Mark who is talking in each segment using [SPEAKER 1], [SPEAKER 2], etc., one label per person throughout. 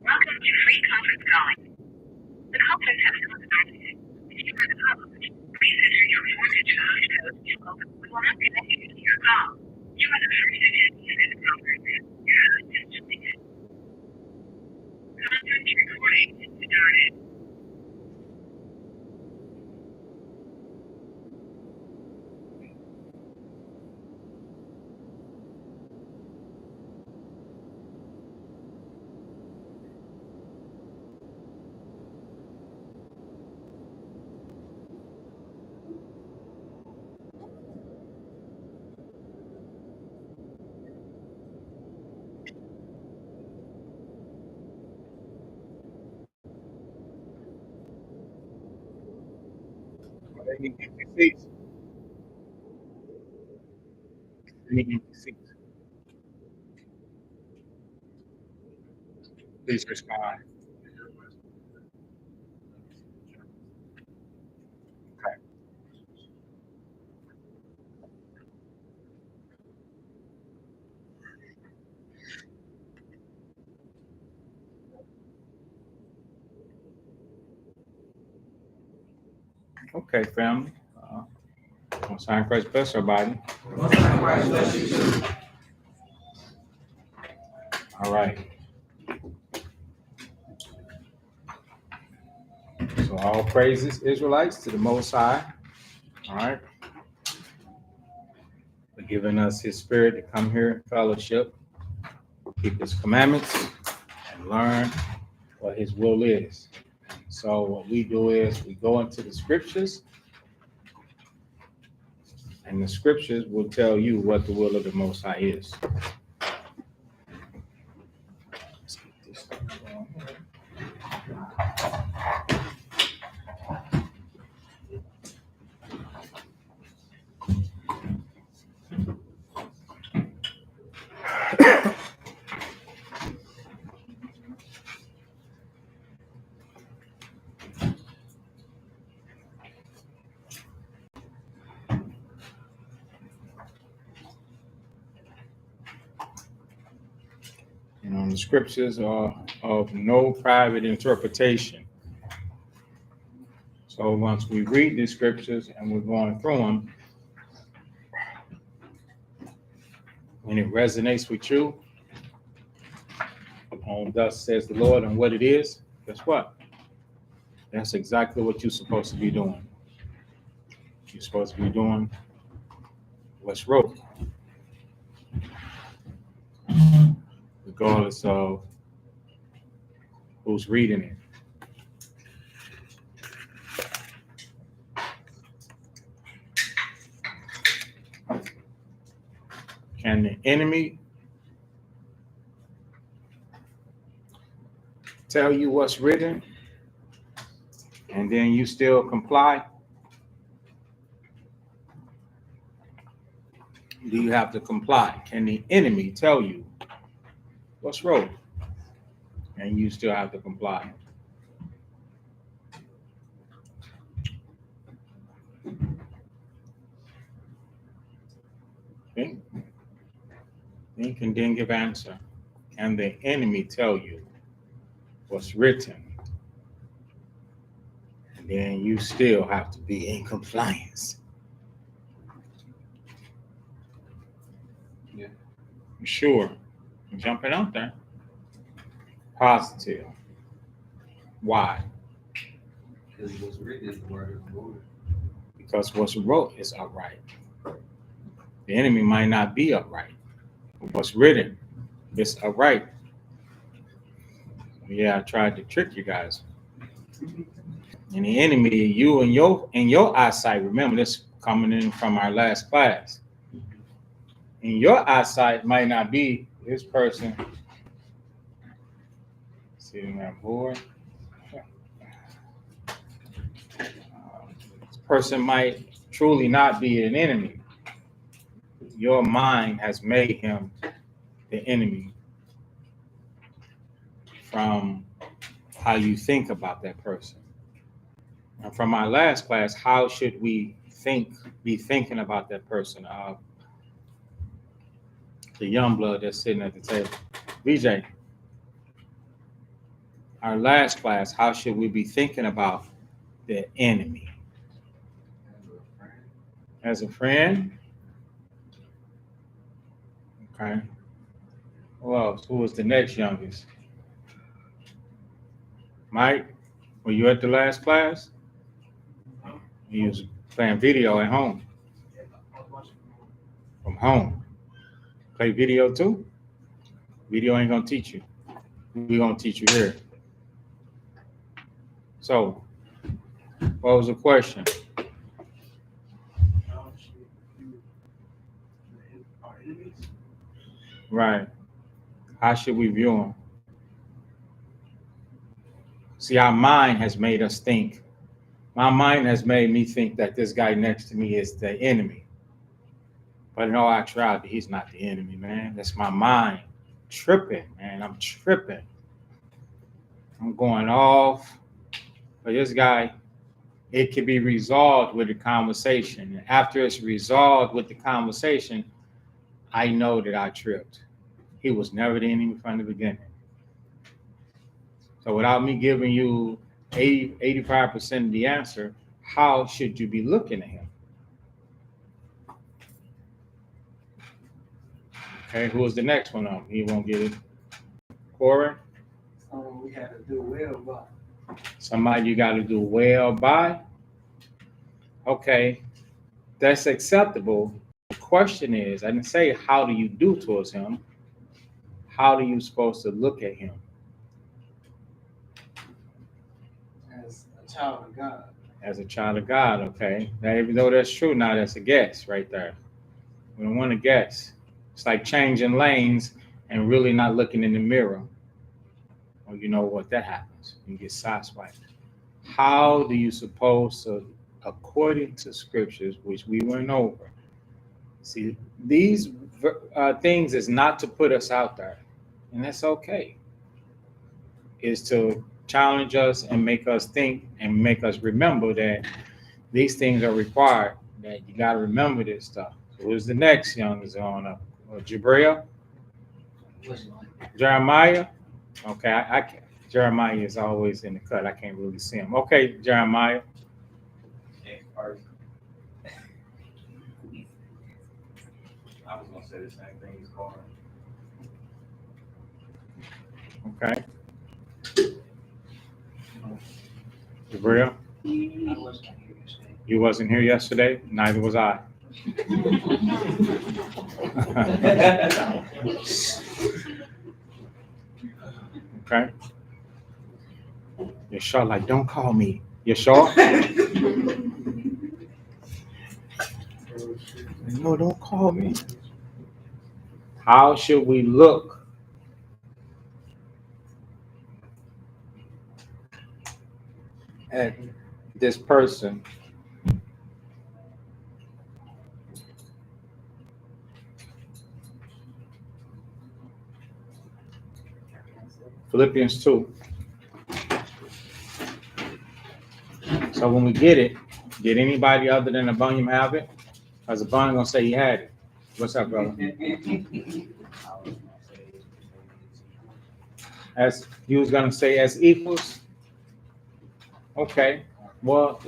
[SPEAKER 1] Welcome to free conference calling. The conference has now started. If you are the public, please enter your four-digit code to open. We will not connect you to your call. You are the first attendee of this conference. Your host is Julia. Conference recording started.
[SPEAKER 2] Any empty seats? Any empty seats? Please respond. Okay. Okay, family. Most High Christ bless everybody. All right. So all praises, Israelites, to the Most High. All right. For giving us His Spirit to come here in fellowship, keep His commandments, and learn what His will is. So what we do is we go into the scriptures, and the scriptures will tell you what the will of the Most High is. Let's get this thing going here. The scriptures are of no private interpretation. So once we read the scriptures and we're going through them, when it resonates with you, thus says the Lord, and what it is, guess what? That's exactly what you're supposed to be doing. You're supposed to be doing what's wrote, regardless of who's reading it. Can the enemy tell you what's written and then you still comply? Do you have to comply? Can the enemy tell you what's wrote and you still have to comply? Okay. Think and then give answer. Can the enemy tell you what's written and then you still have to be in compliance.
[SPEAKER 3] Yeah.
[SPEAKER 2] Sure. I'm jumping out there. Positive. Why?
[SPEAKER 3] Because what's written is the word of the Lord.
[SPEAKER 2] Because what's wrote is upright. The enemy might not be upright, but what's written is upright. Yeah, I tried to trick you guys. And the enemy, you and your eyesight, remember this coming in from our last class. And your eyesight might not be this person sitting on board. This person might truly not be an enemy. Your mind has made him the enemy from how you think about that person. And from our last class, how should we be thinking about that person? The young blood that's sitting at the table. VJ, our last class, how should we be thinking about the enemy? As a friend? Okay. Who else? Who was the next youngest? Mike, were you at the last class? He was playing video at home. From home. Play video too? Video ain't gonna teach you. We're gonna teach you here. So, what was the question? Right. How should we view them? See, our mind has made us think. My mind has made me think that this guy next to me is the enemy. But in all actuality, he's not the enemy, man. That's my mind tripping, man. I'm tripping. I'm going off. But this guy, it can be resolved with a conversation. And after it's resolved with the conversation, I know that I tripped. He was never the enemy from the beginning. So without me giving you 85% of the answer, how should you be looking at him? Okay, who is the next one up? He won't get it. Corey?
[SPEAKER 4] We had to do well by.
[SPEAKER 2] Somebody you got to do well by? Okay, that's acceptable. The question is, I didn't say how do you do towards him. How are you supposed to look at him?
[SPEAKER 4] As a child of God.
[SPEAKER 2] As a child of God, okay. Now, even though that's true, now that's a guess right there. We don't want to guess. It's like changing lanes and really not looking in the mirror. Well, you know what, that happens. You get sideswiped. How do you suppose to, according to scriptures, which we went over, see, these things is not to put us out there, and that's okay. It's to challenge us and make us think and make us remember that these things are required, that you got to remember this stuff. So who's the next young is on up? Jabriel? Jeremiah? Okay, I can't. Jeremiah is always in the cut. I can't really see him. Okay, Jeremiah.
[SPEAKER 3] I was gonna say the same thing as Carl.
[SPEAKER 2] Okay. Jabriel? You wasn't here yesterday? Neither was I. Okay. You're sure, like, don't call me. You sure? No, don't call me. How should we look at this person? Philippians 2. So when we get it, did anybody other than Abunium have it? Because Abunium gonna say he had it. What's up, brother? As he was gonna say as equals. Okay. Well,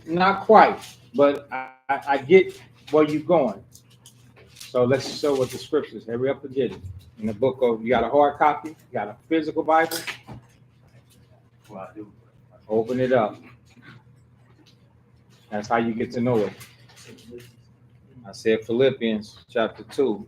[SPEAKER 2] not quite, but I get where you're going. So let's show what the scriptures. Hurry up and get it. In the book of, you got a hard copy, you got a physical Bible,
[SPEAKER 3] Well, I do.
[SPEAKER 2] open it up. That's how you get to know it. I said Philippians chapter 2.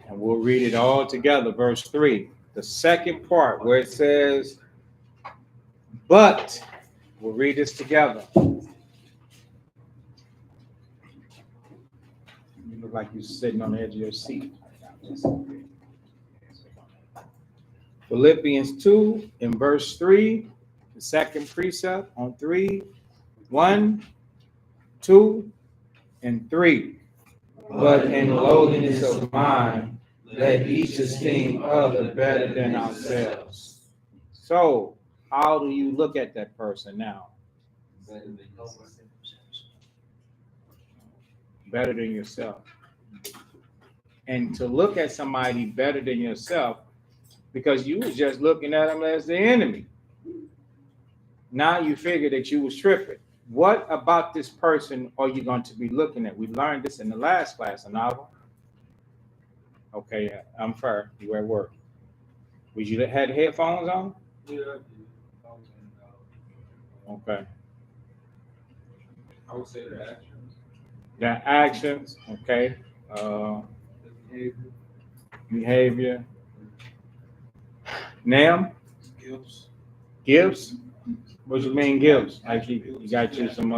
[SPEAKER 2] And we'll read it all together, verse 3. The second part where it says, but, we'll read this together. You look like you're sitting on the edge of your seat. Philippians 2 in verse 3, the second precept on 3, 1, 2, and 3. But in lowliness of mind, let each esteem other better than ourselves. So, how do you look at that person now? Better than yourself. And to look at somebody better than yourself, because you was just looking at them as the enemy. Now you figure that you was tripping. What about this person are you going to be looking at? We learned this in the last class, Anava. Okay, I'm fair. You at work. Would you had headphones on?
[SPEAKER 3] Yeah.
[SPEAKER 2] Okay.
[SPEAKER 3] I would say the actions.
[SPEAKER 2] The actions, okay. Behavior. Nam? Gives? What you mean gives? Like he got you some,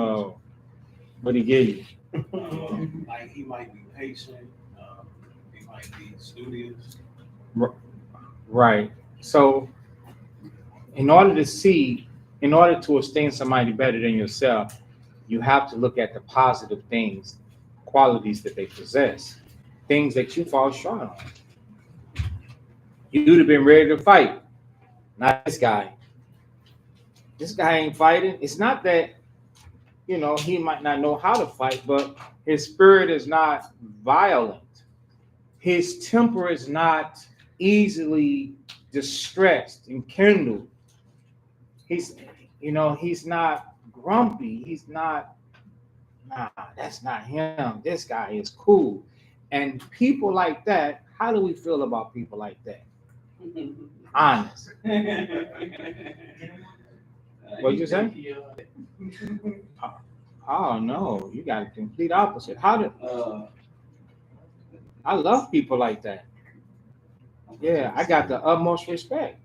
[SPEAKER 2] what he give you?
[SPEAKER 5] Like he might be patient, he might be studious.
[SPEAKER 2] Right. So, in order to esteem somebody better than yourself, you have to look at the positive things, qualities that they possess, things that you fall short on. You'd have been ready to fight. Not this guy. This guy ain't fighting. It's not that, he might not know how to fight, but his spirit is not violent. His temper is not easily distressed and kindled. He's not grumpy. He's not, that's not him. This guy is cool. And people like that, how do we feel about people like that? Honest. What'd you say? Oh no, you got a complete opposite. I love people like that. Yeah, I got the utmost respect.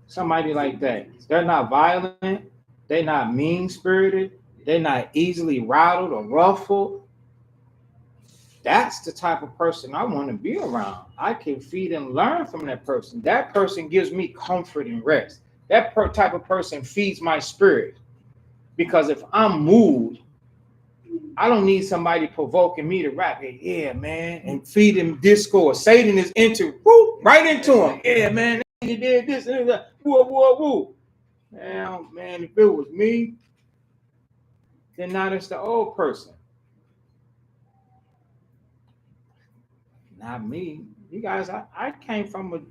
[SPEAKER 2] Somebody like that. They're not violent. They're not mean-spirited. They're not easily rattled or ruffled. That's the type of person I want to be around. I can feed and learn from that person. That person gives me comfort and rest. That type of person feeds my spirit. Because if I'm moved, I don't need somebody provoking me to rap it. Yeah, man, and feed him discord. Satan is right into him. Yeah, man, you did this and that. Woo, woo, woo. Man, if it was me, then now it's the old person. Not me. You guys, I came from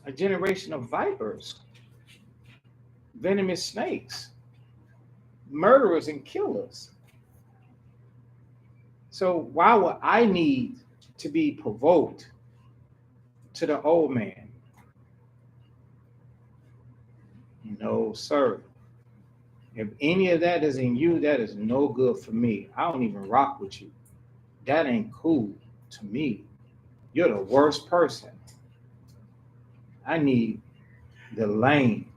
[SPEAKER 2] a generation of vipers, venomous snakes, murderers and killers. So why would I need to be provoked to the old man? No, sir. If any of that is in you, that is no good for me. I don't even rock with you. That ain't cool to me. You're the worst person. I need the lane,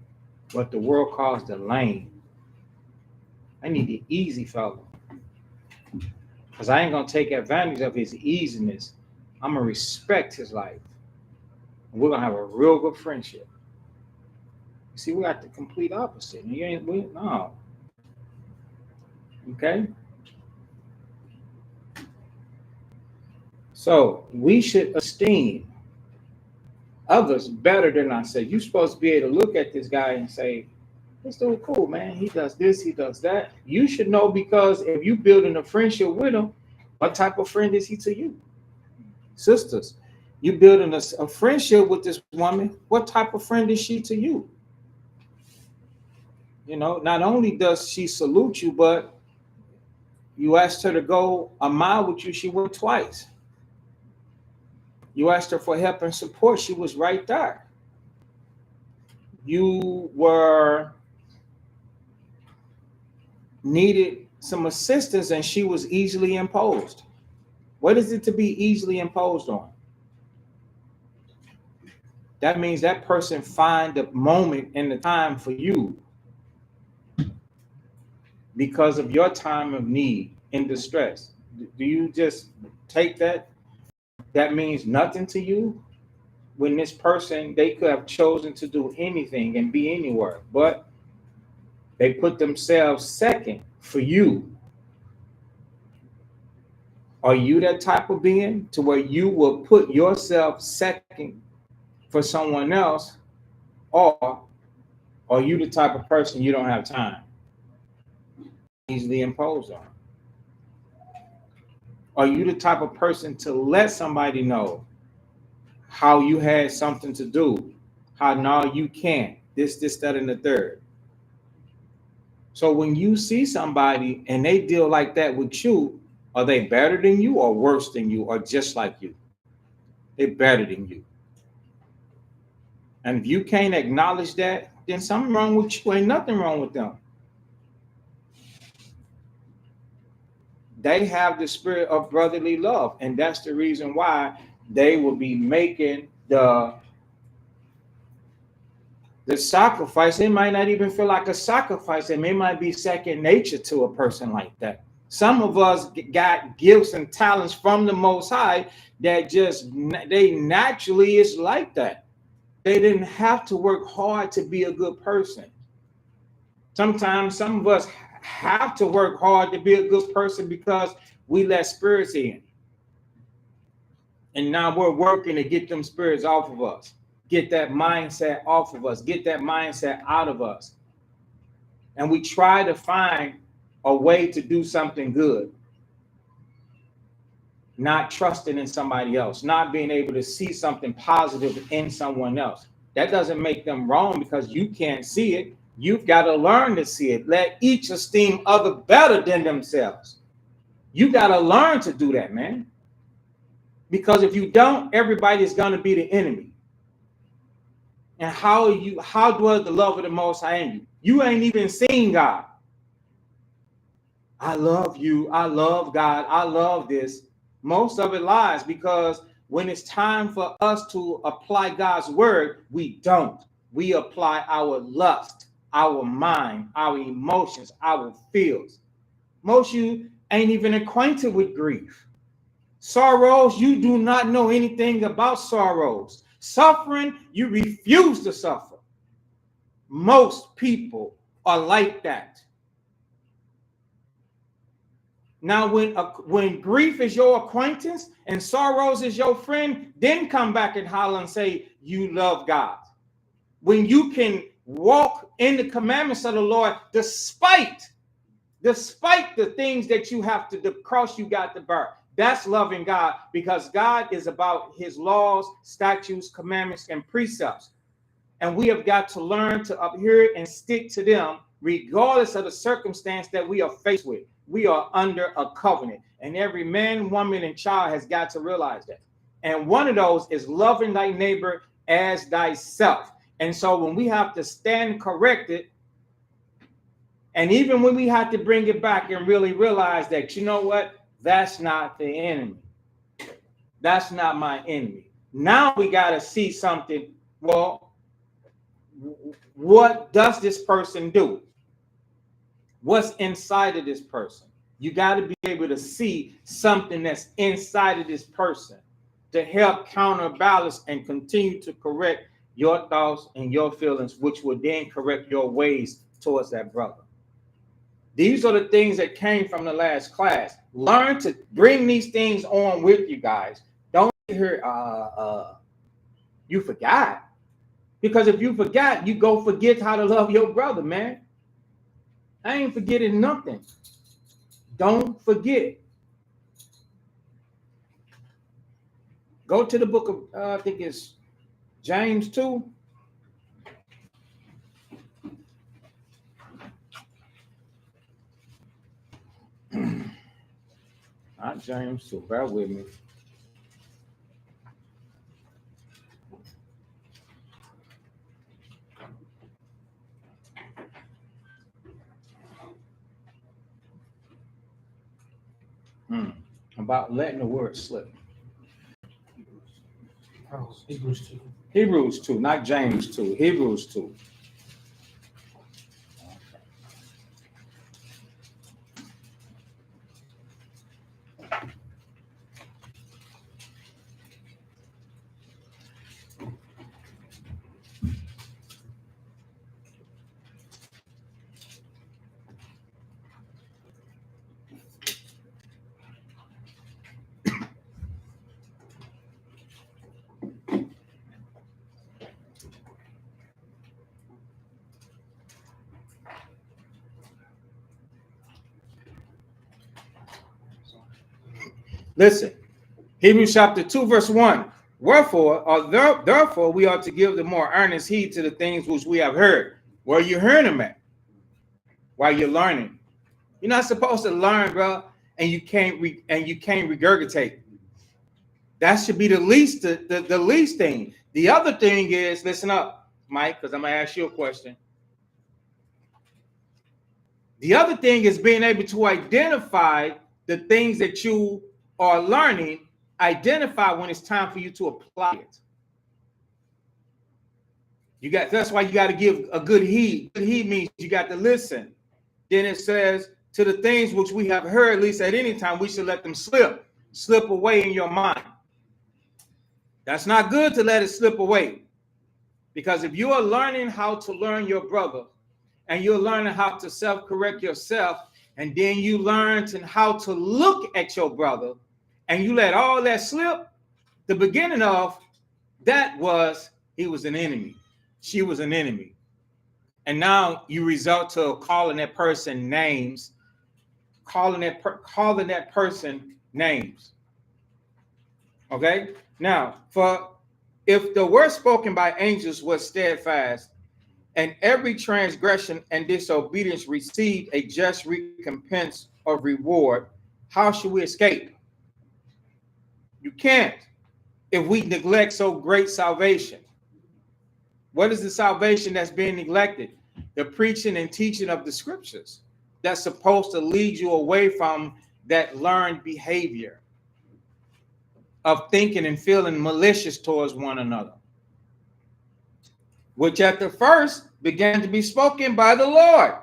[SPEAKER 2] what the world calls the lane. I need the easy fellow. Because I ain't going to take advantage of his easiness. I'm going to respect his life. And we're going to have a real good friendship. You see, we got the complete opposite. No. Okay? So we should esteem others better than ourselves. You're supposed to be able to look at this guy and say, this dude cool, man. He does this, he does that. You should know, because if you're building a friendship with him, what type of friend is he to you? Sisters, you building a friendship with this woman. What type of friend is she to you? You know, not only does she salute you, but you asked her to go a mile with you, she went twice. You asked her for help and support, she was right there. You were needed some assistance and she was easily imposed. What is it to be easily imposed on? That means that person find the moment and the time for you because of your time of need and distress. Do you just take that? That means nothing to you? When this person, they could have chosen to do anything and be anywhere, but they put themselves second for you. Are you that type of being to where you will put yourself second for someone else, or are you the type of person you don't have time? Easily imposed on. Are you the type of person to let somebody know how you had something to do, how now you can't, this, that, and the third? So when you see somebody and they deal like that with you, are they better than you or worse than you or just like you? They're better than you. And if you can't acknowledge that, then something wrong with you. Ain't nothing wrong with them. They have the spirit of brotherly love, and that's the reason why they will be making the sacrifice. It might not even feel like a sacrifice. It might be second nature to a person like that. Some of us got gifts and talents from the Most High that just they naturally is like that. They didn't have to work hard to be a good person. Sometimes some of us have to work hard to be a good person because we let spirits in. And now we're working to get them spirits off of us. Get that mindset off of us. Get that mindset out of us. And we try to find a way to do something good. Not trusting in somebody else. Not being able to see something positive in someone else. That doesn't make them wrong because you can't see it. You've got to learn to see it. Let each esteem other better than themselves. You got to learn to do that, man. Because if you don't, everybody is going to be the enemy. And how dwells the love of the Most High in you? You ain't even seen God. I love you. I love God. I love this. Most of it lies because when it's time for us to apply God's word, we don't. We apply our lust, our mind, our emotions, our feels. Most of you ain't even acquainted with grief. Sorrows, you do not know anything about sorrows. Suffering, you refuse to suffer. Most people are like that. Now, when grief is your acquaintance and sorrows is your friend, then come back and holler and say you love God. When you can walk in the commandments of the Lord despite the things that you have to, the cross you got to bear. That's loving God because God is about his laws, statutes, commandments, and precepts. And we have got to learn to adhere and stick to them regardless of the circumstance that we are faced with. We are under a covenant. And every man, woman, and child has got to realize that. And one of those is loving thy neighbor as thyself. And so when we have to stand corrected, and even when we have to bring it back and really realize that, you know what? That's not the enemy. That's not my enemy. Now we got to see something. Well, what does this person do? What's inside of this person? You got to be able to see something that's inside of this person to help counterbalance and continue to correct your thoughts and your feelings, which will then correct your ways towards that brother. These are the things that came from the last class. Learn to bring these things on with you guys. Don't hear you forgot. Because if you forgot, you go forget how to love your brother, man. I ain't forgetting nothing. Don't forget. Go to the book of, I think it's James 2. Not James 2. Bear with me. About letting the word slip.
[SPEAKER 5] Hebrews 2.
[SPEAKER 2] Hebrews 2, not James 2. Hebrews 2. Listen, Hebrews chapter 2, verse 1. Wherefore, or therefore, we ought to give the more earnest heed to the things which we have heard. Where you hearing them at? While you're learning. You're not supposed to learn, bro, and you can't regurgitate. That should be the least thing. The other thing is, listen up, Mike, because I'm gonna ask you a question. The other thing is being able to identify the things that you are learning, identify when it's time for you to apply it. That's why you got to give a good heed. Good heed means you got to listen. Then it says, to the things which we have heard, at least at any time, we should let them slip away in your mind. That's not good to let it slip away. Because if you are learning how to learn your brother, and you're learning how to self-correct yourself, and then you learn how to look at your brother, and you let all that slip, the beginning of that was he was an enemy. She was an enemy. And now you result to calling that person names, calling that person names. Okay? Now, for if the word spoken by angels was steadfast, and every transgression and disobedience received a just recompense or reward, how should we escape? You can't if we neglect so great salvation. What is the salvation that's being neglected? The preaching and teaching of the scriptures that's supposed to lead you away from that learned behavior of thinking and feeling malicious towards one another, which at the first began to be spoken by the Lord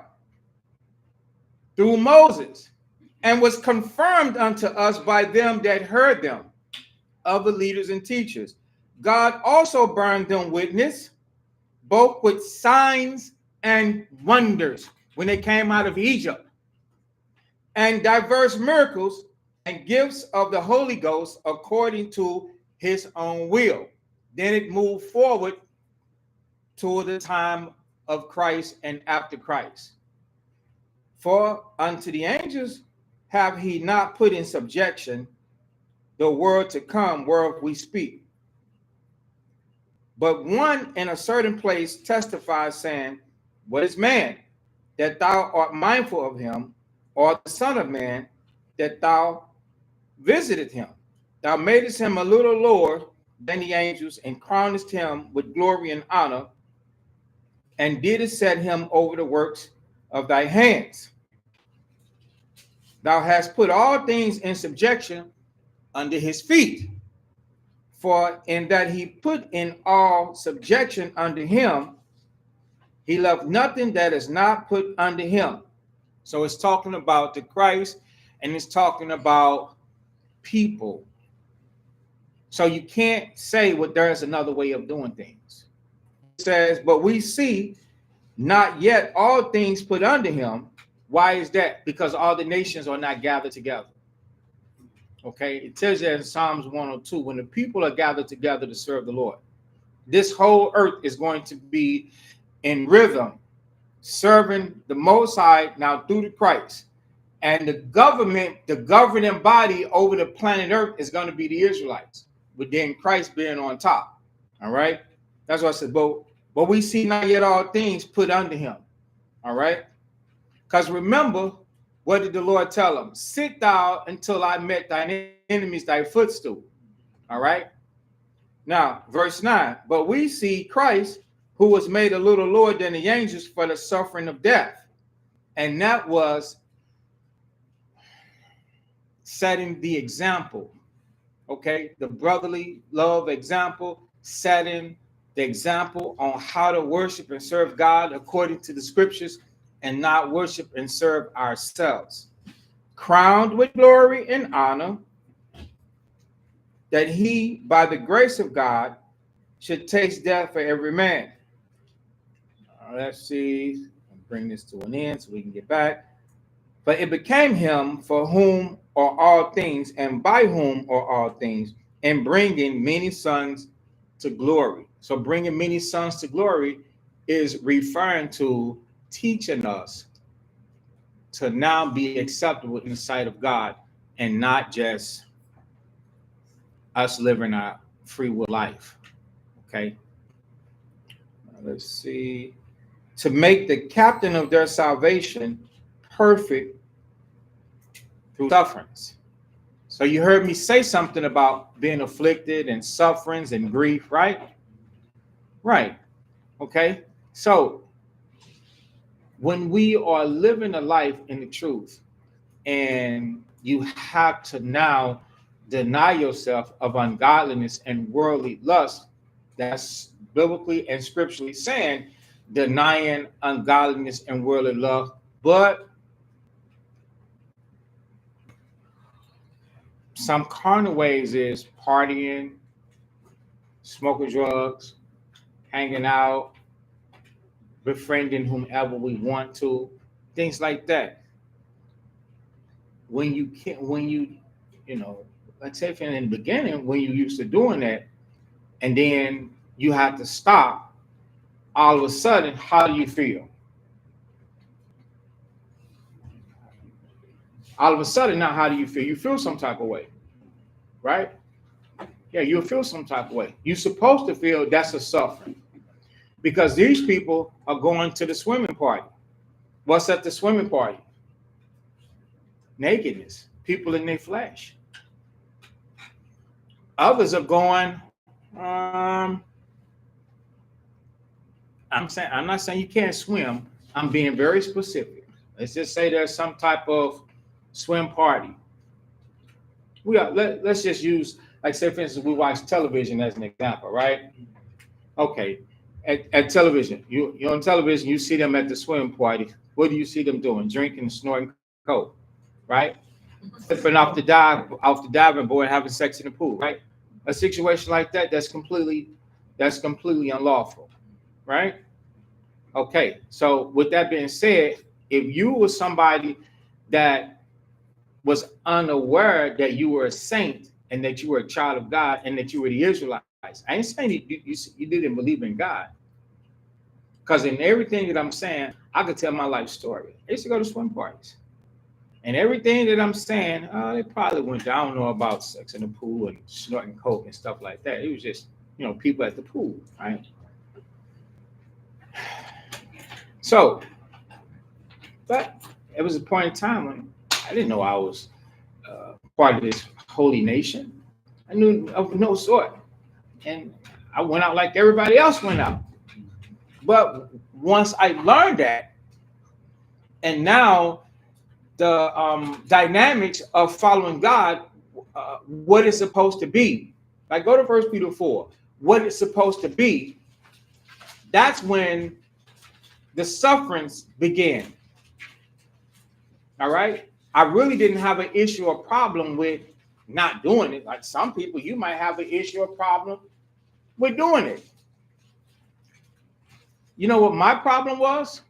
[SPEAKER 2] through Moses, and was confirmed unto us by them that heard them, of the leaders and teachers. God also burned them witness, both with signs and wonders, when they came out of Egypt, and diverse miracles and gifts of the Holy Ghost according to his own will. Then it moved forward to the time of Christ and after Christ. For unto the angels have he not put in subjection the world to come whereof we speak. But one in a certain place testifies, saying, what is man, that thou art mindful of him, or the Son of Man, that thou visited him? Thou madest him a little lower than the angels, and crownest him with glory and honor, and didst set him over the works of thy hands. Thou hast put all things in subjection under his feet. For in that he put in all subjection under him, he left nothing that is not put under him. So it's talking about the Christ, and it's talking about people. So you can't say, well, there's another way of doing things. It says, but we see not yet all things put under him. Why is that? Because all the nations are not gathered together. Okay, it tells you in Psalms 102, when the people are gathered together to serve the Lord, this whole earth is going to be in rhythm, serving the Most High now through the Christ. And the government, the governing body over the planet earth is going to be the Israelites. but then Christ being on top. All right. That's what I said. But we see not yet all things put under him. All right. Because remember, what did the Lord tell him? Sit thou until I met thine enemies thy footstool. All right. Now, verse 9. But we see Christ, who was made a little lower than the angels for the suffering of death. And that was setting the example. Okay, the brotherly love example, setting the example on how to worship and serve God according to the scriptures and not worship and serve ourselves. Crowned with glory and honor, that he, by the grace of God, should taste death for every man. Let's see, bring this to an end so we can get back. But it became him for whom are all things, and by whom are all things, and bringing many sons to glory. So bringing many sons to glory is referring to teaching us to now be acceptable in the sight of God and not just us living our free will life. Okay. Let's see. To make the captain of their salvation perfect through sufferings. So you heard me say something about being afflicted and sufferings and grief, right? Right. Okay. So when we are living a life in the truth, and you have to now deny yourself of ungodliness and worldly lust, that's biblically and scripturally saying denying ungodliness and worldly love, but some carnal ways is partying, smoking drugs, hanging out, befriending whomever we want to, things like that. When you can't, when you know, let's say in the beginning, when you used to doing that, and then you have to stop, all of a sudden, how do you feel? All of a sudden, now how do you feel? You feel some type of way, right? Yeah, you'll feel some type of way. You're supposed to feel that's a suffering because these people are going to the swimming party. What's at the swimming party? Nakedness, people in their flesh. Others are going, I'm not saying you can't swim. I'm being very specific. Let's just say there's some type of swim party. Let's just use, like say for instance, we watch television as an example, right? Okay. At television, you're on television, you see them at the swim party. What do you see them doing? Drinking and snorting coke, right? Flipping off the diving board, having sex in the pool, right? A situation like that, that's completely unlawful, right? Okay, so with that being said, if you were somebody that was unaware that you were a saint and that you were a child of God and that you were the Israelites, I ain't saying you didn't believe in God. Because in everything that I'm saying, I could tell my life story. I used to go to swim parties. And everything that I'm saying, they probably went down. I don't know about sex in the pool and snorting coke and stuff like that. It was just, people at the pool, right? So, but it was a point in time when I didn't know I was part of this holy nation. I knew of no sort. And I went out like everybody else went out. But once I learned that, and now the dynamics of following God, what it's supposed to be. Like go to 1 Peter 4, what it's supposed to be, that's when the sufferings began. All right? I really didn't have an issue or problem with not doing it. Like some people, you might have an issue or problem with doing it. You know what my problem was?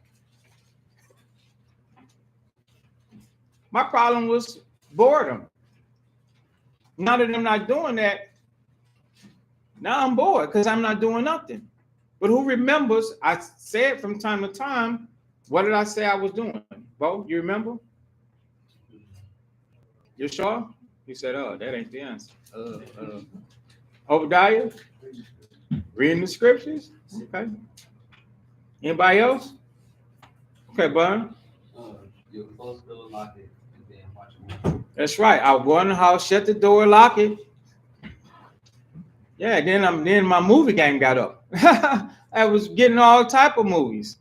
[SPEAKER 2] My problem was boredom. Now that I'm not doing that, now I'm bored because I'm not doing nothing. But who remembers? I said from time to time, what did I say I was doing? Bo, you remember? You sure? He said, "Oh, that ain't the answer." Obadiah? Reading the scriptures? Okay. Anybody else? Okay, bud.
[SPEAKER 3] You're close to lock it and then watch it.
[SPEAKER 2] That's right. I'll go in the house, shut the door, lock it. Yeah, then my movie game got up. I was getting all type of movies.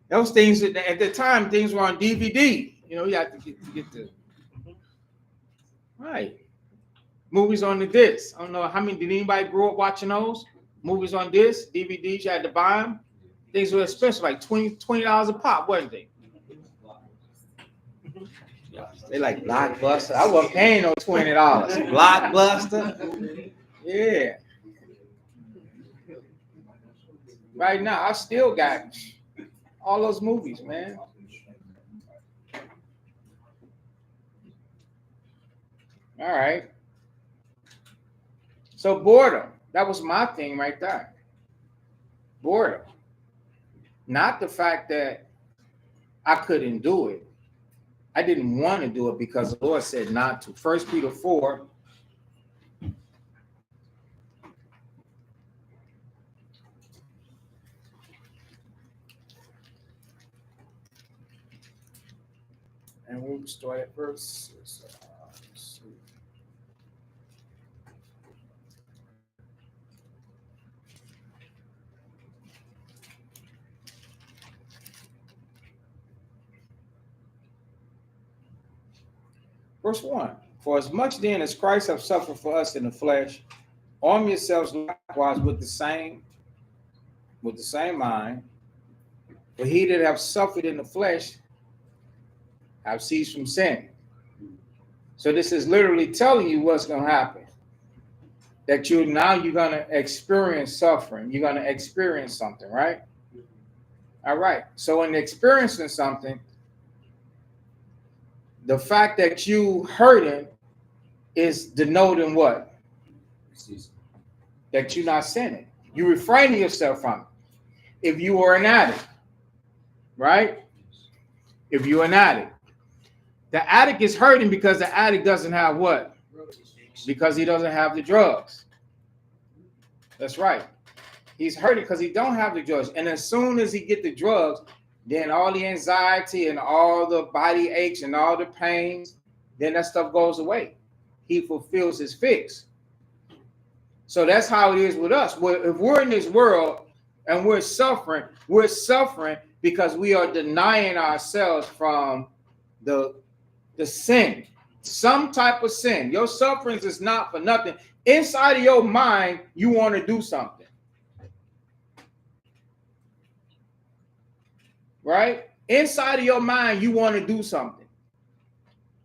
[SPEAKER 2] Those things at the time, things were on DVD. You know, you have to get the right movies on the disc. I don't know how many. Did anybody grow up watching those movies on disc, DVDs? You had to buy them. Things were expensive, like $20 a pop, wasn't they? Yeah, they like Blockbuster. I wasn't paying no $20. Blockbuster. Yeah. Right now, I still got all those movies, man. All right. So boredom. That was my thing right there. Boredom. Not the fact that I couldn't do it. I didn't want to do it because the Lord said not to. 1 Peter 4. And we'll start at verse. Verse 1. For as much then as Christ hath suffered for us in the flesh, arm yourselves likewise with the same mind. For he that hath suffered in the flesh have ceased from sin. So this is literally telling you what's going to happen. That you're going to experience suffering. You're going to experience something, right? All right. So in experiencing something, the fact that you hurting is denoting what? That you're not sinning. You're refraining yourself from it. If you are an addict, right? If you're an addict, the addict is hurting because the addict doesn't have what? Because he doesn't have the drugs. That's right. He's hurting because he don't have the drugs. And as soon as he get the drugs, then all the anxiety and all the body aches and all the pains, then that stuff goes away. He fulfills his fix. So that's how it is with us. If we're in this world and we're suffering because we are denying ourselves from the sin, some type of sin. Your sufferings is not for nothing. Inside of your mind, you want to do something. Right? Inside of your mind, you want to do something.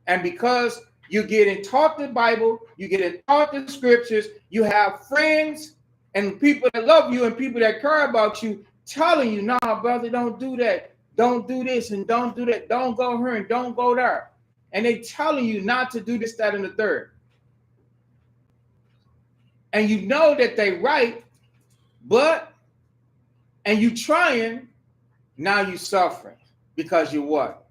[SPEAKER 2] And because you're getting taught the Bible, you're getting taught the scriptures, you have friends and people that love you and people that care about you telling you, nah, brother, don't do that. Don't do this and don't do that. Don't go here and don't go there. And they telling you not to do this, that, and the third. And you know that they right, and you trying, now you suffering. Because you're what?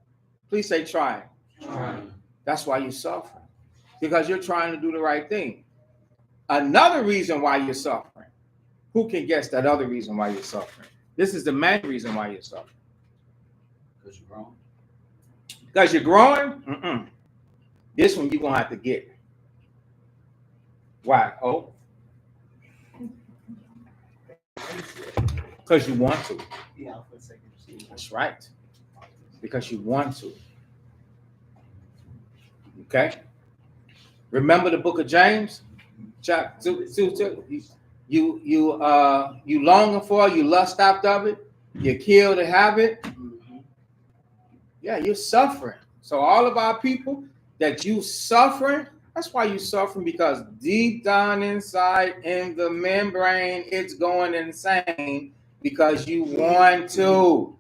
[SPEAKER 2] Please say trying. Trying. That's why you're suffering. Because you're trying to do the right thing. Another reason why you're suffering. Who can guess that other reason why you're suffering? This is the main reason why you're suffering.
[SPEAKER 3] Because you're growing.
[SPEAKER 2] Because you're growing? Mm-mm. This one you're going to have to get. Why? Oh. Because you want to. That's right. Because you want to. Okay? Remember the book of James? Chapter 2. You longing for it, you lust after it, you kill to have it. Yeah, you're suffering. So all of our people that you suffering, that's why you're suffering, because deep down inside in the membrane, it's going insane because you want to.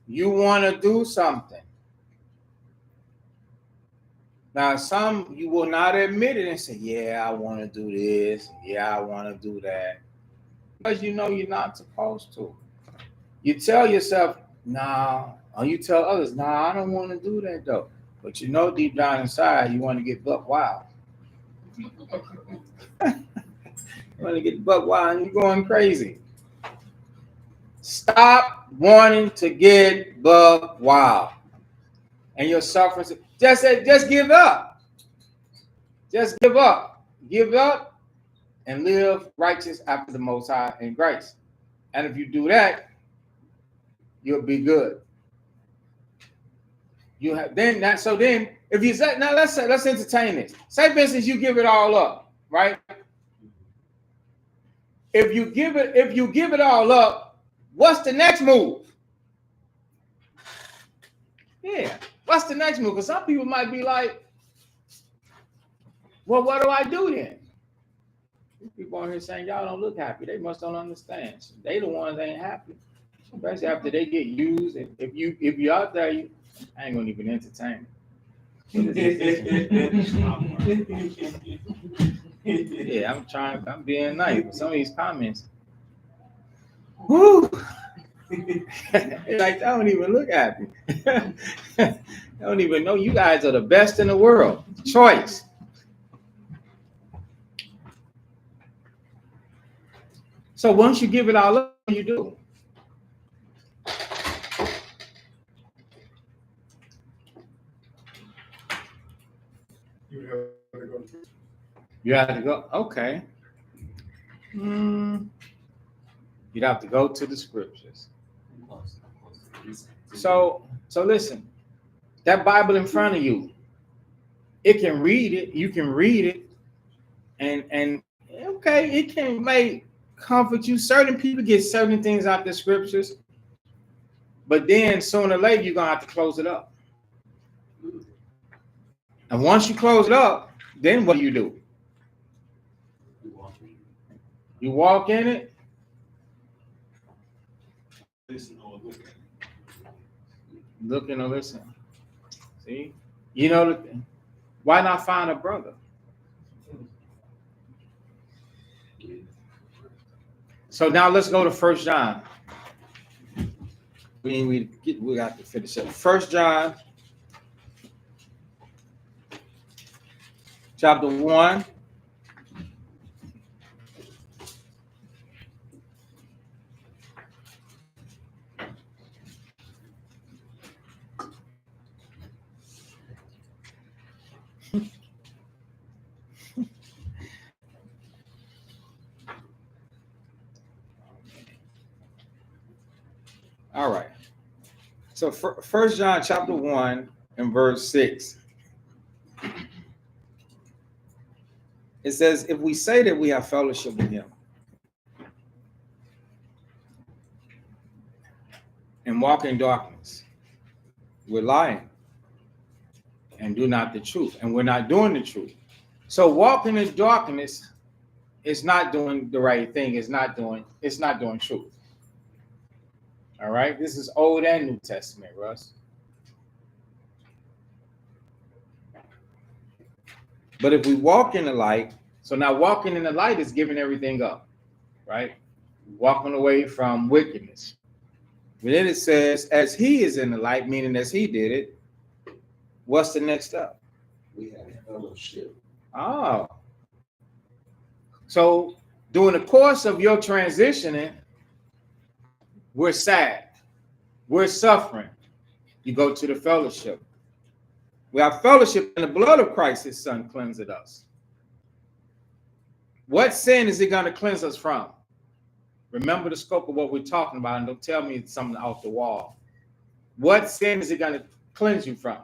[SPEAKER 2] You want to do something. Now, some you will not admit it and say, yeah, I want to do this. Yeah, I want to do that. Because you know you're not supposed to. You tell yourself, nah, or you tell others, nah, I don't want to do that though. But you know deep down inside, you want to get buck wild. You want to get buck wild and you're going crazy. Stop wanting to get buck wild. And your suffering, just give up. Just give up. Give up and live righteous after the Most High in grace. And if you do that, you'll be good. You have then that. So then, if you say now, let's entertain this. Say, for instance, you give it all up, right? If you give it all up, what's the next move? Yeah, what's the next move? Because some people might be like, well, what do I do then? People on here saying y'all don't look happy. They must don't understand. They the ones that ain't happy. Especially after they get used. If you out there, I ain't gonna even entertain it. Yeah, I'm being nice. But some of these comments, whoo, like I don't even look happy. I don't even know you guys are the best in the world. Choice. So once you give it all up, what do you do? You have to go. Okay. You'd have to go to the scriptures. So listen. That Bible in front of you, it can read it. You can read it, and okay, it may comfort you. Certain people get certain things out the scriptures, but then sooner or later you're gonna have to close it up. And once you close it up, then what do? You walk in it.
[SPEAKER 5] Listen or look at it.
[SPEAKER 2] Looking or listen. See, you know, why not find a brother? So now let's go to 1 John. We got to finish it. 1 John, chapter 1. All right. So 1 John chapter 1 and verse 6. It says, if we say that we have fellowship with him and walk in darkness, we're lying and do not the truth. And we're not doing the truth. So walking in darkness is not doing the right thing. It's not doing truth. All right. This is Old and New Testament, Russ. But if we walk in the light, so now walking in the light is giving everything up, right? Walking away from wickedness. But then it says, as he is in the light, meaning as he did it, what's the next step?
[SPEAKER 5] We have fellowship.
[SPEAKER 2] Oh. So during the course of your transitioning, we're sad. We're suffering. You go to the fellowship. We have fellowship in the blood of Christ, his son, cleanseth us. What sin is he going to cleanse us from? Remember the scope of what we're talking about, and don't tell me it's something off the wall. What sin is he going to cleanse you from?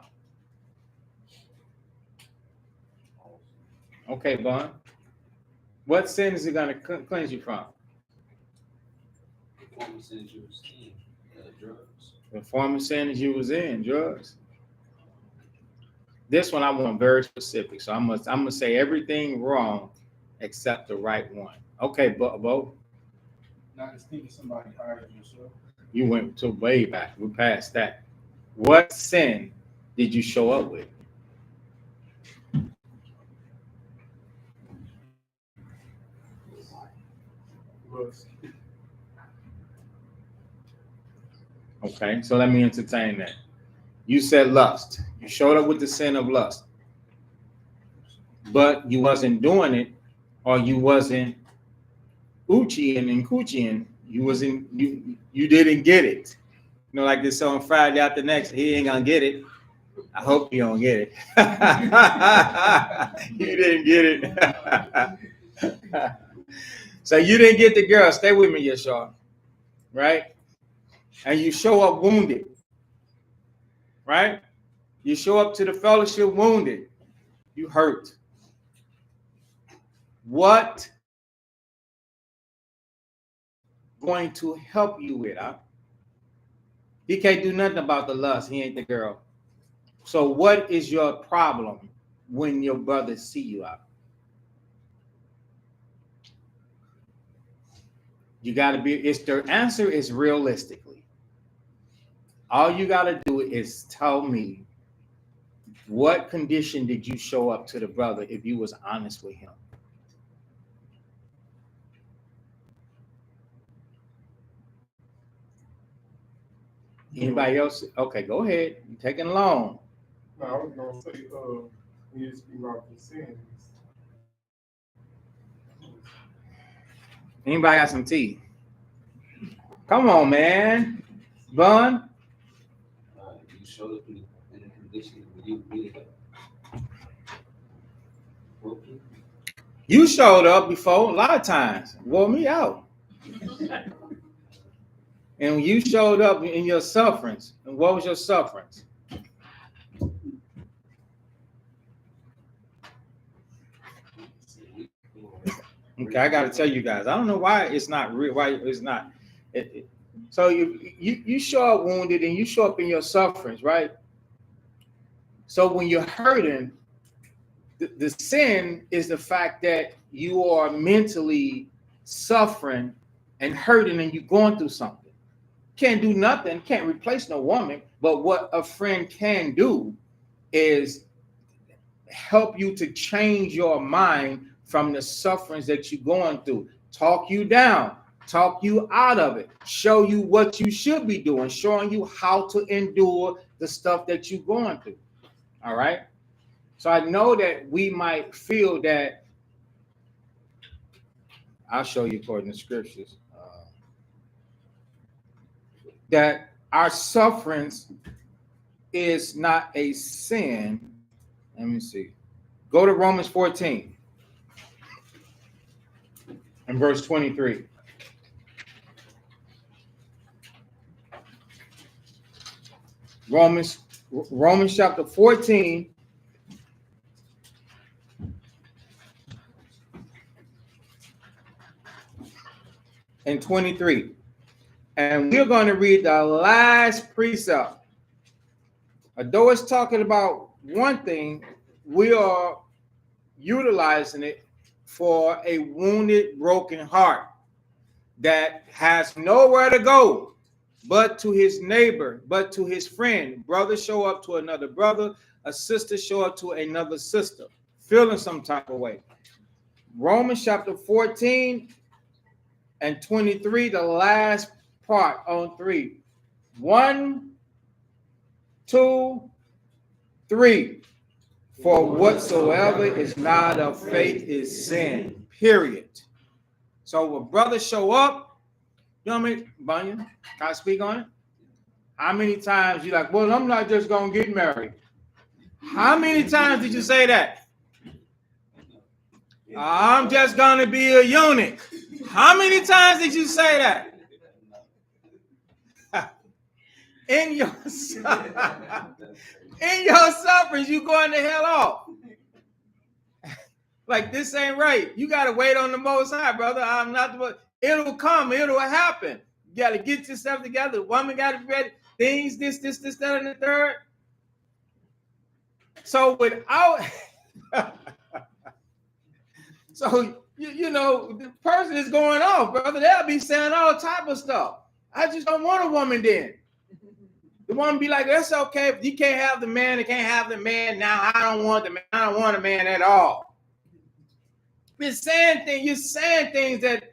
[SPEAKER 2] Okay, Bun. What sin is he going to cleanse you from?
[SPEAKER 5] The former sins you was in, drugs.
[SPEAKER 2] The former sins you was in, drugs. This one I want very specific, so I'm gonna say everything wrong except the right one. Okay, Bo.
[SPEAKER 5] Not just thinking somebody higher than yourself.
[SPEAKER 2] You went to way back. We passed that. What sin did you show up with? Okay, so let me entertain that. You said lust. You showed up with the sin of lust, but you wasn't doing it, or you wasn't Uchi and Coochie, you didn't get it. You know, like this song Friday After Next, he ain't gonna get it. I hope you don't get it. You didn't get it. So you didn't get the girl. Stay with me, Yeshua. Right? And you show up wounded. Right? You show up to the fellowship wounded. You hurt. What going to help you with? Huh? He can't do nothing about the lust. He ain't the girl. So what is your problem when your brothers see you out? You got to be, it's the answer is realistically. All you got to do is tell me what condition did you show up to the brother if you was honest with him? Anybody else? Okay, go ahead. You're taking long.
[SPEAKER 6] No, I was gonna say, we used to be about the sins.
[SPEAKER 2] Anybody got some tea? Come on, man. Bun.
[SPEAKER 3] You showed up in the condition where you really broken.
[SPEAKER 2] You showed up before a lot of times. Wore me out. And you showed up in your sufferings. And what was your sufferings? Okay, I got to tell you guys. I don't know why it's not real. Why it's not. So you show up wounded and you show up in your sufferings, right? So when you're hurting, the sin is the fact that you are mentally suffering and hurting and you're going through something. Can't do nothing, can't replace no woman, but what a friend can do is help you to change your mind from the sufferings that you're going through, talk you down, talk you out of it, show you what you should be doing, showing you how to endure the stuff that you're going through. All right. So I know that we might feel that, I'll show you according to scriptures, that our sufferings is not a sin. Let me see. Go to Romans 14 and verse 23. Romans chapter 14 and 23. And we're going to read the last precept. Although it's talking about one thing, we are utilizing it for a wounded, broken heart that has nowhere to go but to his neighbor, but to his friend. Brother show up to another brother, a sister show up to another sister, feeling some type of way. Romans chapter 14 and 23, the last part on 3. 1, 2, 3. For whatsoever is not of faith is sin. Period. So when brothers show up, you know what I mean? Bunyan, can I speak on it? How many times you like, well, I'm not just gonna get married. How many times did you say that? I'm just gonna be a eunuch. How many times did you say that? In your sufferings, you going to hell off. Like, this ain't right. You got to wait on the Most High, brother. I'm not the. It'll come. It'll happen. You got to get yourself together. The woman got to be ready. Things, this, that, and the third. So without, so you know, the person is going off, brother. They'll be saying all type of stuff. I just don't want a woman then. The woman be like, that's okay. If you can't have the man, you can't have the man. Now I don't want the man. I don't want a man at all. You're saying things that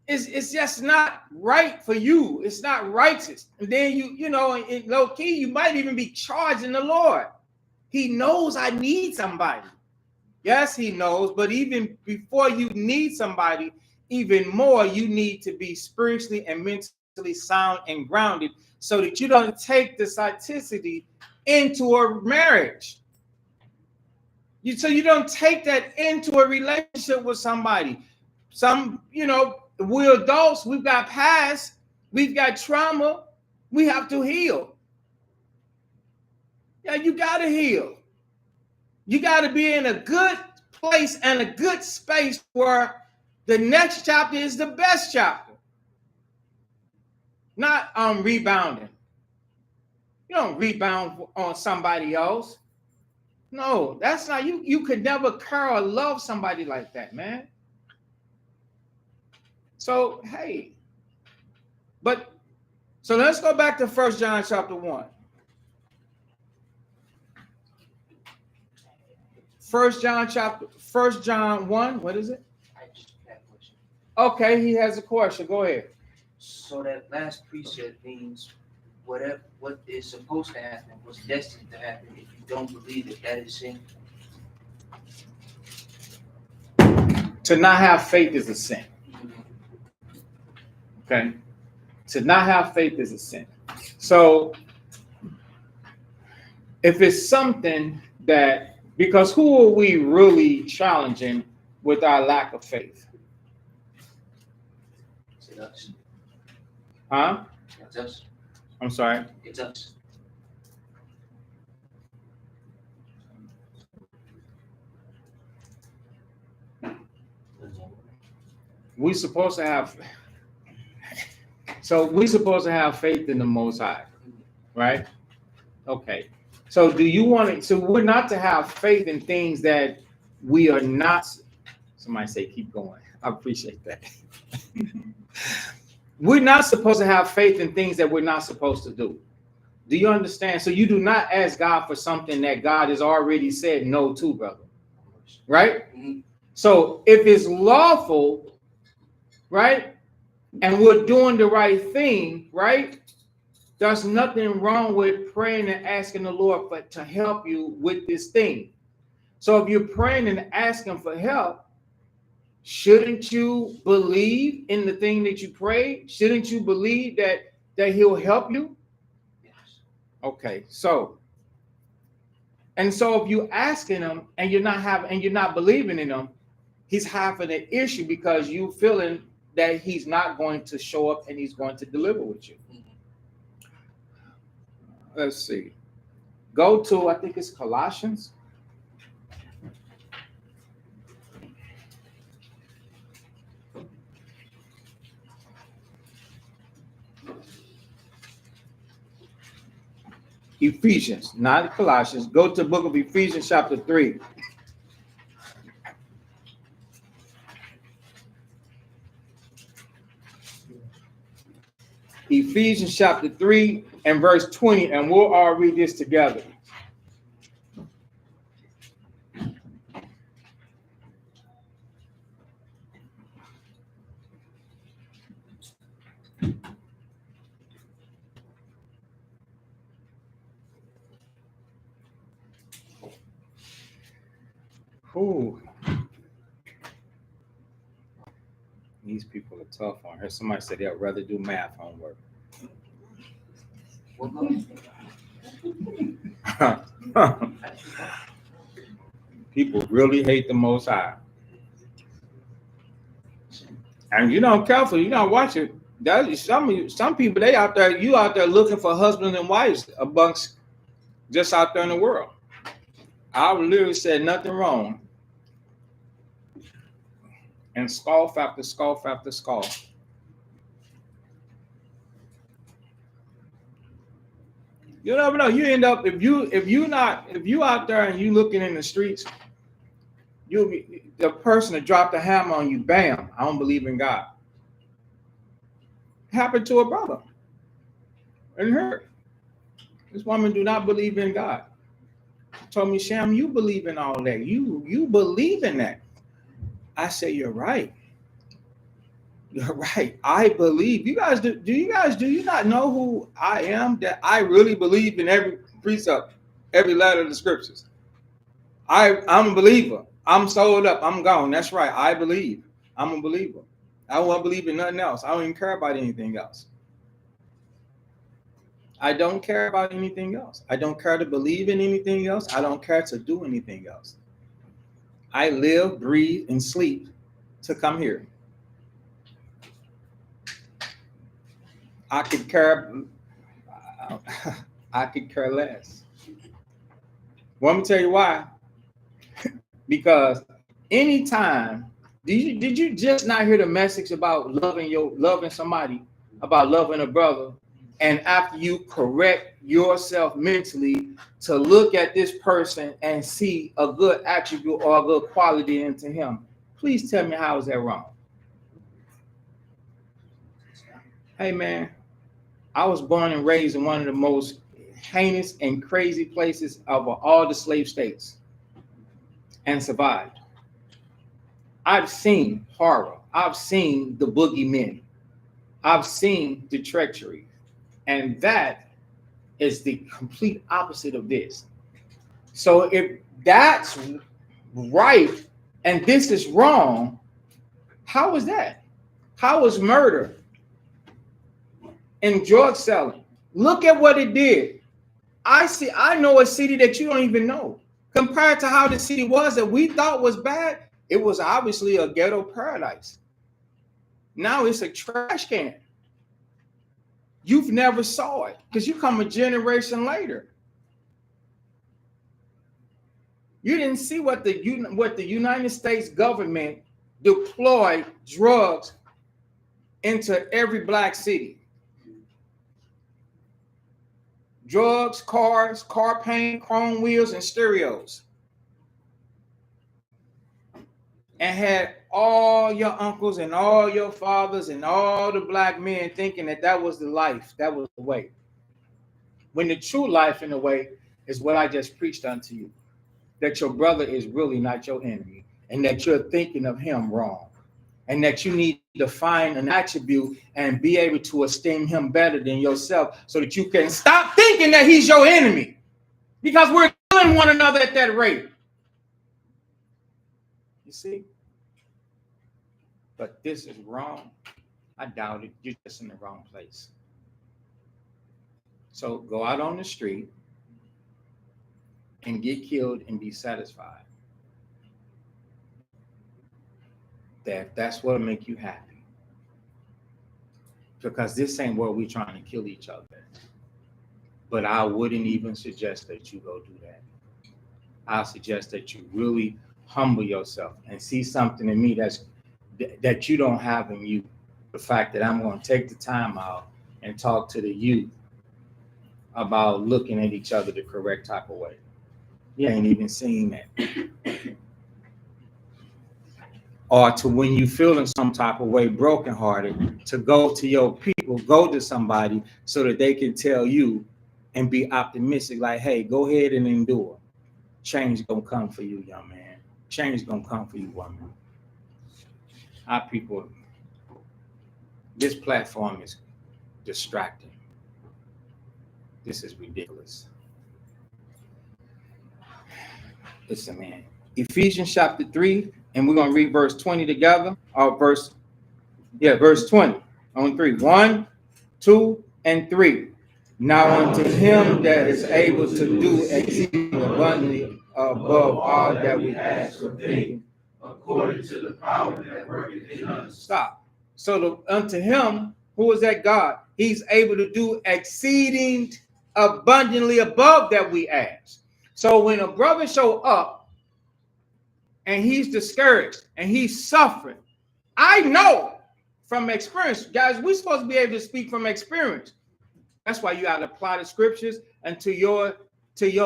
[SPEAKER 2] it's just not right for you. It's not righteous. And then you know, in low key, you might even be charging the Lord. He knows I need somebody. Yes, he knows. But even before you need somebody, even more, you need to be spiritually and mentally sound and grounded so that you don't take the toxicity into a marriage. So you don't take that into a relationship with somebody. We're adults, we've got past, we've got trauma, we have to heal. Yeah, you got to heal. You got to be in a good place and a good space where the next chapter is the best chapter. Not rebounding. You don't rebound on somebody else. No, that's not you. You could never care or love somebody like that, man. So, hey. So let's go back to 1 John chapter 1. 1 John 1, what is it?
[SPEAKER 7] I just have a question.
[SPEAKER 2] Okay, he has a question. Go ahead.
[SPEAKER 7] So that last precept means what is supposed to happen was destined to happen. If you don't believe it, that is sin.
[SPEAKER 2] To not have faith is a sin. Okay? To not have faith is a sin. So if it's something that, because who are we really challenging with our lack of faith?
[SPEAKER 7] It's us.
[SPEAKER 2] Huh?
[SPEAKER 7] It's us.
[SPEAKER 2] I'm sorry.
[SPEAKER 7] It's us.
[SPEAKER 2] We're supposed to have faith in the Most High, right? Okay. So do you want it? So we're not to have faith in things that we are not. Somebody say, keep going. I appreciate that. We're not supposed to have faith in things that we're not supposed to do. Do you understand? So you do not ask God for something that God has already said no to, brother. Right?
[SPEAKER 7] Mm-hmm.
[SPEAKER 2] So if it's lawful, right, and we're doing the right thing, right, there's nothing wrong with praying and asking the Lord to help you with this thing. So if you're praying and asking for help, shouldn't you believe in the thing that you prayed? Shouldn't you believe that he'll help you?
[SPEAKER 7] Yes.
[SPEAKER 2] Okay, so if you asking him and you're not believing in him, he's having an issue because you feeling that he's not going to show up and he's going to deliver with you. Let's see. Go to, I think it's Colossians. Ephesians, not Colossians. Go to the book of Ephesians chapter 3. Ephesians chapter 3 and verse 20, and we'll all read this together. Ooh. These people are tough on her. Somebody said they'd rather do math homework. People really hate the Most High. And careful, watch it. Some people, you out there looking for husbands and wives amongst just out there in the world. I literally said nothing wrong. And scoff after scoff after scoff. You never know. You end up if you out there and you looking in the streets, you'll be the person that dropped the hammer on you. Bam! I don't believe in God. Happened to a brother and her. This woman do not believe in God. She told me, Sham, you believe in all that. You believe in that. I said, you're right. You're right. I believe. You guys do you not know who I am? That I really believe in every precept, every letter of the scriptures. I'm a believer. I'm sold up. I'm gone. That's right. I believe. I'm a believer. I won't believe in nothing else. I don't even care about anything else. I don't care about anything else. I don't care to believe in anything else. I don't care to do anything else. I live, breathe, and sleep to come here. I could care. I could care less. Well, let me tell you why. Because anytime, did you just not hear the message about loving somebody, about loving a brother, and after you correct yourself mentally to look at this person and see a good attribute or a good quality into him, please tell me how is that wrong? Hey man, I was born and raised in one of the most heinous and crazy places of all the slave states and survived. I've seen horror. I've seen the boogeymen. I've seen the treachery. And that is the complete opposite of this. So if that's right and this is wrong, how is that? How is murder and drug selling? Look at what it did. I know a city that you don't even know. Compared to how the city was that we thought was bad, it was obviously a ghetto paradise. Now it's a trash can. You've never saw it because you come a generation later. You didn't see what the United States government deployed drugs into every black city. Drugs, cars, car paint, chrome wheels, and stereos. And had all your uncles and all your fathers and all the black men thinking that was the life, that was the way. When the true life, in a way, is what I just preached unto you. That your brother is really not your enemy, and that you're thinking of him wrong, and that you need to find an attribute and be able to esteem him better than yourself so that you can stop thinking that he's your enemy, because we're killing one another at that rate. You see? But this is wrong. I doubt it. You're just in the wrong place. So go out on the street and get killed and be satisfied. That's what'll make you happy. Because this ain't where we're trying to kill each other. But I wouldn't even suggest that you go do that. I suggest that you really humble yourself and see something in me that you don't have in you. The fact that I'm going to take the time out and talk to the youth about looking at each other the correct type of way. You ain't even seen that. Or to when you feeling some type of way, brokenhearted, to go to your people, go to somebody so that they can tell you and be optimistic, like, hey, go ahead and endure. Change gonna come for you, young man. Change gonna come for you, woman. Our people, this platform is distracting. This is ridiculous. Listen, man. Ephesians chapter 3, and we're going to read verse 20 together. Or verse 20 on 3. 1, 2, and 3. Now unto him that is able to do exceeding abundantly above all that we ask or think,
[SPEAKER 5] according to the power that worketh in us.
[SPEAKER 2] Stop. So unto him, who is that God? He's able to do exceeding abundantly above that we ask. So when a brother show up and he's discouraged and he's suffering, I know from experience, guys, we're supposed to be able to speak from experience. That's why you got to apply the scriptures until your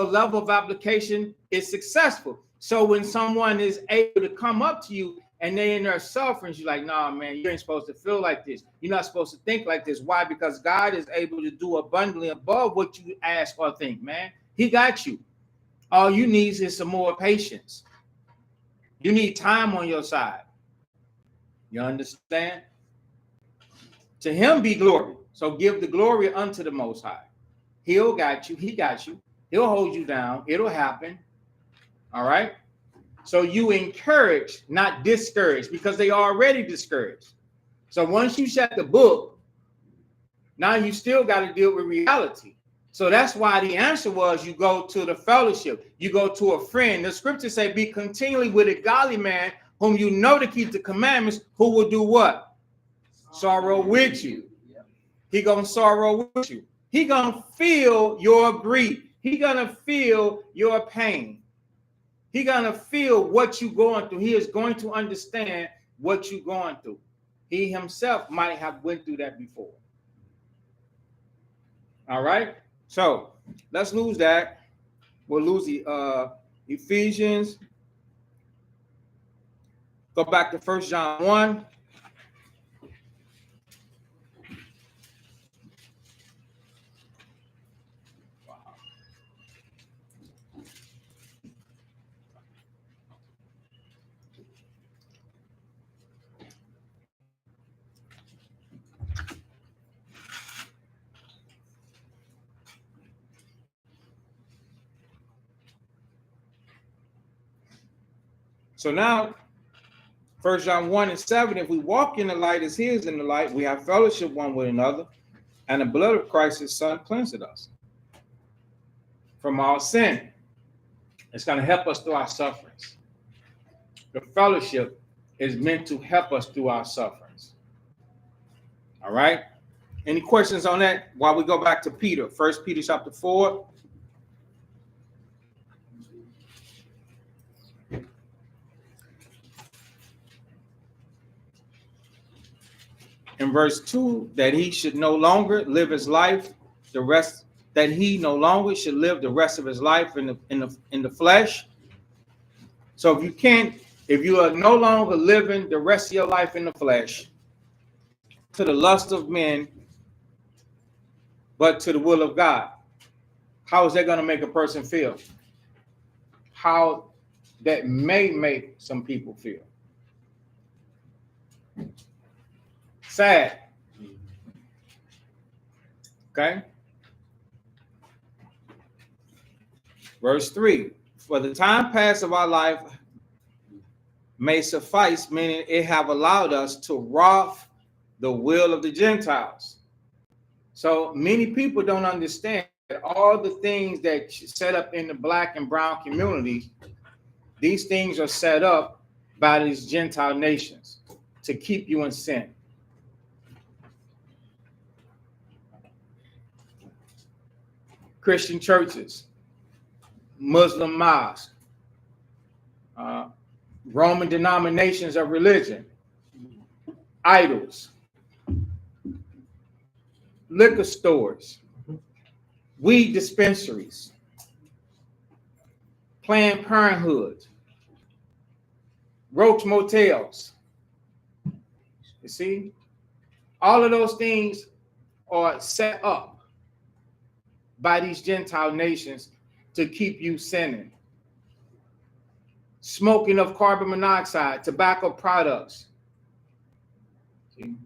[SPEAKER 2] level of application is successful. So when someone is able to come up to you and they in their suffering, you're like, nah, man, you ain't supposed to feel like this. You're not supposed to think like this. Why? Because God is able to do abundantly above what you ask or think, man. He got you. All you need is some more patience. You need time on your side. You understand? To him be glory. So give the glory unto the Most High. He'll got you. He got you. He'll hold you down. It'll happen. All right? So you encourage, not discourage, because they are already discouraged. So once you shut the book, now you still got to deal with reality. So that's why the answer was you go to the fellowship, you go to a friend. The scriptures say, be continually with a godly man whom you know to keep the commandments, who will do what? Sorrow with you. He gonna sorrow with you. He gonna feel your grief. He gonna feel your pain. He gonna feel what you going through. He is going to understand what you going through. He himself might have went through that before. All right. So let's lose that. We'll lose the Ephesians. Go back to 1 John 1. So now, 1 John 1 and 7, if we walk in the light as he is in the light, we have fellowship one with another, and the blood of Christ, his son, cleanses us from our sin. It's going to help us through our sufferings. The fellowship is meant to help us through our sufferings. All right? Any questions on that while we go back to Peter? 1 Peter chapter 4. In verse 2, that he should no longer live his life, that he no longer should live the rest of his life in the flesh. So if you are no longer living the rest of your life in the flesh, to the lust of men, but to the will of God, how is that going to make a person feel? How that may make some people feel. Sad. Okay. Verse 3, for the time past of our life may suffice, meaning it have allowed us to wrath the will of the Gentiles. So many people don't understand that all the things that set up in the black and brown community, these things are set up by these Gentile nations to keep you in sin. Christian churches, Muslim mosques, Roman denominations of religion, idols, liquor stores, weed dispensaries, Planned Parenthood, roach motels. You see, all of those things are set up by these Gentile nations to keep you sinning. Smoking of carbon monoxide, tobacco products. See?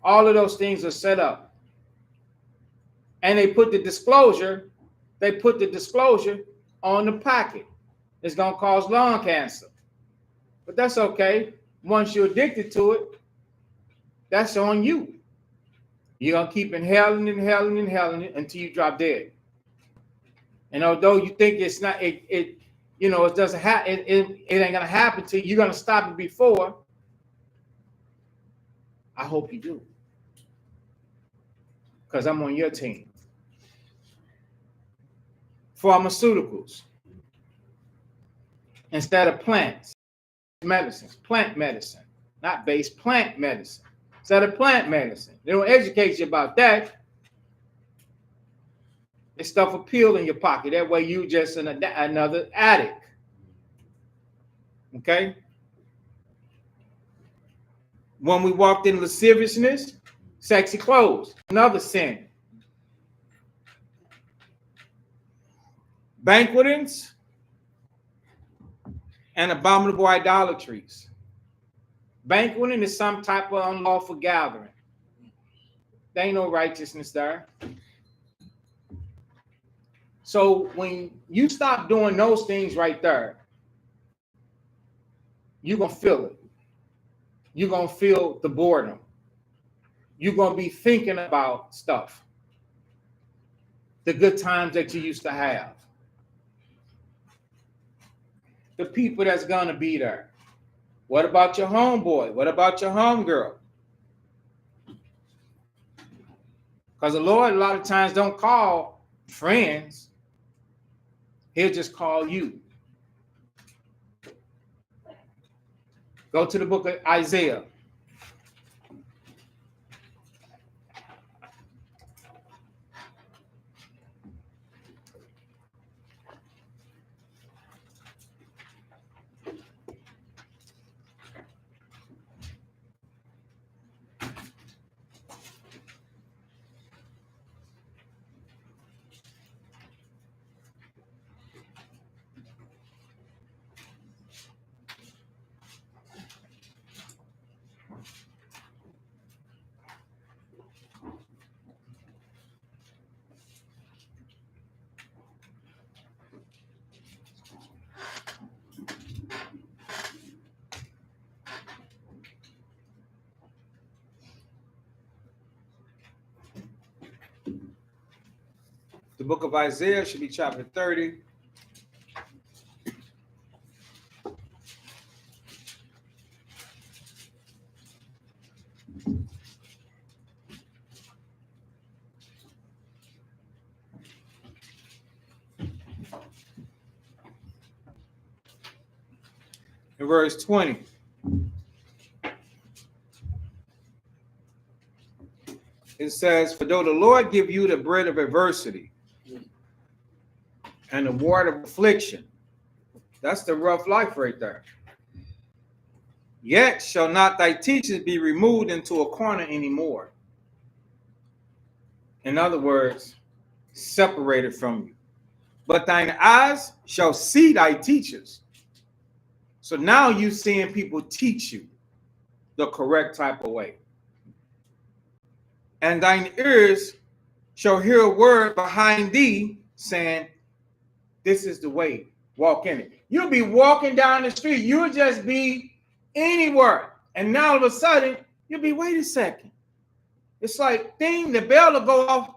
[SPEAKER 2] All of those things are set up. And they put the disclosure on the packet. It's going to cause lung cancer. But that's okay. Once you're addicted to it, that's on you. You're going to keep inhaling it until you drop dead. And although you think it's not, it doesn't happen, it ain't going to happen to you, you're going to stop it before. I hope you do. Because I'm on your team. Pharmaceuticals. Instead of plants, medicines, plant medicine, not base, plant medicine. Instead of plant medicine. They don't educate you about that. They stuff a pill in your pocket. That way you just another addict. Okay? When we walked in lasciviousness, sexy clothes, another sin. Banquetings and abominable idolatries. Banqueting is some type of unlawful gathering. There ain't no righteousness there. So when you stop doing those things right there, you're going to feel it. You're going to feel the boredom. You're going to be thinking about stuff, the good times that you used to have, the people that's going to be there. What about your homeboy? What about your homegirl? Because the Lord a lot of times don't call friends. He'll just call you. Go to the book of Isaiah. The book of Isaiah should be chapter 30. In verse 20. It says, for though the Lord give you the bread of adversity and the water of affliction, that's the rough life right there. Yet shall not thy teachers be removed into a corner anymore. In other words, separated from you. But thine eyes shall see thy teachers. So now you seeing people teach you the correct type of way. And thine ears shall hear a word behind thee saying, this is the way, walk in it. You'll be walking down the street. You'll just be anywhere. And now all of a sudden, you'll be, wait a second. It's like, ding, the bell will go off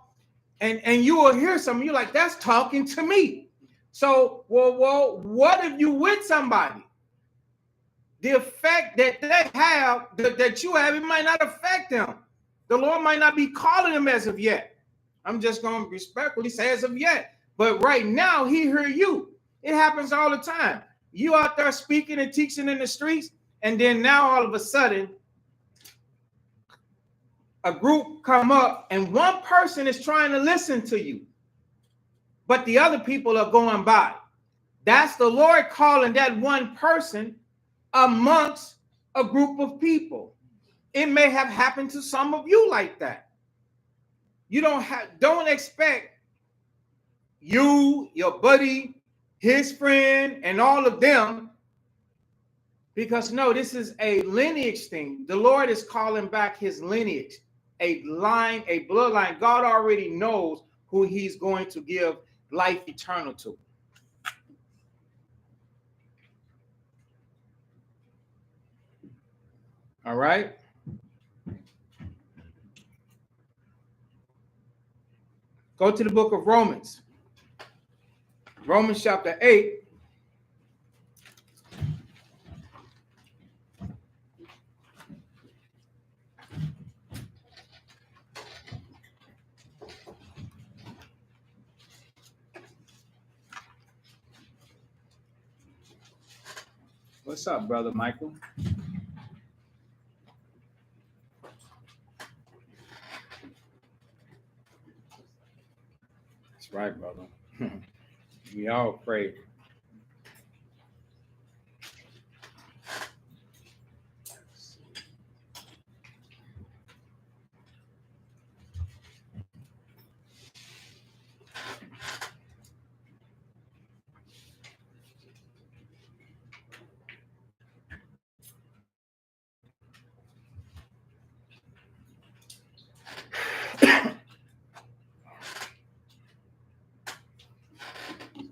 [SPEAKER 2] and you will hear something. You're like, that's talking to me. So, well, what if you with somebody? The effect that they have, that you have, it might not affect them. The Lord might not be calling them as of yet. I'm just going to respectfully say as of yet. But right now, he hear you. It happens all the time. You out there speaking and teaching in the streets, and then now all of a sudden, a group come up and one person is trying to listen to you, but the other people are going by. That's the Lord calling that one person amongst a group of people. It may have happened to some of you like that. You don't expect you, your buddy, his friend, and all of them, because no, this is a lineage thing. The Lord is calling back his lineage, a line, a bloodline. God already knows who he's going to give life eternal to. All right. Go to the book of Romans. Romans chapter 8. What's up, brother Michael? That's right, brother. We all pray.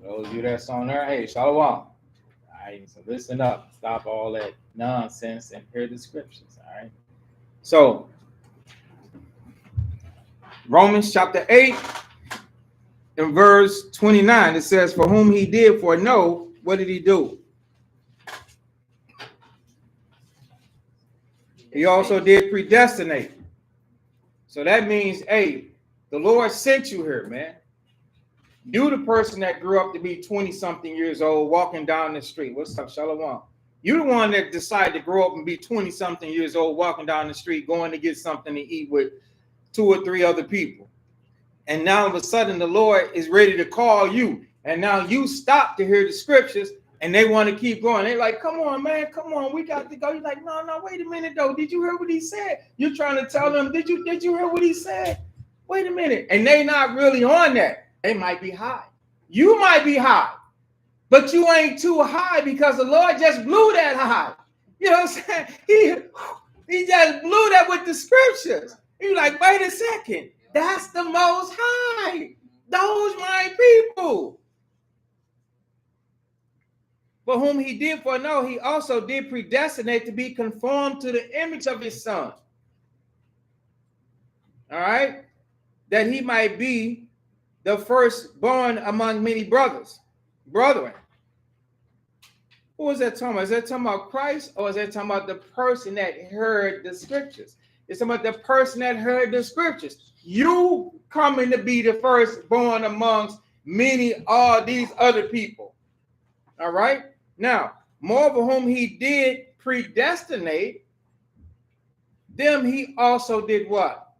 [SPEAKER 2] Those of you that's on there, hey, shalom. right, so listen up. Stop all that nonsense and hear the scriptures. All right. So Romans chapter 8 and verse 29, it says, "For whom he did foreknow, what did he do? He also did predestinate." So that means, hey, the Lord sent you here, man. You the person that grew up to be 20-something years old walking down the street. What's up, Shalom? You the one that decided to grow up and be 20-something years old walking down the street going to get something to eat with 2 or 3 other people. And now all of a sudden the Lord is ready to call you. And now you stop to hear the scriptures and they want to keep going. They're like, come on, man, come on, we got to go. You're like, no, wait a minute though. Did you hear what he said? You're trying to tell them, did you hear what he said? Wait a minute. And they not really on that. They might be high. You might be high, but you ain't too high because the Lord just blew that high. You know what I'm saying? He just blew that with the scriptures. You're like, wait a second. That's the Most High. Those my people. For whom he did foreknow, he also did predestinate to be conformed to the image of his son. All right? That he might be the firstborn among many brethren. Who is that talking about? Is that talking about Christ, or is that talking about the person that heard the scriptures? It's talking about the person that heard the scriptures. You coming to be the firstborn amongst many all these other people. All right? Now, moreover, whom he did predestinate, them he also did what?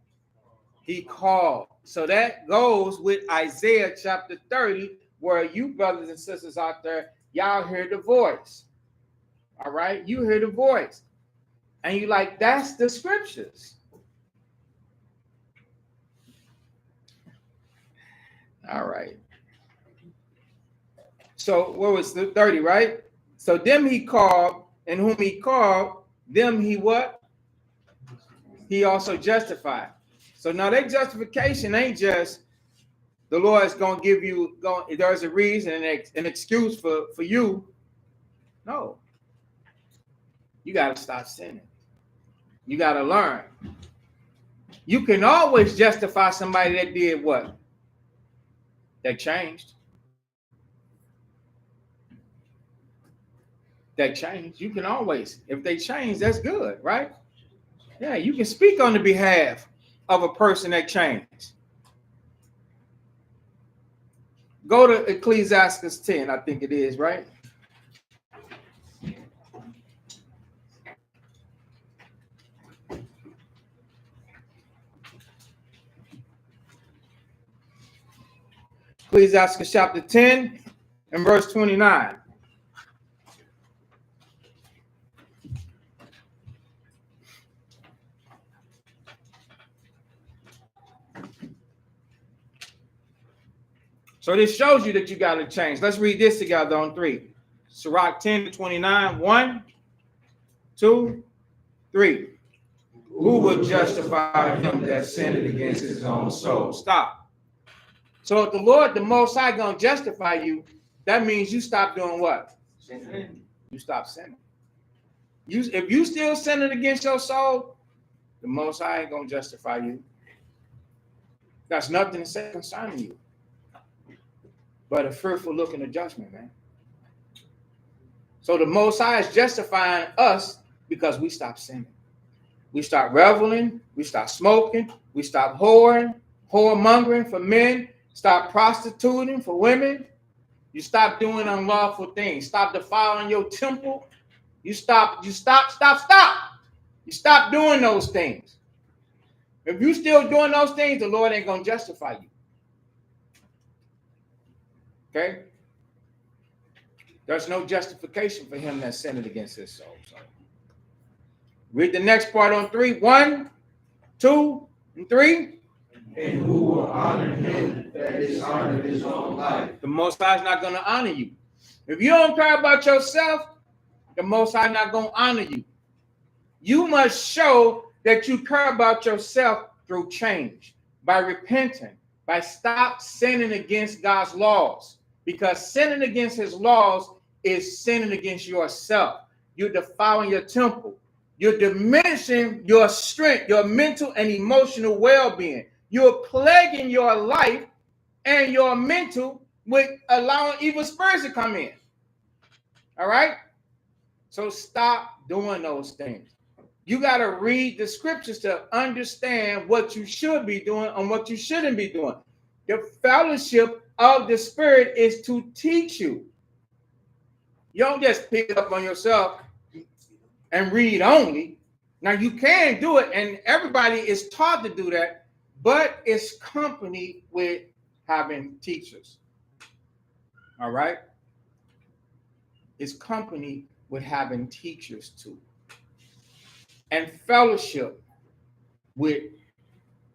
[SPEAKER 2] He called. So that goes with Isaiah chapter 30, where you brothers and sisters out there, y'all hear the voice. All right? You hear the voice. And you like, that's the scriptures. All right. So what was the 30, right? So them he called, and whom he called, them he what? He also justified. So now that justification ain't just the Lord is going to give you, there's a reason, an excuse for you. No. You got to stop sinning. You got to learn. You can always justify somebody that did what? That changed. That changed. You can always, if they change, that's good, right? Yeah, you can speak on the behalf of a person that changed. Go to Ecclesiasticus 10, I think it is, right? Ecclesiasticus chapter 10 and verse 29. So this shows you that you got to change. Let's read this together on 3. Sirach 10 to 29. 1, 2, 3. Who will justify him that sinned against his own soul? Stop. So if the Lord, the Most High, going to justify you, that means you stop doing what? Sinning. You stop sinning. If you still sinning against your soul, the Most High ain't going to justify you. That's nothing to say concerning you. But a fearful look in the judgment, man. So the Most High is justifying us because we stop sinning. We start reveling, we start smoking, we stop whoremongering for men, stop prostituting for women. You stop doing unlawful things. Stop defiling your temple. You stop. You stop doing those things. If you still doing those things, the Lord ain't going to justify you. Okay? There's no justification for him that sinned against his soul. So read the next part on 3. 1, 2, and 3.
[SPEAKER 8] And who will honor him that is honored his own life?
[SPEAKER 2] The Most High is not going to honor you. If you don't care about yourself, the Most High is not going to honor you. You must show that you care about yourself through change, by repenting, by stop sinning against God's laws. Because sinning against his laws is sinning against yourself. You're defiling your temple. You're diminishing your strength, your mental and emotional well-being. You're plaguing your life and your mental with allowing evil spirits to come in. All right? So stop doing those things. You got to read the scriptures to understand what you should be doing and what you shouldn't be doing. The fellowship of the Spirit is to teach you. You don't just pick it up on yourself and read only. Now you can do it, and everybody is taught to do that, but it's accompanied with having teachers. All right? It's accompanied with having teachers too. And fellowship with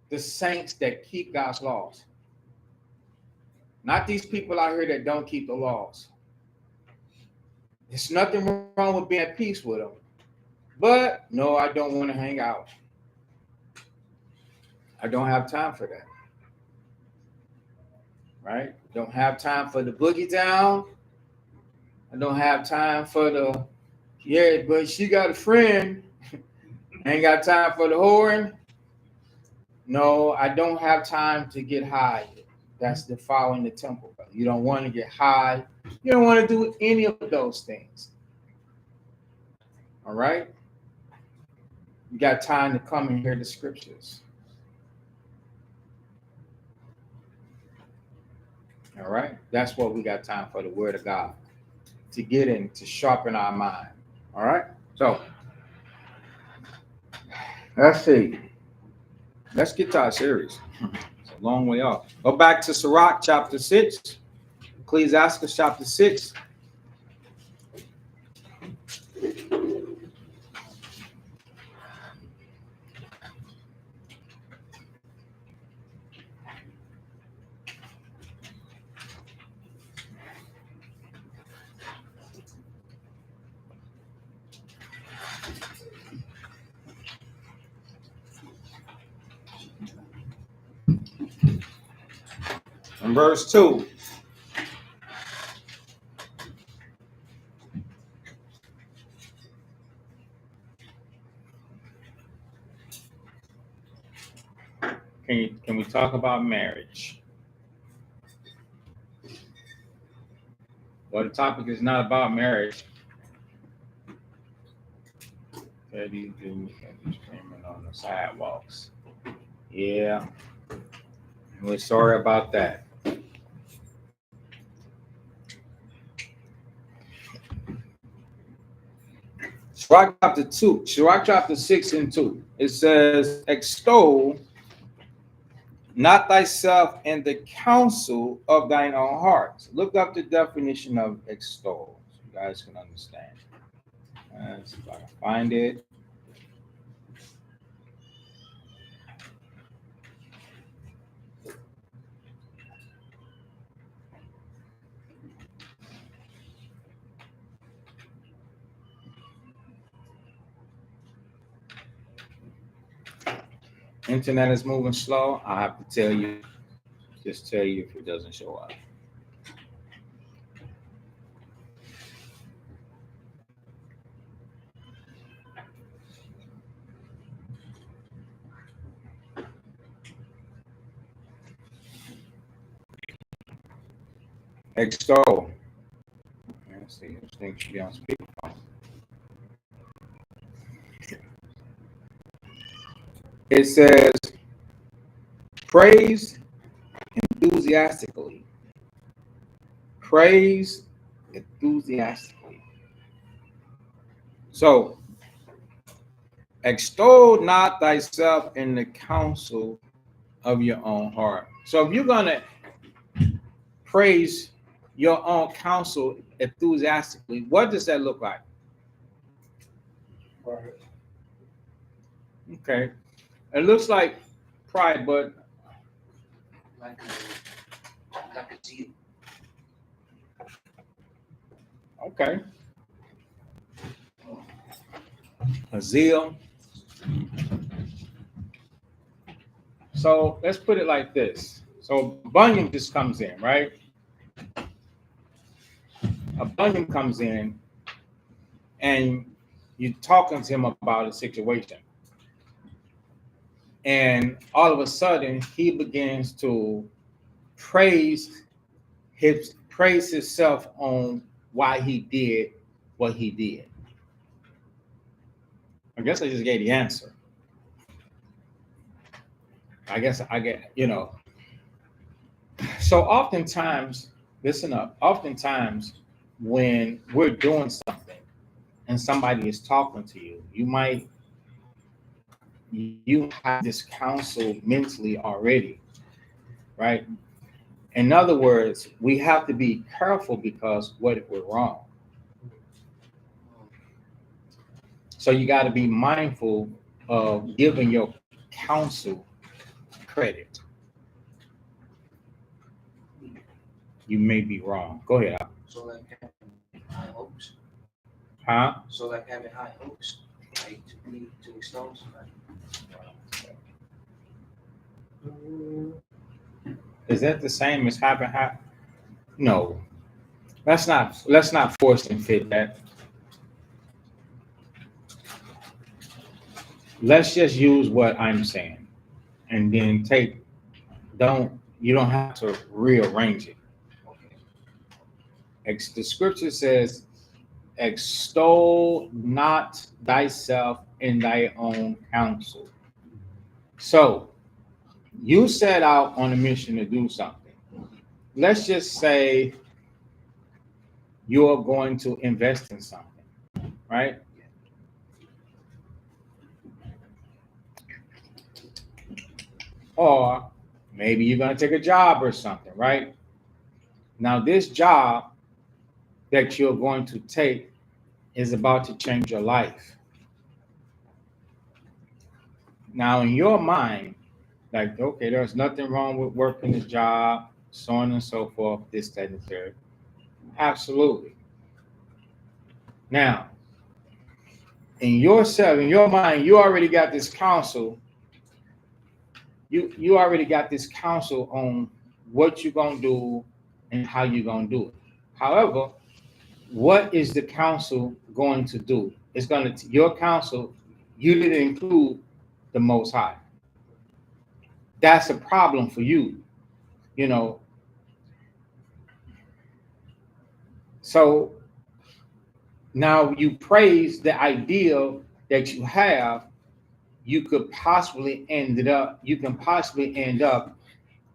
[SPEAKER 2] the saints that keep God's laws. Not these people out here that don't keep the laws. There's nothing wrong with being at peace with them. But no, I don't want to hang out. I don't have time for that. Right? Don't have time for the boogie down. I don't have time for the, yeah, but she got a friend. Ain't got time for the whoring. No, I don't have time to get high. That's defiling the temple. You don't want to get high. You don't want to do any of those things. All right? You got time to come and hear the scriptures. All right? That's what we got time for, the word of God. To get in, to sharpen our mind. All right? So, let's see. Let's get to our series. It's a long way off. Go back to Sirach chapter 6. Ecclesiasticus chapter 6. And verse 2. Can we talk about marriage? Well, the topic is not about marriage. These dudes screaming on the sidewalks. Yeah. We're sorry about that. Sirach chapter 2, Sirach chapter 6 and 2. It says, extol not thyself in the counsel of thine own heart. Look up the definition of extol, so you guys can understand. Let's see if I can find it. Internet is moving slow. I have to tell you, just tell you if it doesn't show up. Extol. Let's see, this thing should be on speakerphone. It says, praise enthusiastically. Praise enthusiastically. So, extol not thyself in the counsel of your own heart. So, if you're going to praise your own counsel enthusiastically, what does that look like?
[SPEAKER 6] Right.
[SPEAKER 2] Okay. It looks like pride, but
[SPEAKER 7] Like a zeal.
[SPEAKER 2] okay. A zeal. So let's put it like this. So Bunyan just comes in, right? rebellion comes in, and you're talking to him about a situation, and all of a sudden he begins to praise himself on why he did what he did. I guess I just gave the answer. I guess I get, So oftentimes, listen up, oftentimes when we're doing something and somebody is talking to you, you have this counsel mentally already, right? In other words, we have to be careful because what if we're wrong? So you got to be mindful of giving your counsel credit. You may be wrong. Go ahead.
[SPEAKER 7] So like having high hopes.
[SPEAKER 2] Huh?
[SPEAKER 7] So like having high hopes, like to extol somebody.
[SPEAKER 2] Is that the same as having high? No. Let's not force and fit that. Let's just use what I'm saying, and then you don't have to rearrange it. The scripture says, extol not thyself in thy own counsel. So you set out on a mission to do something. Let's just say you're going to invest in something, right? Or maybe you're going to take a job or something, right? Now, this job that you're going to take is about to change your life. Now, in your mind, like, okay, there's nothing wrong with working this job, so on and so forth, this, that, and the third. Absolutely. Now, in your mind, you already got this counsel. You already got this counsel on what you're gonna do and how you're gonna do it. However, what is the counsel going to do? It's going to your counsel. You didn't include the Most High. That's a problem for you, So now you praise the ideal that you have. You can possibly end up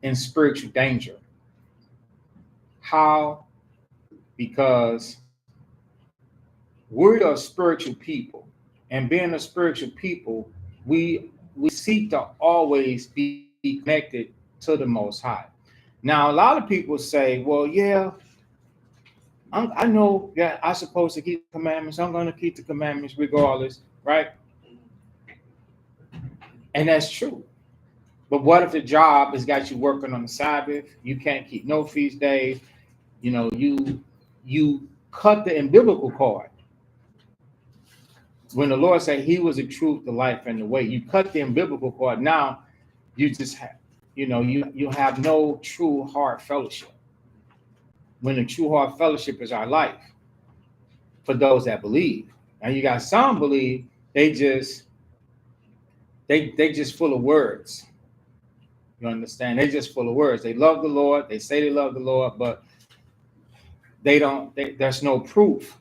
[SPEAKER 2] in spiritual danger. How? Because we're a spiritual people, and being a spiritual people, we seek to always be connected to the Most High. Now, a lot of people say, "Well, yeah, I know that I'm supposed to keep the commandments. I'm going to keep the commandments regardless, right?" And that's true. But what if the job has got you working on the Sabbath? You can't keep no feast days. You cut the umbilical cord. When the Lord said He was the truth, the life, and the way, you cut the umbilical cord. Now you just have, you have no true heart fellowship. When the true heart fellowship is our life, for those that believe. Now you got some believe they just full of words. You understand? They just full of words. They love the Lord. They say they love the Lord, but there's no proof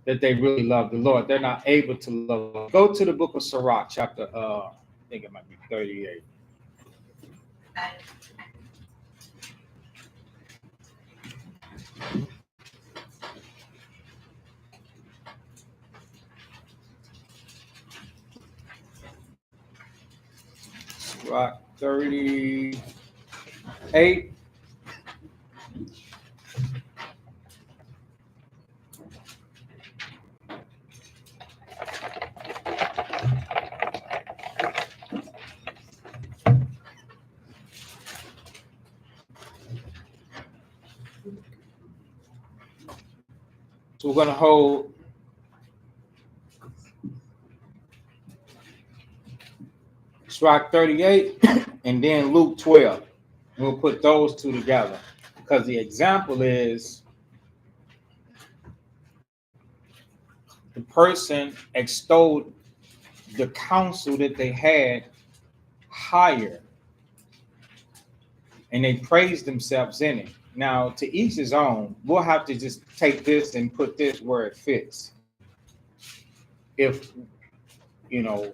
[SPEAKER 2] that they really love the Lord. They're not able to love the Lord. Go to the book of Sirach, chapter, I think it might be 38. Sirach 38. So we're going to hold Sirach 38 and then Luke 12. We'll put those two together because the example is the person extolled the counsel that they had higher, and they praised themselves in it. Now, to each his own. We'll have to just take this and put this where it fits. If, you know,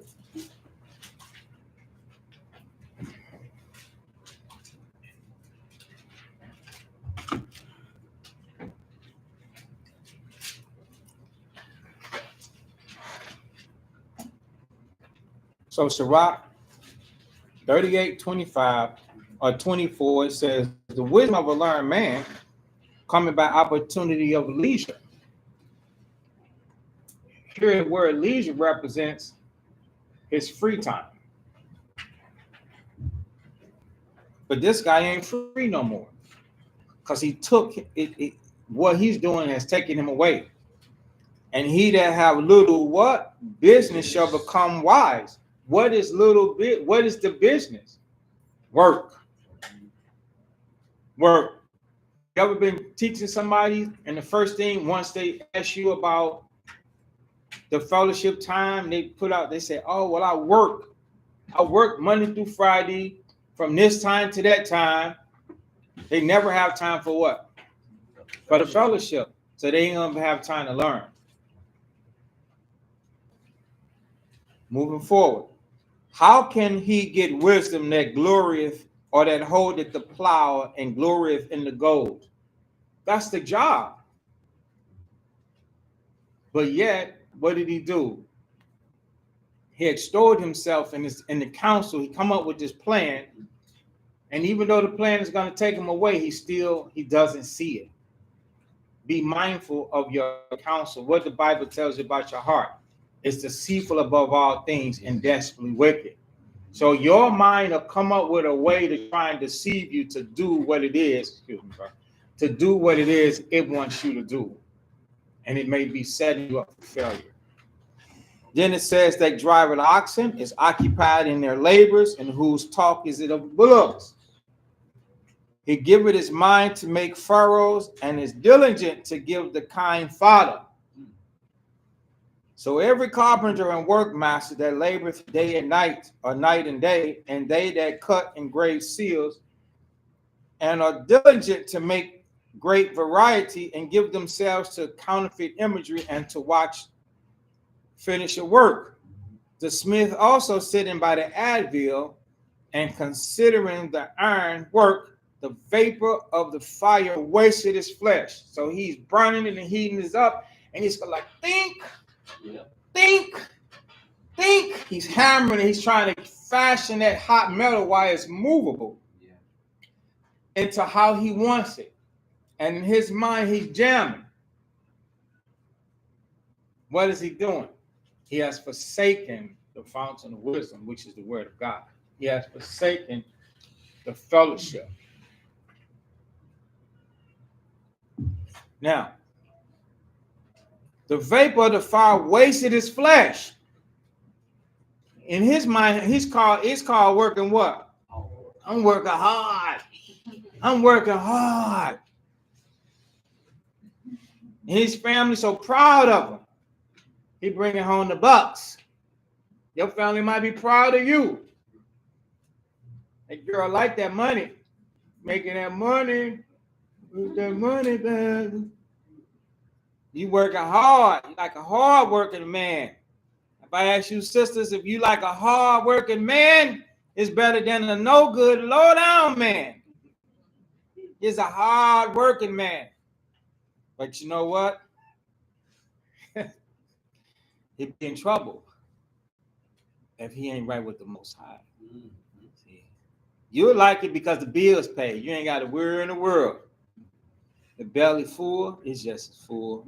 [SPEAKER 2] so Sirach 38:25 or 24, it says, the wisdom of a learned man coming by opportunity of leisure. Here, the word leisure represents his free time. But this guy ain't free no more, because he took it. What he's doing has taken him away. And he that have little what? Business shall become wise. What is little bit? What is the business? Work. Work. You ever been teaching somebody, and the first thing, once they ask you about the fellowship time, they say, oh, well, I work Monday through Friday from this time to that time. They never have time for what? For the fellowship. So they ain't gonna have time to learn. Moving forward. How can he get wisdom that glorieth, or that holdeth the plow and glorieth in the gold? That's the job. But yet, what did he do? He extolled himself in the council. He come up with this plan. And even though the plan is going to take him away, he doesn't see it. Be mindful of your counsel. What the Bible tells you about your heart. It's deceitful above all things and desperately wicked. So your mind will come up with a way to try and deceive you to do what it is, to do what it is it wants you to do. And it may be setting you up for failure. Then it says that driving oxen is occupied in their labors, and whose talk is it of bullocks. He giveth his mind to make furrows, and is diligent to give the kind fodder. So every carpenter and workmaster that laboreth day and night, or night and day, and they that cut and grave seals, and are diligent to make great variety, and give themselves to counterfeit imagery, and to watch finish a work. The smith also sitting by the anvil, and considering the iron work, the vapor of the fire wasted his flesh. So he's burning it and heating it up, and he's like, think. He's hammering, he's trying to fashion that hot metal while it's movable into how he wants it. And in his mind, he's jamming. What is he doing? He has forsaken the fountain of wisdom, which is the word of God. He has forsaken the fellowship. Now, the vapor of the fire wasted his flesh. In his mind, it's called working what? I'm working hard. I'm working hard. And his family so proud of him. He bringing home the bucks. Your family might be proud of you. That girl like that money. Making that money. With that money, baby. You working hard. You like a hard working man. If I ask you sisters, if you like a hard working man, it's better than a no good, low down man. He's a hard working man. But you know what? He'd be in trouble if he ain't right with the Most High. See, you like it because the bills paid. You ain't got a worry in the world. The belly full is just as full.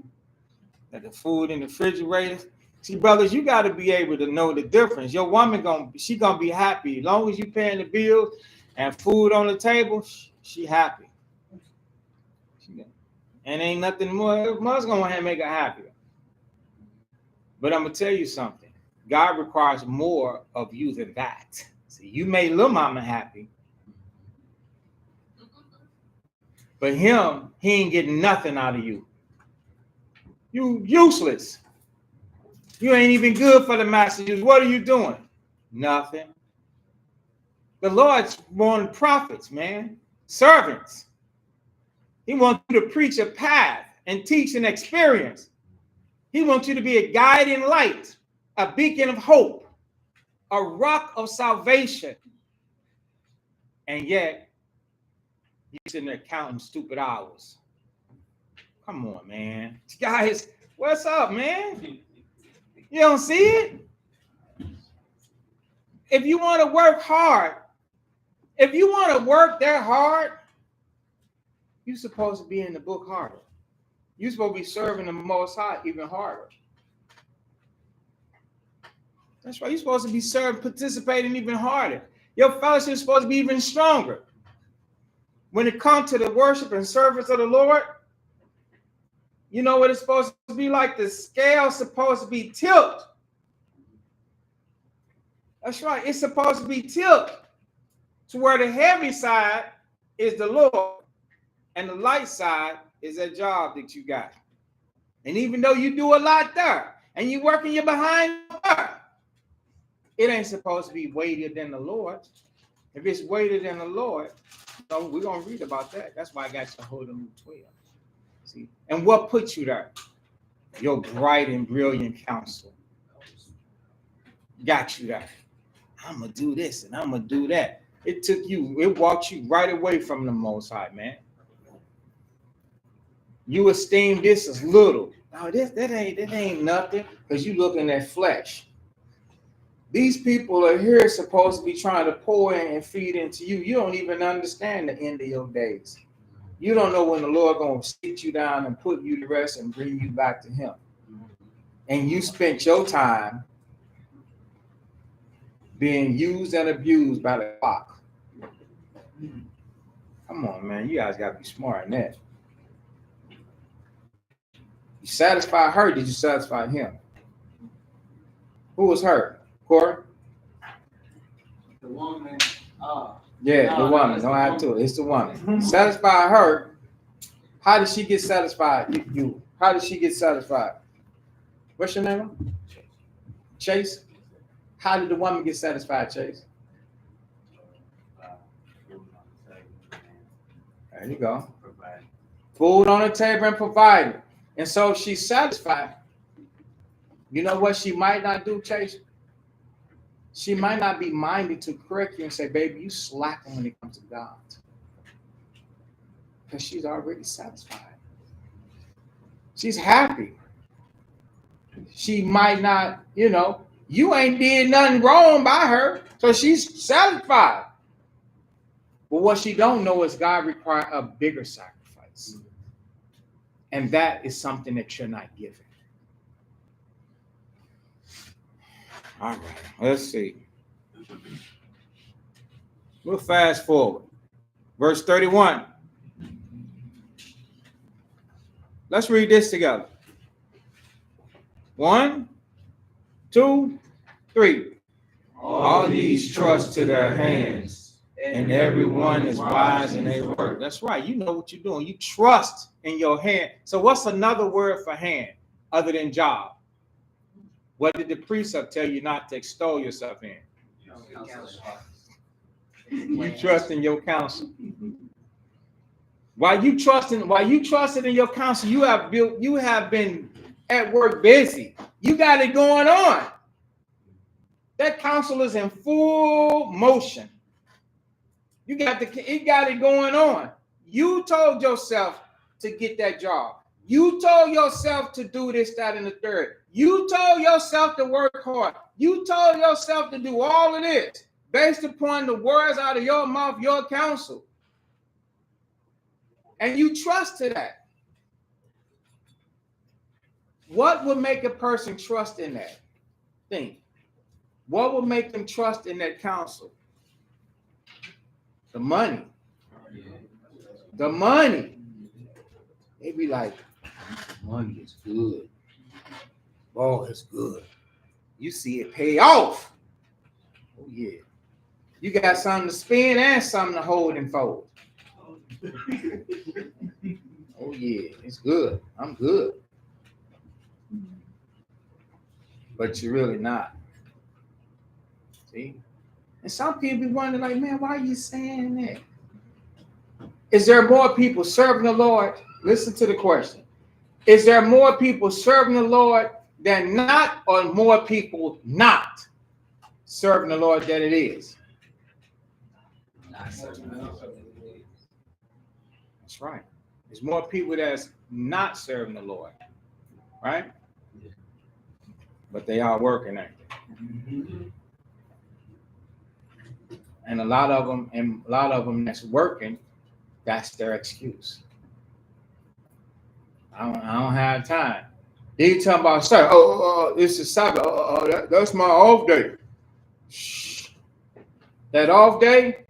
[SPEAKER 2] Got the food in the refrigerator. See, brothers, you got to be able to know the difference. Your woman she gonna be happy as long as you paying the bills and food on the table. She happy. And ain't nothing more. Mother's gonna make her happier. But I'm gonna tell you something. God requires more of you than that. See, you made little mama happy, but he ain't getting nothing out of you. You useless. You ain't even good for the master use. What are you doing? Nothing. The Lord's wanting prophets, man, servants. He wants you to preach a path and teach an experience. He wants you to be a guiding light, a beacon of hope, a rock of salvation. And yet, you're sitting there counting stupid hours. Come on, man. Guys, what's up, man? You don't see it? If you want to work hard, if you want to work that hard, you're supposed to be in the book harder. You're supposed to be serving the Most High even harder. That's right. You're supposed to be serving, participating even harder. Your fellowship is supposed to be even stronger. When it comes to the worship and service of the Lord, you know what it's supposed to be like? The scale's supposed to be tilted. That's right. It's supposed to be tilted to where the heavy side is the Lord and the light side is that job that you got. And even though you do a lot there and you working your behind there, it ain't supposed to be weightier than the Lord. If it's weightier than the Lord, so we're going to read about that. That's why I got you to hold them 12. See? And what put you there? Your bright and brilliant counsel got you there. I'm going to do this and I'm going to do that. It walked you right away from the Most High, man. You esteem this as little. No, that ain't nothing, because you looking at flesh. These people are here supposed to be trying to pour in and feed into you. You don't even understand the end of your days. You don't know when the Lord going to sit you down and put you to rest and bring you back to him. And you spent your time being used and abused by the clock. Come on, man. You guys got to be smart in that. You satisfied her, did you satisfy him? Who was her? Corey?
[SPEAKER 4] The woman.
[SPEAKER 2] Yeah, the woman. Don't have to. It's the woman. Satisfy her. How did she get satisfied? You. How did she get satisfied? What's your name? Chase. How did the woman get satisfied, Chase? There you go. Food on the table and provided. And so she's satisfied. You know what she might not do, Chase? She might not be minded to correct you and say, baby, you slacking when it comes to God. Because she's already satisfied. She's happy. She might not, you ain't did nothing wrong by her. So she's satisfied. But what she don't know is God requires a bigger sacrifice. And that is something that you're not giving. All right, let's see. We'll fast forward. Verse 31. Let's read this together. 1, 2, 3. All these trust to their hands, and everyone is wise in their work. That's right. You know what you're doing. You trust in your hand. So what's another word for hand other than job? What did the precept tell you not to extol yourself in? You trust in your counsel. While you trusted in your counsel, you have been at work busy. You got it going on. That counsel is in full motion. It got it going on. You told yourself to get that job. You told yourself to do this, that, and the third. You told yourself to work hard. You told yourself to do all of this based upon the words out of your mouth, your counsel. And you trust to that. What would make a person trust in that thing? What would make them trust in that counsel? The money. The money. They be like, money is good. Oh, it's good. You see it pay off. Oh, yeah. You got something to spend and something to hold and fold. Oh, yeah. It's good. I'm good. but you're really not. See? And some people be wondering, like, man, why are you saying that? Is there more people serving the Lord? Listen to the question. Is there more people serving the Lord than not, or more people not serving the Lord than it is? That's right. There's more people that's not serving the Lord, right? But they are working at it. And a lot of them that's working, that's their excuse. I don't have time. They talking about, sir, this is Sabbath. That's my off day. Shh. That off day,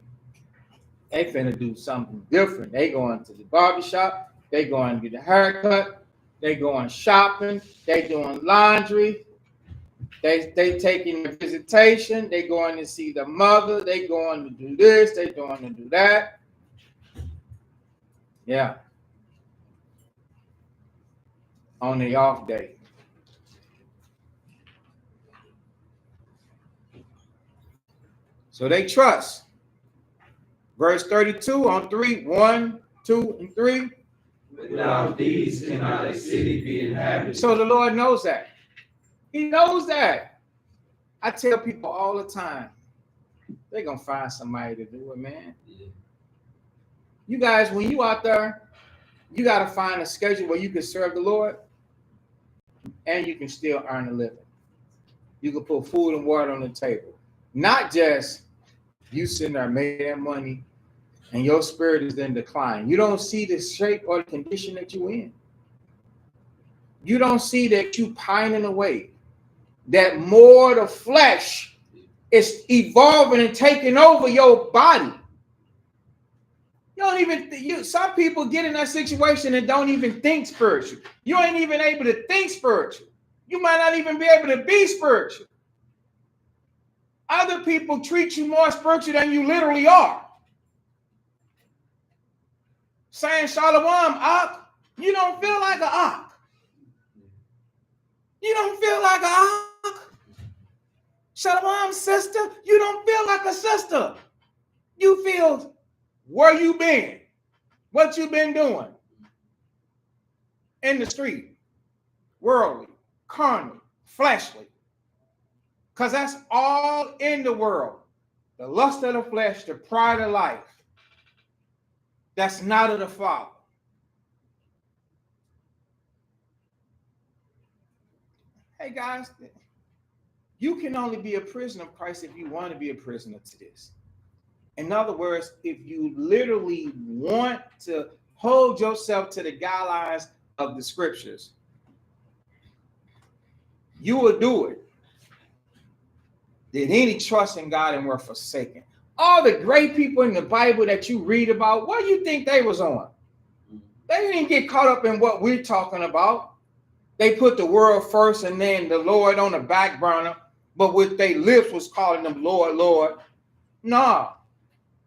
[SPEAKER 2] they finna do something different. They going to the barbershop. They going to get a haircut. They going shopping. They doing laundry. They taking a visitation. They going to see the mother. They going to do this. They going to do that. Yeah. On the off day. So they trust. Verse 32 on 3, 1, 2, and 3.
[SPEAKER 8] Without these cannot a city be inhabited.
[SPEAKER 2] So the Lord knows that. He knows that. I tell people all the time, they're going to find somebody to do it, man. You guys, when you out there, you got to find a schedule where you can serve the Lord and you can still earn a living. You can put food and water on the table. Not just you sitting there making that money and your spirit is in decline. You don't see the shape or the condition that you're in. You don't see that you pining away. That more the flesh is evolving and taking over your body. You don't even, some people get in that situation and don't even think spiritual. You ain't even able to think spiritual. You might not even be able to be spiritual. Other people treat you more spiritual than you literally are. Saying Shalom, Ak, you don't feel like an Ak. You don't feel like an Ak. Shalom, sister, you don't feel like a sister. You feel where you been, what you been doing in the street, worldly, carnal, fleshly. Because that's all in the world. The lust of the flesh, the pride of life. That's not of the Father. Hey guys, you can only be a prisoner of Christ if you want to be a prisoner to this. In other words, if you literally want to hold yourself to the guidelines of the scriptures, you will do it. Did any trust in God and were forsaken? All the great people in the Bible that you read about, what do you think they was on? They didn't get caught up in what we're talking about. They put the world first and then the Lord on the back burner, but with their lips was calling them Lord, Lord. No,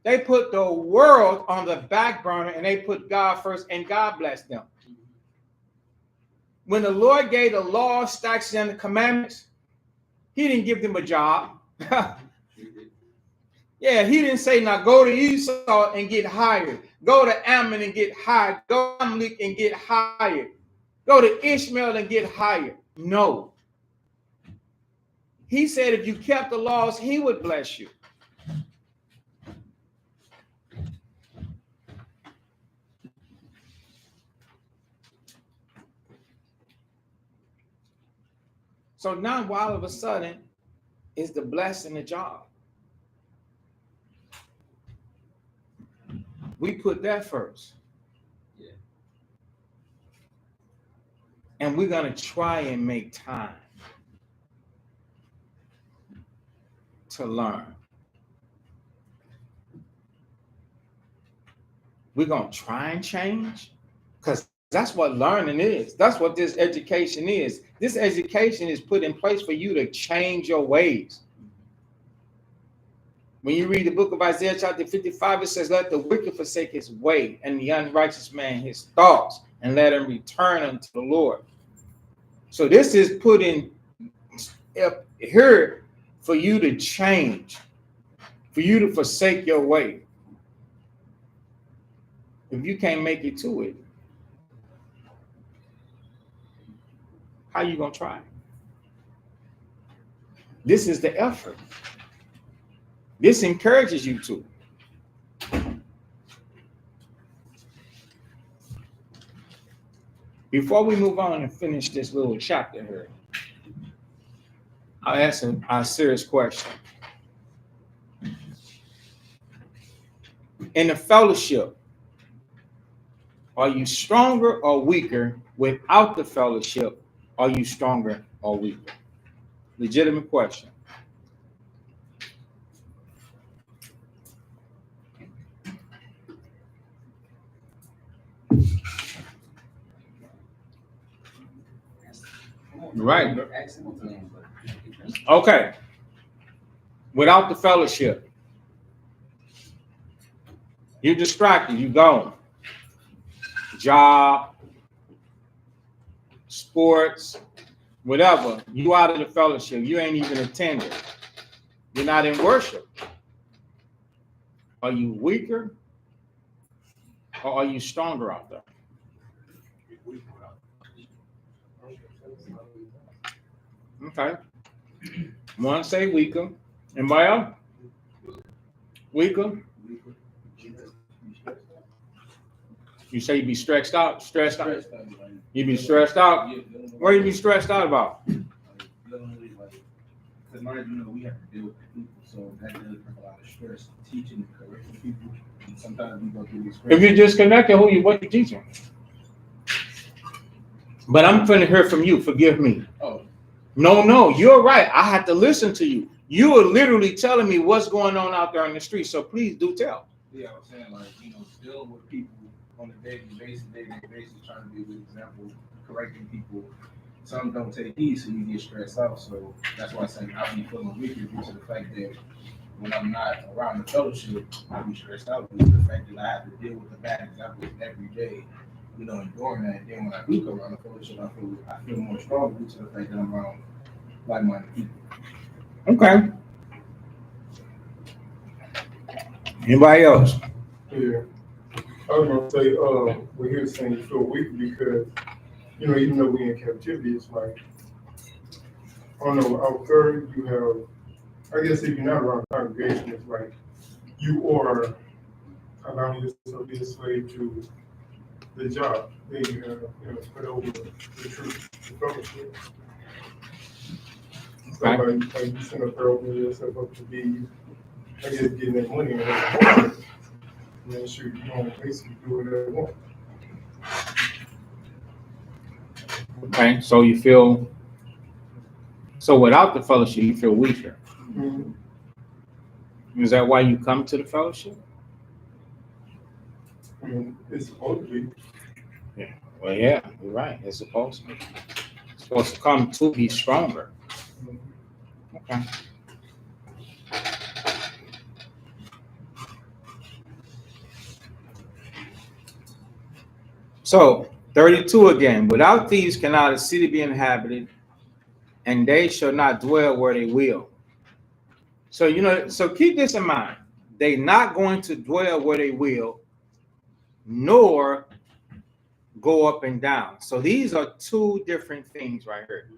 [SPEAKER 2] they put the world on the back burner and they put God first, and God blessed them. When the Lord gave the law, statutes, and the commandments, he didn't give them a job. Yeah, he didn't say, now go to Esau and get hired. Go to Ammon and get hired. Go to Amalek and get hired. Go to Ishmael and get hired. No. He said if you kept the laws, he would bless you. So now all of a sudden is the blessing the job. We put that first.
[SPEAKER 8] Yeah.
[SPEAKER 2] And we're going to try and make time to learn. We're going to try and change, because that's what learning is. That's what this education is. This education is put in place for you to change your ways. When you read the book of Isaiah chapter 55, it says, let the wicked forsake his way and the unrighteous man his thoughts, and let him return unto the Lord. So this is put in here for you to change, for you to forsake your way. If you can't make it to it, how you gonna try? This is the effort. This encourages you to. Before we move on and finish this little chapter here, I'll ask a serious question. In the fellowship, are you stronger or weaker? Without the fellowship, are you stronger or weaker? Legitimate question. Right. Okay. Without the fellowship, you're distracted. You gone. Job, sports, whatever. You out of the fellowship. You ain't even attended. You're not in worship. Are you weaker or are you stronger out there? Okay. One say weaker. Anybody else? Weaker? You say you be stressed out? Stressed out? You be stressed out? What do you be stressed out about?
[SPEAKER 3] Because mind you, we have to deal with people, so that does bring a lot of stress. Teaching and correcting people, and sometimes we go through this.
[SPEAKER 2] If you're disconnected, what you teaching? But I'm finna hear from you. Forgive me.
[SPEAKER 3] Oh.
[SPEAKER 2] No, you're right. I have to listen to you. You are literally telling me what's going on out there on the street. So please do tell.
[SPEAKER 3] Yeah, I was saying, like, dealing with people on a daily basis, trying to be a good example, correcting people. Some don't take heed, so you get stressed out. So that's why I say I be feeling weaker due to the fact that when I'm not around the fellowship, I be stressed out due to the fact that I have to deal with the bad examples every day, enduring that. And then when I do come around the fellowship, I feel more strong due to the fact that I'm around like-minded people.
[SPEAKER 2] Okay. Anybody else?
[SPEAKER 6] Yeah. I was gonna say, when he was saying you feel weak because, even though we in captivity, it's like, I don't know, out there you have, I guess if you're not around congregation, it's like you are allowing yourself to be a slave to the job. Then you have, put over the truth, the fellowship. So like you send up there, opening yourself up to be, I guess, getting that money and then sure you don't basically do whatever you want.
[SPEAKER 2] Okay, so you feel, so without the fellowship, you feel weaker.
[SPEAKER 6] Mm-hmm.
[SPEAKER 2] Is that why you come to the fellowship?
[SPEAKER 6] I mean, it's supposed to be.
[SPEAKER 2] Yeah. Well, yeah, you're right. It's supposed to be. It's supposed to come to be stronger. Okay. So 32 again. Without these cannot a city be inhabited, and they shall not dwell where they will. So so keep this in mind. They're not going to dwell where they will, nor go up and down. So these are two different things right here.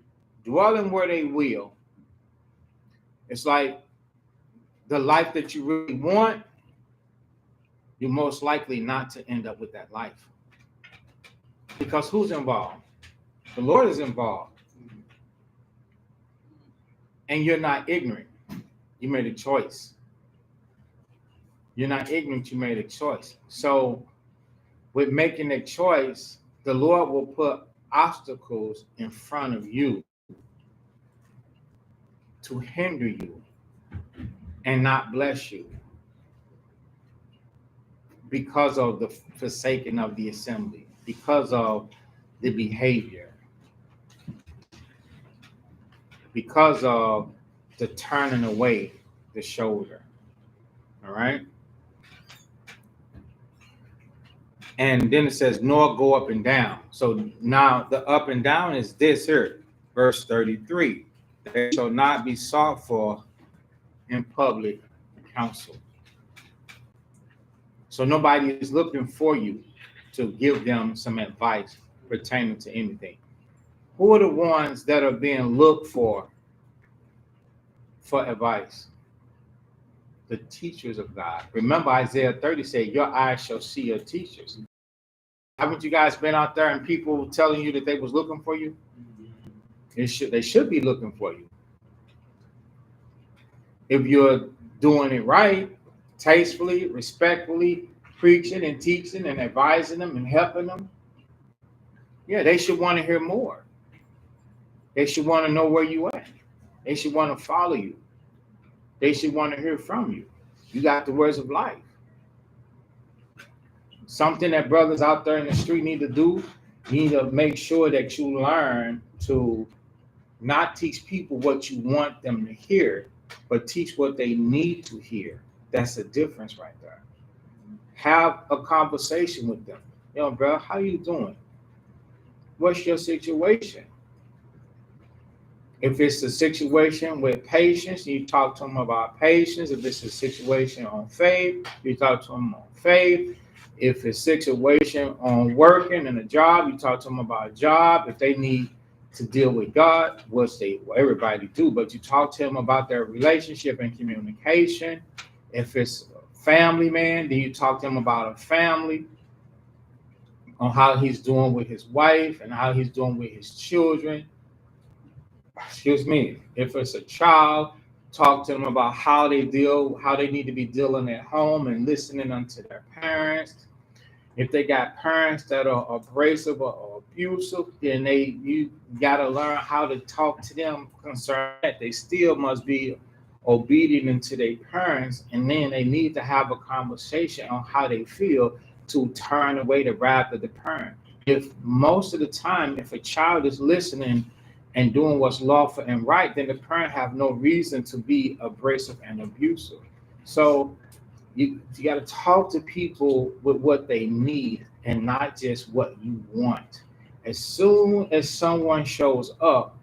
[SPEAKER 2] Dwelling where they will. It's like the life that you really want, you're most likely not to end up with that life. Because who's involved? The Lord is involved. And you're not ignorant. You made a choice. You're not ignorant, you made a choice. So with making a choice, the Lord will put obstacles in front of you to hinder you and not bless you because of the forsaking of the assembly, because of the behavior, because of the turning away the shoulder. All right. And then it says, nor go up and down. So now the up and down is this here, verse 33. They shall not be sought for in public counsel. So nobody is looking for you to give them some advice pertaining to anything. Who are the ones that are being looked for advice? The teachers of God. Remember, Isaiah 30 said, your eyes shall see your teachers. Haven't you guys been out there and people telling you that they was looking for you? They should be looking for you. If you're doing it right, tastefully, respectfully, preaching and teaching and advising them and helping them, yeah, they should want to hear more. They should want to know where you at. They should want to follow you. They should want to hear from you. You got the words of life. Something that brothers out there in the street need to do, you need to make sure that you learn to not teach people what you want them to hear, but teach what they need to hear. That's the difference right there. Have a conversation with them. Yo, bro, how you doing? What's your situation? If it's a situation with patience, you talk to them about patience. If it's a situation on faith, you talk to them on faith. If it's a situation on working and a job, you talk to them about a job. If they need to deal with God, everybody do, but you talk to them about their relationship and communication. If it's a family man, then you talk to him about a family, on how he's doing with his wife and how he's doing with his children. Excuse me. If it's a child, talk to them about how they need to be dealing at home and listening unto their parents. If they got parents that are abrasive or abusive, then you got to learn how to talk to them concerning that. They still must be obedient to their parents, and then they need to have a conversation on how they feel to turn away the wrath of the parent. If most of the time, if a child is listening and doing what's lawful and right, then the parent have no reason to be abrasive and abusive. So you got to talk to people with what they need and not just what you want. As soon as someone shows up,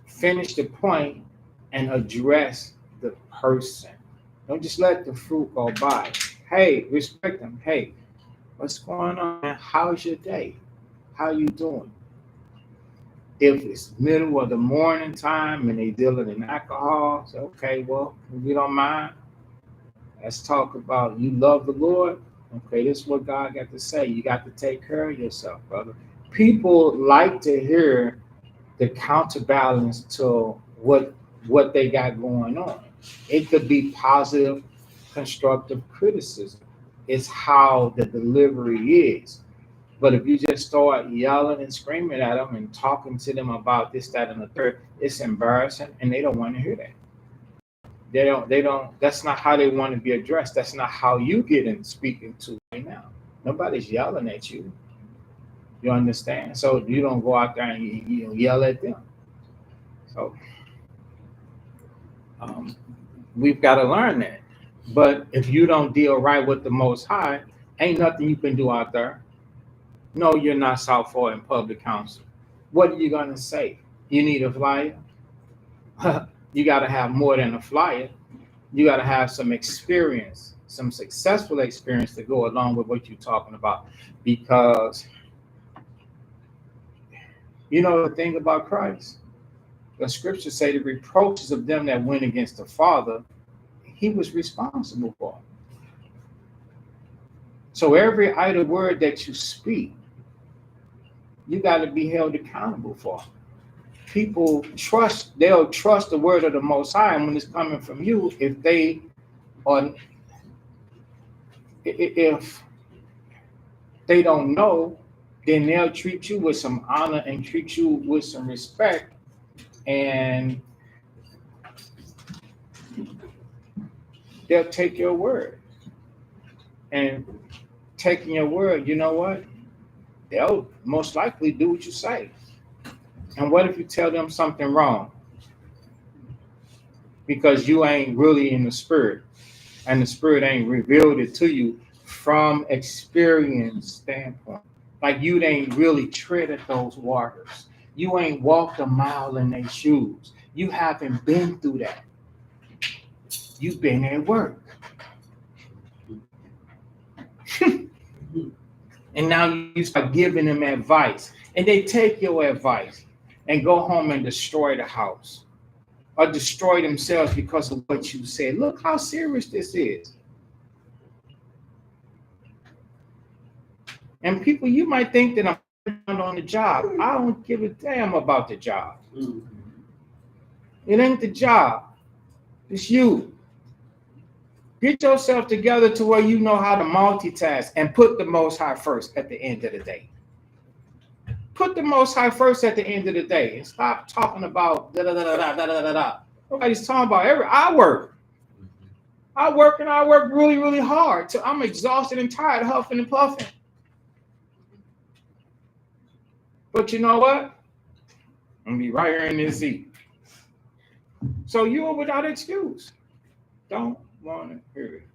[SPEAKER 2] finish the point and address the person. Don't just let the fruit go by. Hey, respect them. Hey, what's going on, man? How's your day? How you doing? If it's middle of the morning time and they dealing in alcohol, say, okay, well, if you don't mind, let's talk about you love the Lord. Okay, this is what God got to say. You got to take care of yourself, brother. People like to hear the counterbalance to what they got going on. It could be positive, constructive criticism. It's how the delivery is. But if you just start yelling and screaming at them and talking to them about this, that, and the third, it's embarrassing, and they don't want to hear that. They don't, that's not how they want to be addressed. That's not how you get in speaking to right now. Nobody's yelling at you. You understand? So you don't go out there and you yell at them. So we've got to learn that. But if you don't deal right with the Most High, ain't nothing you can do out there. No, you're not sought for in public counsel. What are you going to say? You need a flyer? You got to have more than a flyer. You got to have some experience, some successful experience to go along with what you're talking about. Because, you know the thing about Christ? The scriptures say the reproaches of them that went against the Father, he was responsible for. So every idle word that you speak, you got to be held accountable for. People they'll trust the word of the Most High, and when it's coming from you, if they don't know, then they'll treat you with some honor and treat you with some respect, and they'll take your word. And taking your word, you know what? They'll most likely do what you say. And what if you tell them something wrong? Because you ain't really in the spirit, and the spirit ain't revealed it to you from experience standpoint. Like you ain't really treaded those waters. You ain't walked a mile in their shoes. You haven't been through that. You've been at work. And now you start giving them advice. And they take your advice and go home and destroy the house or destroy themselves because of what you said. Look how serious this is. And people, you might think that I'm on the job. I don't give a damn about the job. It ain't the job. It's you. Get yourself together to where you know how to multitask and put the Most High first at the end of the day. Put the Most High first at the end of the day and stop talking about da da da da da da da da. Nobody's talking about I work. I work and I work really, really hard till I'm exhausted and tired, huffing and puffing. But you know what? I'm gonna be right here in this seat. So you are without excuse. Don't want to hear it.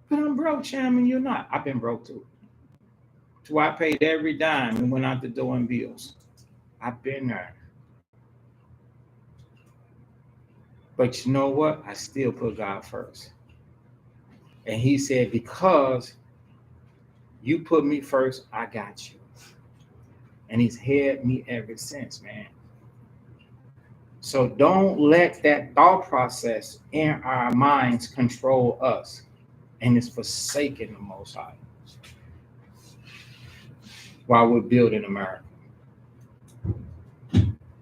[SPEAKER 2] But I'm broke, Chairman. You're not. I've been broke too. So I paid every dime and went out the door in bills. I've been there. But you know what? I still put God first. And he said, because you put me first, I got you. And he's had me ever since, man. So don't let that thought process in our minds control us. And it's forsaking the Most High while we're building America.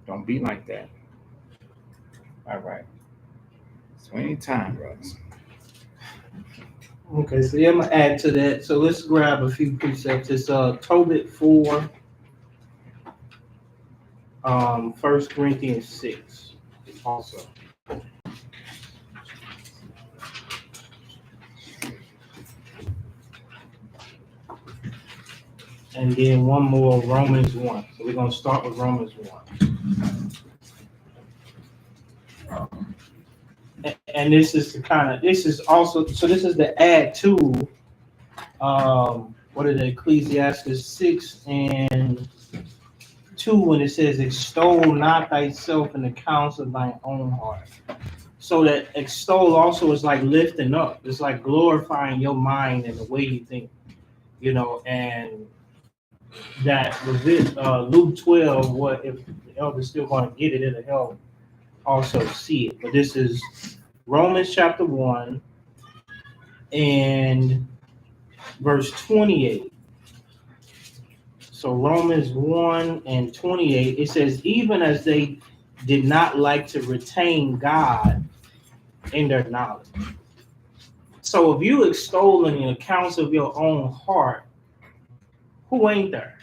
[SPEAKER 2] Don't be like that. All right. So anytime, brothers.
[SPEAKER 9] Okay, so yeah, I'm gonna add to that. So let's grab a few precepts. It's Tobit 4, 1 Corinthians 6 also. And then one more, Romans 1. So we're gonna start with Romans 1. And this is this is the add to what is it, Ecclesiasticus 6 and 2, when it says, extol not thyself in the counsel of thine own heart. So that extol also is like lifting up. It's like glorifying your mind and the way you think, and that Luke 12, what if the elder's still going to get it, it'll help also see it. But this is Romans chapter 1 and verse 28. So Romans 1 and 28, it says, even as they did not like to retain God in their knowledge. So if you extol in the accounts of your own heart, who ain't there?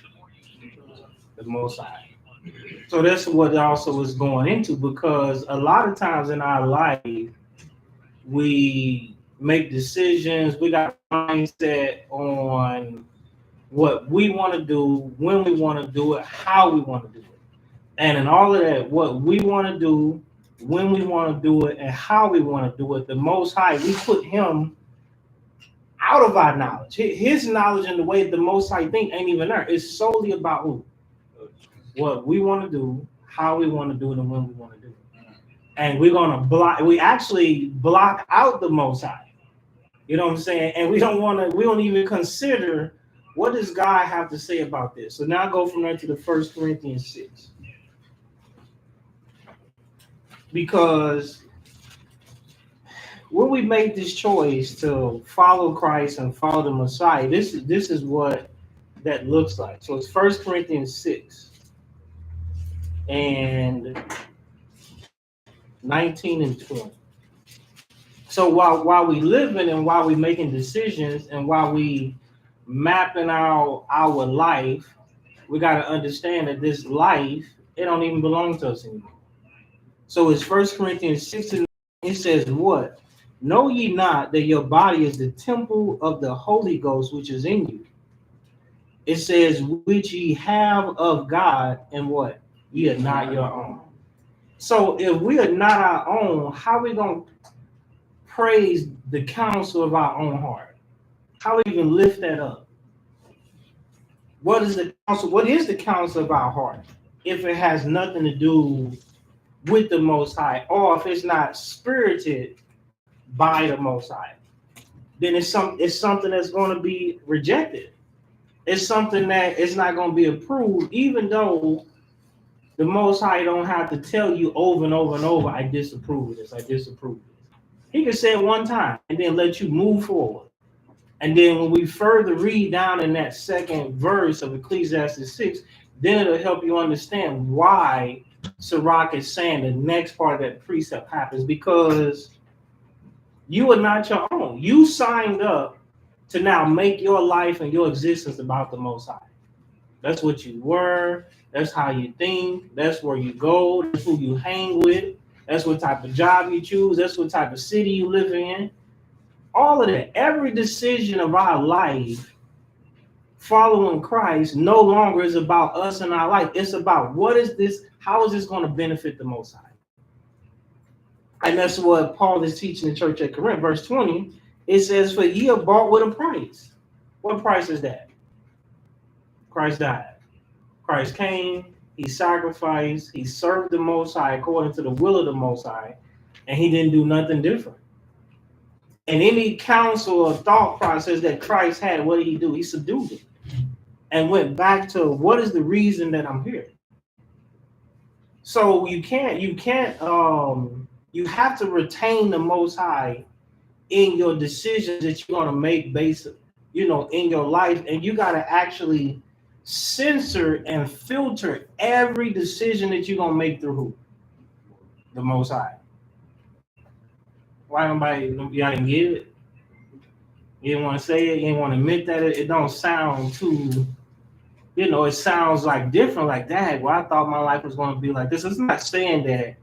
[SPEAKER 9] The Most High. So that's what also is going into, because a lot of times in our life, we make decisions, we got a mindset on what we want to do, when we want to do it, how we want to do it. And in all of that, what we want to do, when we want to do it, and how we want to do it, the Most High, we put him out of our knowledge. His knowledge and the way the Most High think ain't even there. It's solely about who? What we want to do, how we want to do it, and when we want to do it. And we actually block out the Most High. You know what I'm saying? And we don't even consider, what does God have to say about this? So now go from there to the 1 Corinthians 6. Because when we make this choice to follow Christ and follow the Messiah, this is what that looks like. So it's 1 Corinthians 6 and 19 and 20. So while we living and while we making decisions and while we mapping out our life, we got to understand that this life, it don't even belong to us anymore. So it's 1 Corinthians 6 and it says what? Know ye not that your body is the temple of the Holy Ghost which is in you? It says, which ye have of God, and what? Ye are not your own. So if we are not our own, how are we going to praise the counsel of our own heart? How we even lift that up? what is the counsel? What is the counsel of our heart? If it has nothing to do with the Most High, or if it's not spirited by the Most High, then it's something that's going to be rejected. It's something that is not going to be approved, even though the Most High don't have to tell you over and over and over, I disapprove of this, I disapprove of this. He can say it one time and then let you move forward. And then when we further read down in that second verse of Ecclesiastes 6, then it'll help you understand why Sirach is saying the next part of that precept happens, because you are not your own. You signed up to now make your life and your existence about the Most High. That's what you were. That's how you think. That's where you go. That's who you hang with. That's what type of job you choose. That's what type of city you live in. All of that. Every decision of our life following Christ no longer is about us and our life. It's about what is this? How is this going to benefit the Most High? And that's what Paul is teaching the church at Corinth. Verse 20, it says, for ye are bought with a price. What price is that? Christ died. Christ came, he sacrificed, he served the Most High according to the will of the Most High, and he didn't do nothing different. And any counsel or thought process that Christ had, what did he do? He subdued it and went back to what is the reason that I'm here. So you have to retain the Most High in your decisions that you're going to make based, in your life. And you got to actually censor and filter every decision that you're going to make through who? The Most High. Why y'all didn't get it? You didn't want to say it. You didn't want to admit that it don't sound too, it sounds like different, like that. Well, I thought my life was going to be like this. It's not saying that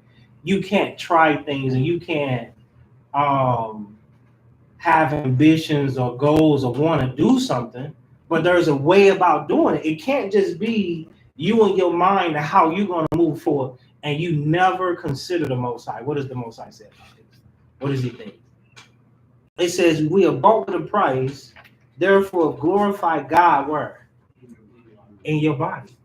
[SPEAKER 9] you can't try things and you can't have ambitions or goals or want to do something, but there's a way about doing it. It can't just be you and your mind and how you're going to move forward, and you never consider the Most High. What does the Most High say about this? What does he think? It says, we are bought with a price, therefore glorify God where? In your body.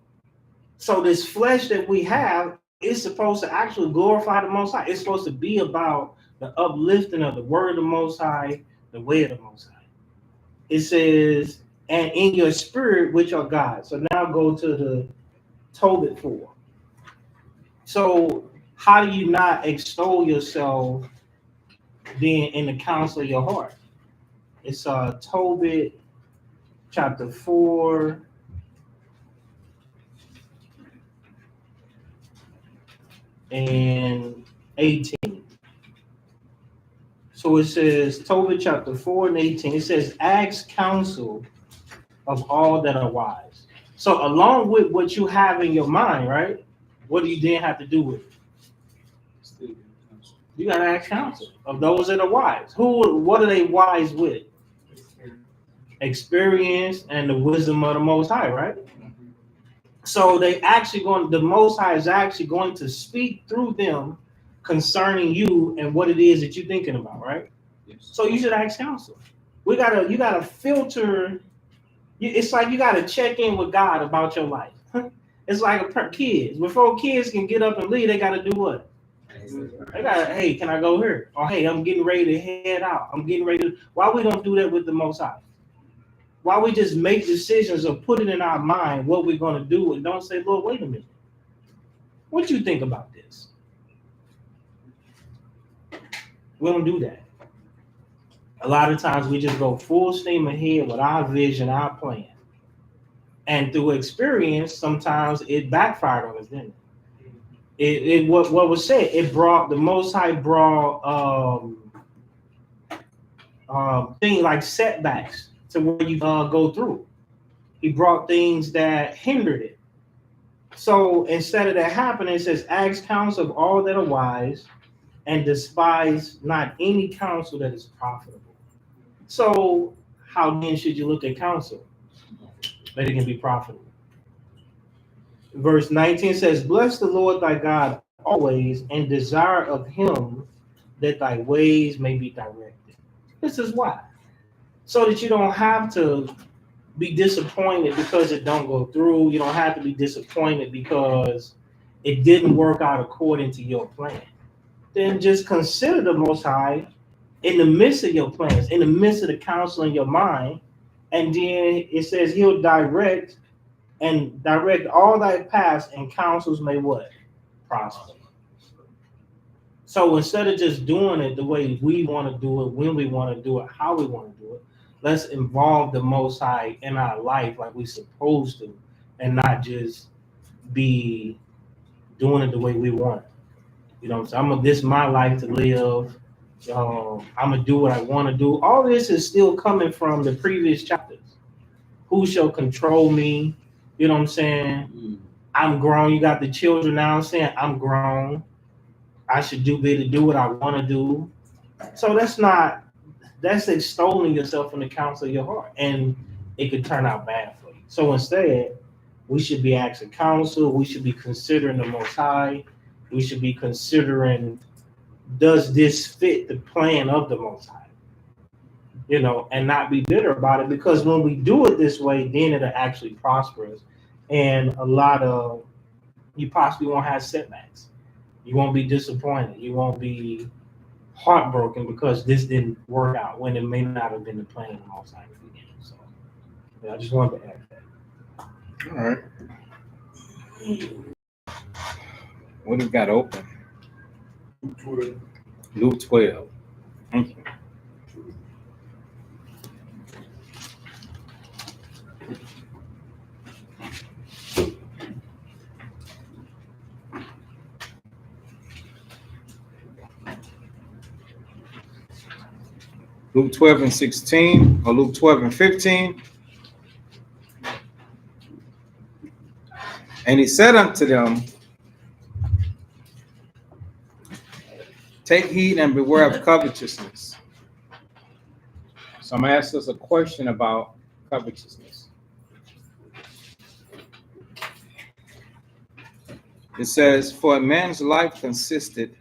[SPEAKER 9] So this flesh that we have is supposed to actually glorify the Most High. It's supposed to be about the uplifting of the word of the Most High, the way of the Most High. It says, and in your spirit, which are God. So now go to the Tobit 4. So how do you not extol yourself then in the counsel of your heart? It's Tobit chapter 4. And 18. So it says, Tobit chapter 4 and 18, it says, ask counsel of all that are wise. So along with what you have in your mind, right? What do you then have to do with it? You got to ask counsel of those that are wise. What are they wise with? Experience and the wisdom of the Most High, right? So the Most High is actually going to speak through them concerning you and what it is that you're thinking about, right? Yes. So you should ask counsel. You gotta filter. It's like you gotta check in with God about your life. It's like kids. Before kids can get up and leave, they gotta do what? They gotta, hey, can I go here? Or hey, I'm getting ready to head out. Why we don't do that with the Most High? Why we just make decisions or put it in our mind what we're going to do and don't say, Lord, wait a minute. What you think about this? We don't do that. A lot of times we just go full steam ahead with our vision, our plan. And through experience, sometimes it backfired on us, didn't it? What was said, the Most High brought things like setbacks to where you go through. He brought things that hindered it. So instead of that happening, it says, ask counsel of all that are wise and despise not any counsel that is profitable. So how then should you look at counsel? That it can be profitable. Verse 19 says, bless the Lord thy God always and desire of him that thy ways may be directed. This is why. So that you don't have to be disappointed because it don't go through. You don't have to be disappointed because it didn't work out according to your plan. Then just consider the Most High in the midst of your plans, in the midst of the counsel in your mind, and then it says He'll direct all thy paths, and counsels may what? Prosper. So instead of just doing it the way we want to do it, when we want to do it, how we want to do it, let's involve the Most High in our life like we're supposed to, and not just be doing it the way we want. You know, so this is my life to live. I'm gonna do what I want to do. All this is still coming from the previous chapters. Who shall control me? You know what I'm saying? I'm grown. You got the children now saying I'm grown. I should be to do what I want to do. So that's extolling yourself in the counsel of your heart, and it could turn out bad for you. So instead, we should be asking counsel. We should be considering the Most High. We should be considering, does this fit the plan of the Most High? You know, and not be bitter about it, because when we do it this way, then it'll actually prosper us. And you possibly won't have setbacks. You won't be disappointed. You won't be heartbroken because this didn't work out when it may not have been the plan of the Most High in the beginning. So, yeah, I just wanted to add that.
[SPEAKER 2] All right. What do we got open? Luke 12. Thank you. Luke 12 and 16, or Luke 12 and 15. And he said unto them, take heed and beware of covetousness. So I'm going to ask us a question about covetousness. It says, for a man's life consisted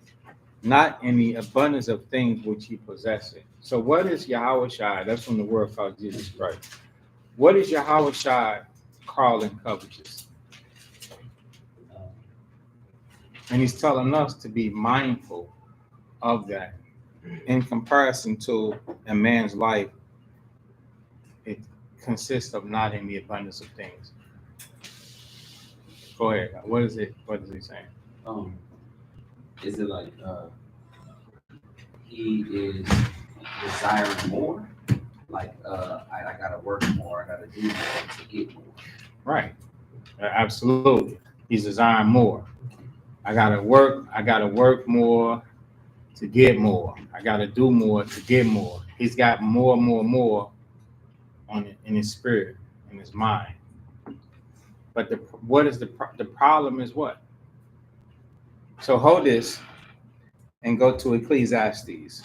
[SPEAKER 2] not in the abundance of things which he possesseth. So what is Yahweh Shai? That's from the word called Jesus Christ. What is Yahweh Shai calling covetous? And he's telling us to be mindful of that. In comparison to a man's life, it consists of not in the abundance of things. Go ahead. What is it? What is he saying?
[SPEAKER 10] Is it like he is desiring more? Like I gotta work more, I gotta do more to get more.
[SPEAKER 2] Right. Absolutely. He's desiring more. I gotta work more to get more. I gotta do more to get more. He's got more in his spirit, in his mind. But the problem is what? So hold this and go to Ecclesiastes.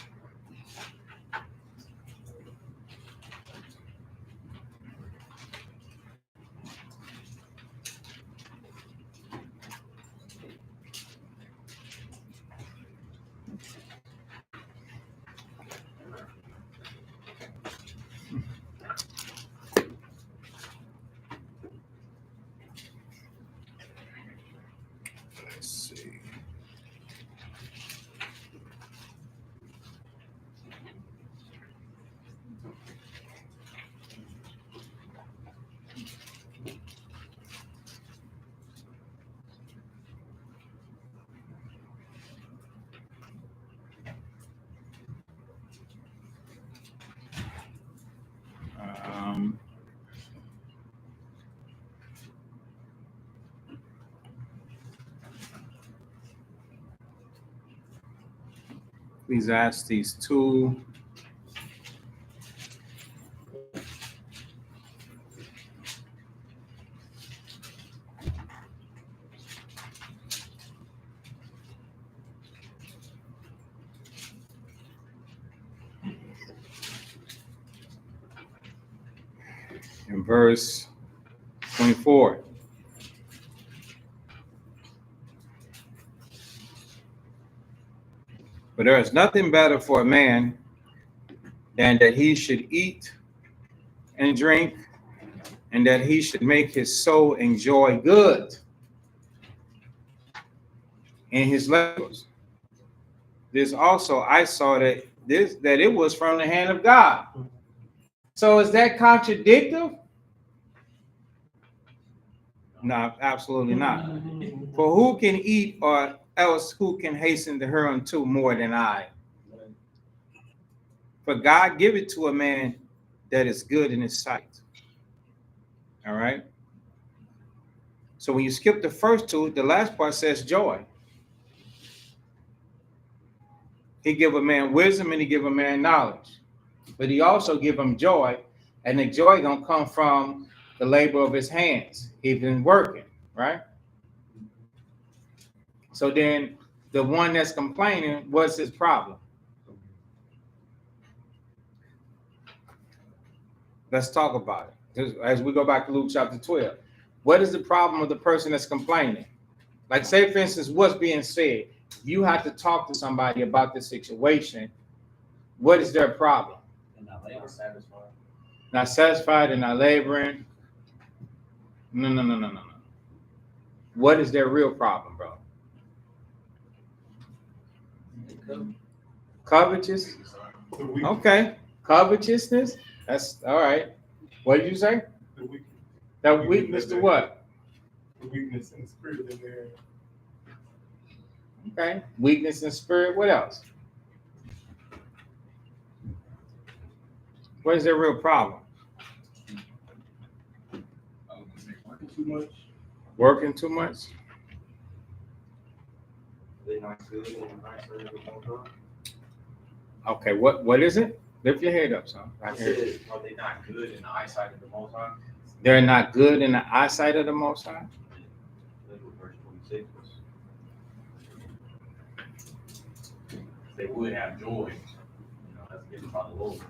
[SPEAKER 2] Let's see. Ecclesiastes 2. In verse 24. But there is nothing better for a man than that he should eat and drink and that he should make his soul enjoy good in his labors. This also I saw that it was from the hand of God. So is that contradictory? No, absolutely not. For who can eat, or else who can hasten the hereunto more than I? For God give it to a man that is good in his sight. All right. So when you skip the first two, the last part says joy. He give a man wisdom and he give a man knowledge, but he also give him joy, and the joy gonna come from the labor of his hands. He's been working, right? So then the one that's complaining, what's his problem? Let's talk about it. As we go back to Luke chapter 12, what is the problem of the person that's complaining? Like, say, for instance, what's being said. You have to talk to somebody about this situation. What is their problem?
[SPEAKER 10] Not satisfied.
[SPEAKER 2] Not satisfied and not laboring. No. What is their real problem, bro? Covetous? Okay. Covetousness? That's all right. What did you say?
[SPEAKER 6] The weakness.
[SPEAKER 2] That weakness to what?
[SPEAKER 6] The weakness in the spirit in there.
[SPEAKER 2] Okay. Weakness in spirit. What else? What is their real problem?
[SPEAKER 3] Working too much.
[SPEAKER 2] Working too much?
[SPEAKER 10] They not good in the eyesight of the Most High.
[SPEAKER 2] Okay. What is it? Lift your head up, son.
[SPEAKER 10] I said, are they not good in the eyesight of the Most High?
[SPEAKER 2] They're not good in the eyesight of the Most High.
[SPEAKER 10] Look what verse 26 was. They would have joy. That's given by the Lord.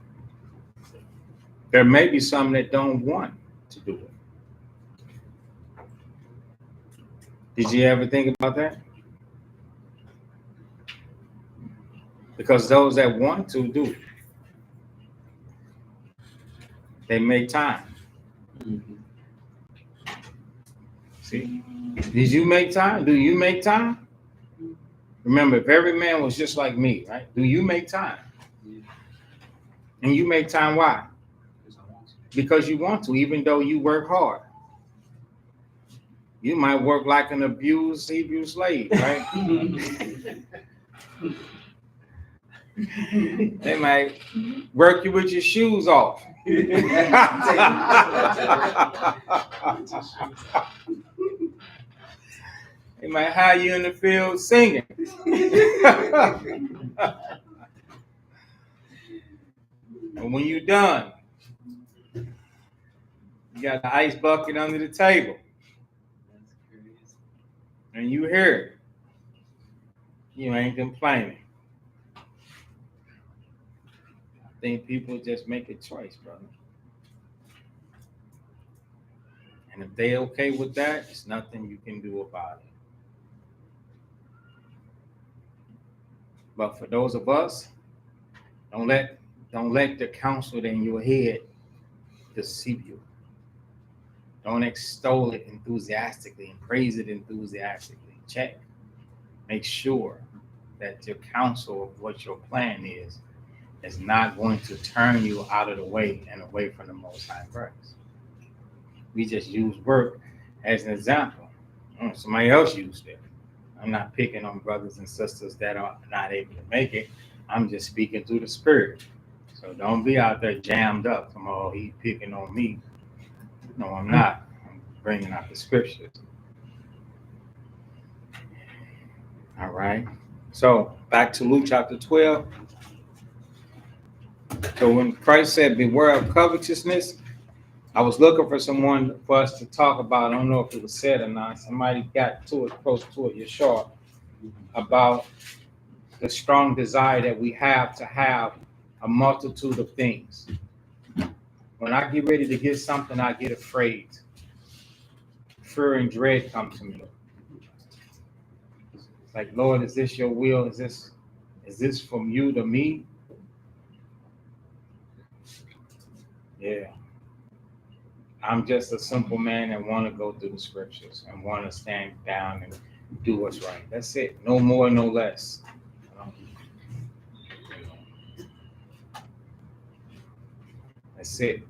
[SPEAKER 2] There may be some that don't want to do it. Did you ever think about that? Because those that want to do it, they make time. See? Did you make time? Do you make time? Remember, if every man was just like me, right? Do you make time? And you make time why? Because you want to, even though you work hard. You might work like an abused Hebrew slave, right? They might work you with your shoes off. They might hire you in the field singing. And when you're done, you got the ice bucket under the table. And you hear it. You ain't complaining. I think people just make a choice, brother. And if they okay with that, there's nothing you can do about it. But for those of us, don't let the counsel in your head deceive you. Don't extol it enthusiastically and praise it enthusiastically. Check. Make sure that your counsel of what your plan is not going to turn you out of the way and away from the Most High grace. We just use work as an example. Somebody else used it. I'm not picking on brothers and sisters that are not able to make it. I'm just speaking through the Spirit. So don't be out there jammed up. Oh, he's picking on me. No, I'm not. I'm bringing out the scriptures. All right. So back to Luke chapter 12. So when Christ said, beware of covetousness, I was looking for someone for us to talk about. I don't know if it was said or not. Somebody got to it, close to it, Yeshua, about the strong desire that we have to have a multitude of things. When I get ready to get something, I get afraid. Fear and dread come to me. It's like, Lord, is this your will? Is this from you to me? Yeah. I'm just a simple man and want to go through the scriptures and want to stand down and do what's right. That's it. No more, no less. That's it.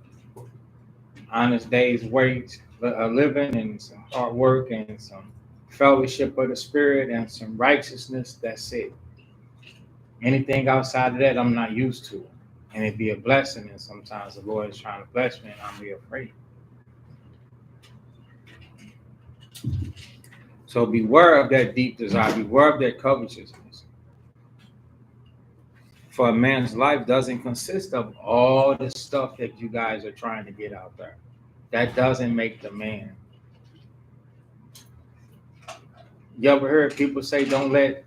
[SPEAKER 2] Honest days, wage, a living, and some hard work, and some fellowship of the spirit, and some righteousness. That's it. Anything outside of that, I'm not used to. And it'd be a blessing. And sometimes the Lord is trying to bless me, and I'm be afraid. So beware of that deep desire. Beware of that covetousness. For a man's life doesn't consist of all the stuff that you guys are trying to get out there. That doesn't make the man. You ever heard people say, "Don't let"?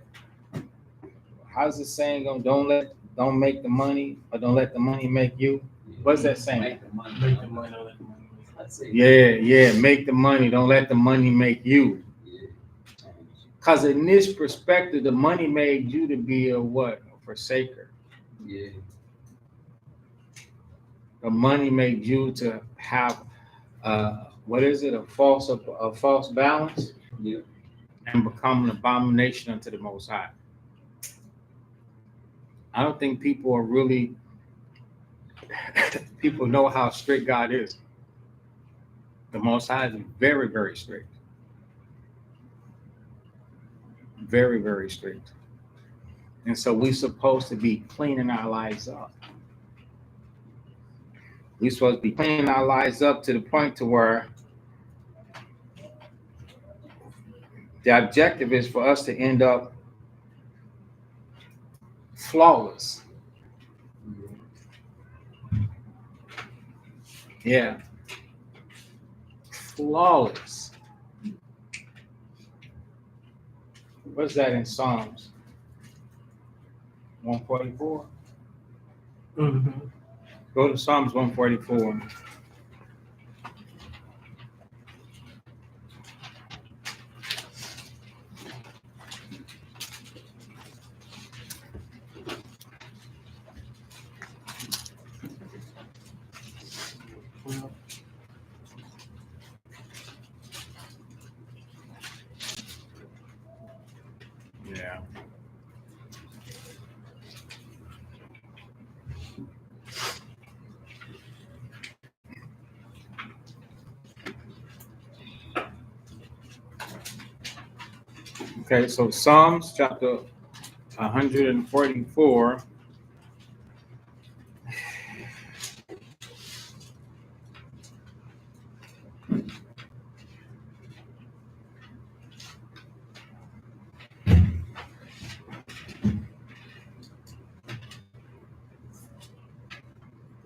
[SPEAKER 2] How's the saying go? Don't make the money, or don't let the money make you. What's that saying?
[SPEAKER 10] Make the money.
[SPEAKER 9] Make the money, don't let the money.
[SPEAKER 10] That's it.
[SPEAKER 2] Yeah. Make the money. Don't let the money make you.
[SPEAKER 10] Yeah.
[SPEAKER 2] Because in this perspective, the money made you to be a what? A forsaker.
[SPEAKER 10] Yeah.
[SPEAKER 2] The money made you to have what is it? A false balance.
[SPEAKER 10] Yeah.
[SPEAKER 2] And become an abomination unto the Most High. I don't think people are really people know how strict God is. The Most High is very, very strict. Very, very strict. And so we're supposed to be cleaning our lives up. We're supposed to be cleaning our lives up to the point to where the objective is for us to end up flawless. Yeah. Flawless. What's that in Psalms? 144?
[SPEAKER 9] Mm-hmm.
[SPEAKER 2] Go to Psalms 144. Yeah. Okay, so Psalms chapter 144.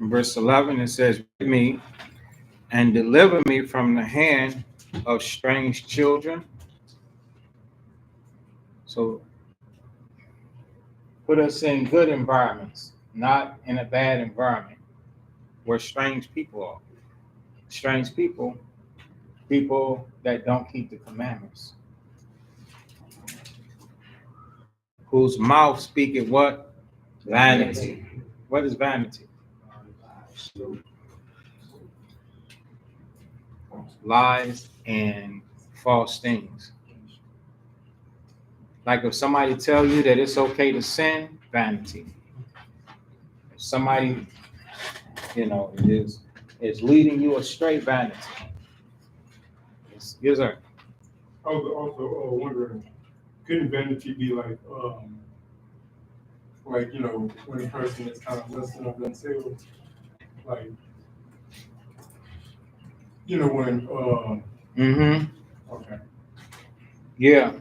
[SPEAKER 2] Verse 11, it says, "Rid me and deliver me from the hand of strange children." So put us in good environments, not in a bad environment where strange people are. Strange people that don't keep the commandments. Whose mouth speaketh what? Vanity. What is vanity? Lies and false things. Like if somebody tell you that it's okay to sin, vanity. If somebody, is leading you astray, vanity. Yes, sir.
[SPEAKER 6] I was also wondering, couldn't vanity be like when a person is kind of listening of themselves, like when
[SPEAKER 2] Mm-hmm.
[SPEAKER 6] okay.
[SPEAKER 2] Yeah.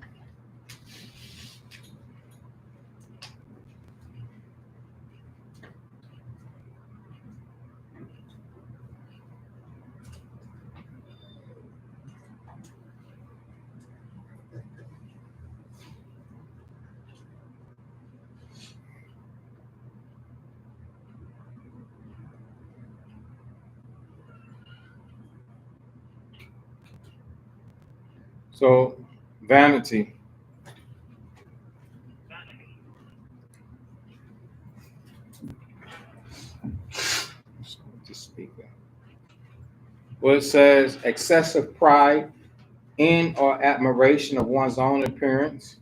[SPEAKER 2] So vanity. Just speak that. where it says excessive pride in or admiration of one's own appearance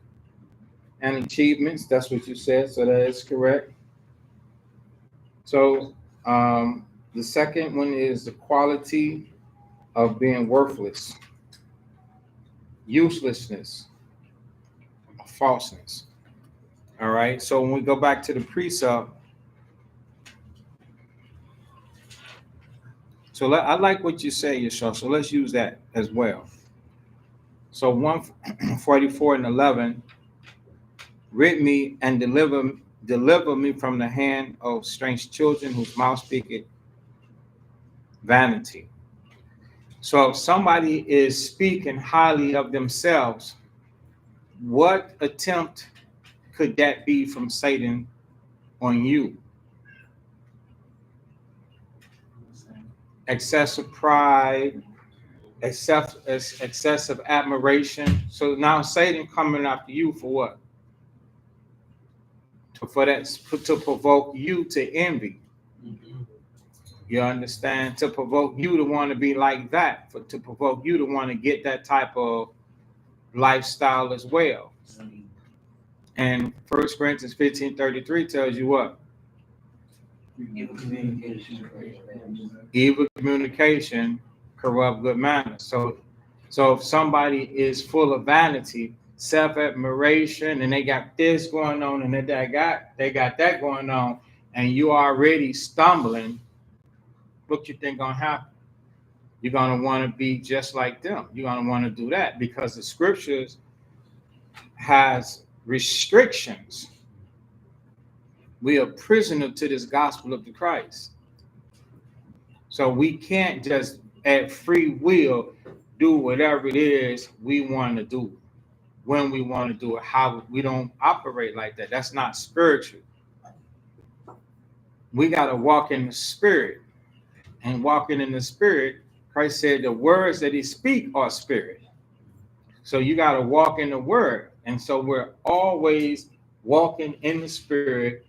[SPEAKER 2] and achievements. That's what you said, so that is correct. So the second one is the quality of being worthless, uselessness, falseness. All right. So when we go back to the precept, so I like what you say, Yeshua. So let's use that as well. So 144:11, rid me and deliver me from the hand of strange children whose mouth speaketh vanity. So if somebody is speaking highly of themselves, what attempt could that be from Satan on you? Excessive pride, excessive admiration. So now Satan coming after you for what? To provoke you to envy. You understand? To provoke you to want to be like that, to provoke you to want to get that type of lifestyle as well. And 1 Corinthians 15:33 tells you what? Evil communication corrupt good manners. So if somebody is full of vanity, self-admiration, and they got this going on, and they got that going on, and you already stumbling, what you think gonna happen? You're gonna want to be just like them. You're gonna want to do that because the scriptures has restrictions. We are prisoner to this gospel of the Christ. So we can't just at free will do whatever it is we want to do, when we want to do it, how we don't operate like that. That's not spiritual. We got to walk in the spirit. And walking in the spirit, Christ said the words that he speak are spirit. So you got to walk in the word. And so we're always walking in the spirit.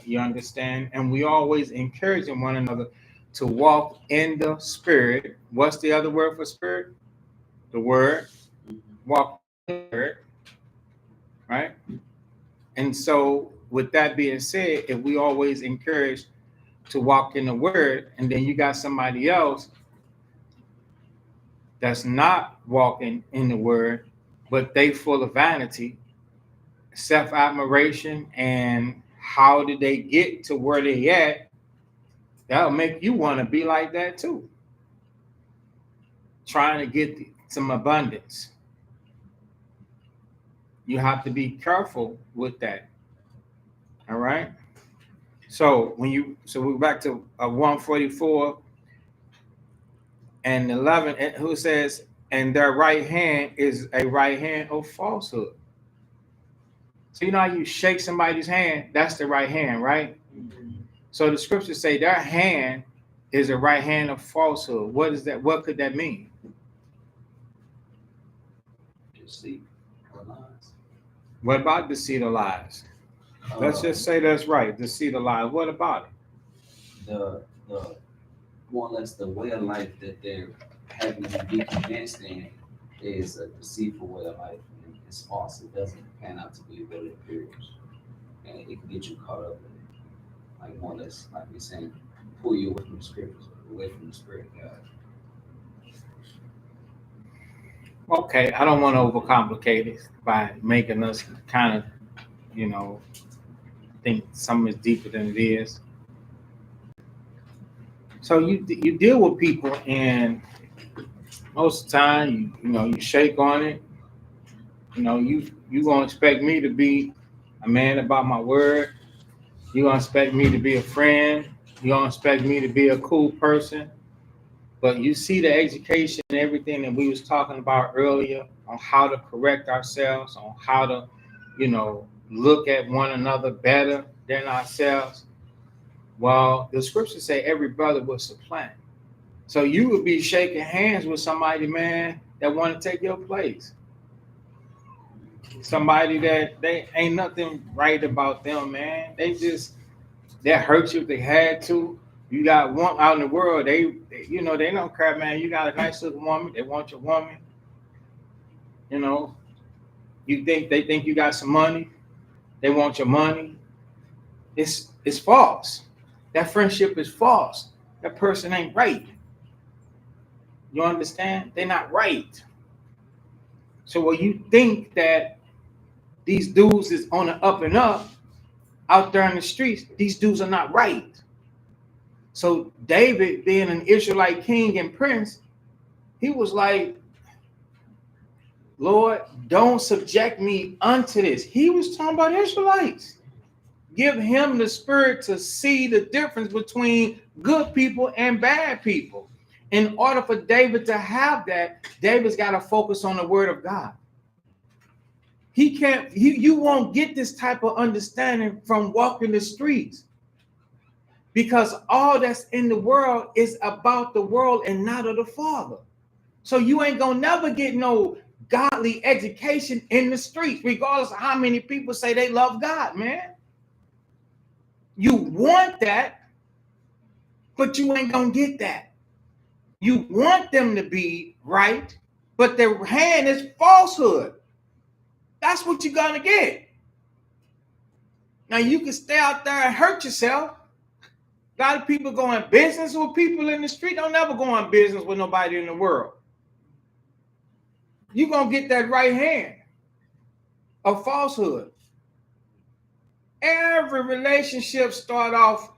[SPEAKER 2] You understand? And we always encouraging one another to walk in the spirit. What's the other word for spirit? The word. Walk in the word. Right? And so with that being said, if we always encourage to walk in the word, and then you got somebody else that's not walking in the word, but they full of vanity, self-admiration, and how did they get to where they at, that'll make you want to be like that too. Trying to get some abundance. You have to be careful with that. All right. So we're back to 144 and 11, who says, and their right hand is a right hand of falsehood. So you know how you shake somebody's hand? That's the right hand, right? So the scriptures say their hand is a right hand of falsehood. What is that? What could that mean?
[SPEAKER 10] Deceit or lies.
[SPEAKER 2] What about deceit or lies? Let's just say that's right. Deceit or lies. What about it?
[SPEAKER 10] The more or less the way of life that they're having to be convinced in is a deceitful way of life, and it's false. It doesn't pan out to be what it appears, and it can get you caught up in it. Like more or less, like we're saying, pull you away from the scriptures, away from the spirit of God.
[SPEAKER 2] Okay, I don't want to overcomplicate it by making us kind of, think something is deeper than it is. So you deal with people, and most of the time, you shake on it. You gonna expect me to be a man about my word. You gonna expect me to be a friend. You gonna expect me to be a cool person. But you see the education and everything that we was talking about earlier on how to correct ourselves, on how to, look at one another better than ourselves. Well, the scriptures say every brother will supplant. So you would be shaking hands with somebody, man, that want to take your place. Somebody that they ain't nothing right about them, man. They hurt you if they had to. You got one out in the world, they don't care, man. You got a nice looking woman, they want your woman. You know, they think you got some money, they want your money. It's false. That friendship is false. That person ain't right. You understand? They're not right. So when you think that these dudes is on the up and up out there in the streets, these dudes are not right. So David, being an Israelite king and prince, he was like, Lord, don't subject me unto this. He was talking about Israelites. Give him the spirit to see the difference between good people and bad people. In order for David to have that, David's got to focus on the word of God. He can't, you won't get this type of understanding from walking the streets, because all that's in the world is about the world and not of the Father. So you ain't gonna never get no godly education in the streets, regardless of how many people say they love God, man. You want that, but you ain't gonna get that. You want them to be right, but their hand is falsehood. That's what you're gonna get. Now you can stay out there and hurt yourself. A lot of people go in business with people in the street. Don't never go in business with nobody in the world. You're gonna get that right hand of falsehood. Every relationship start off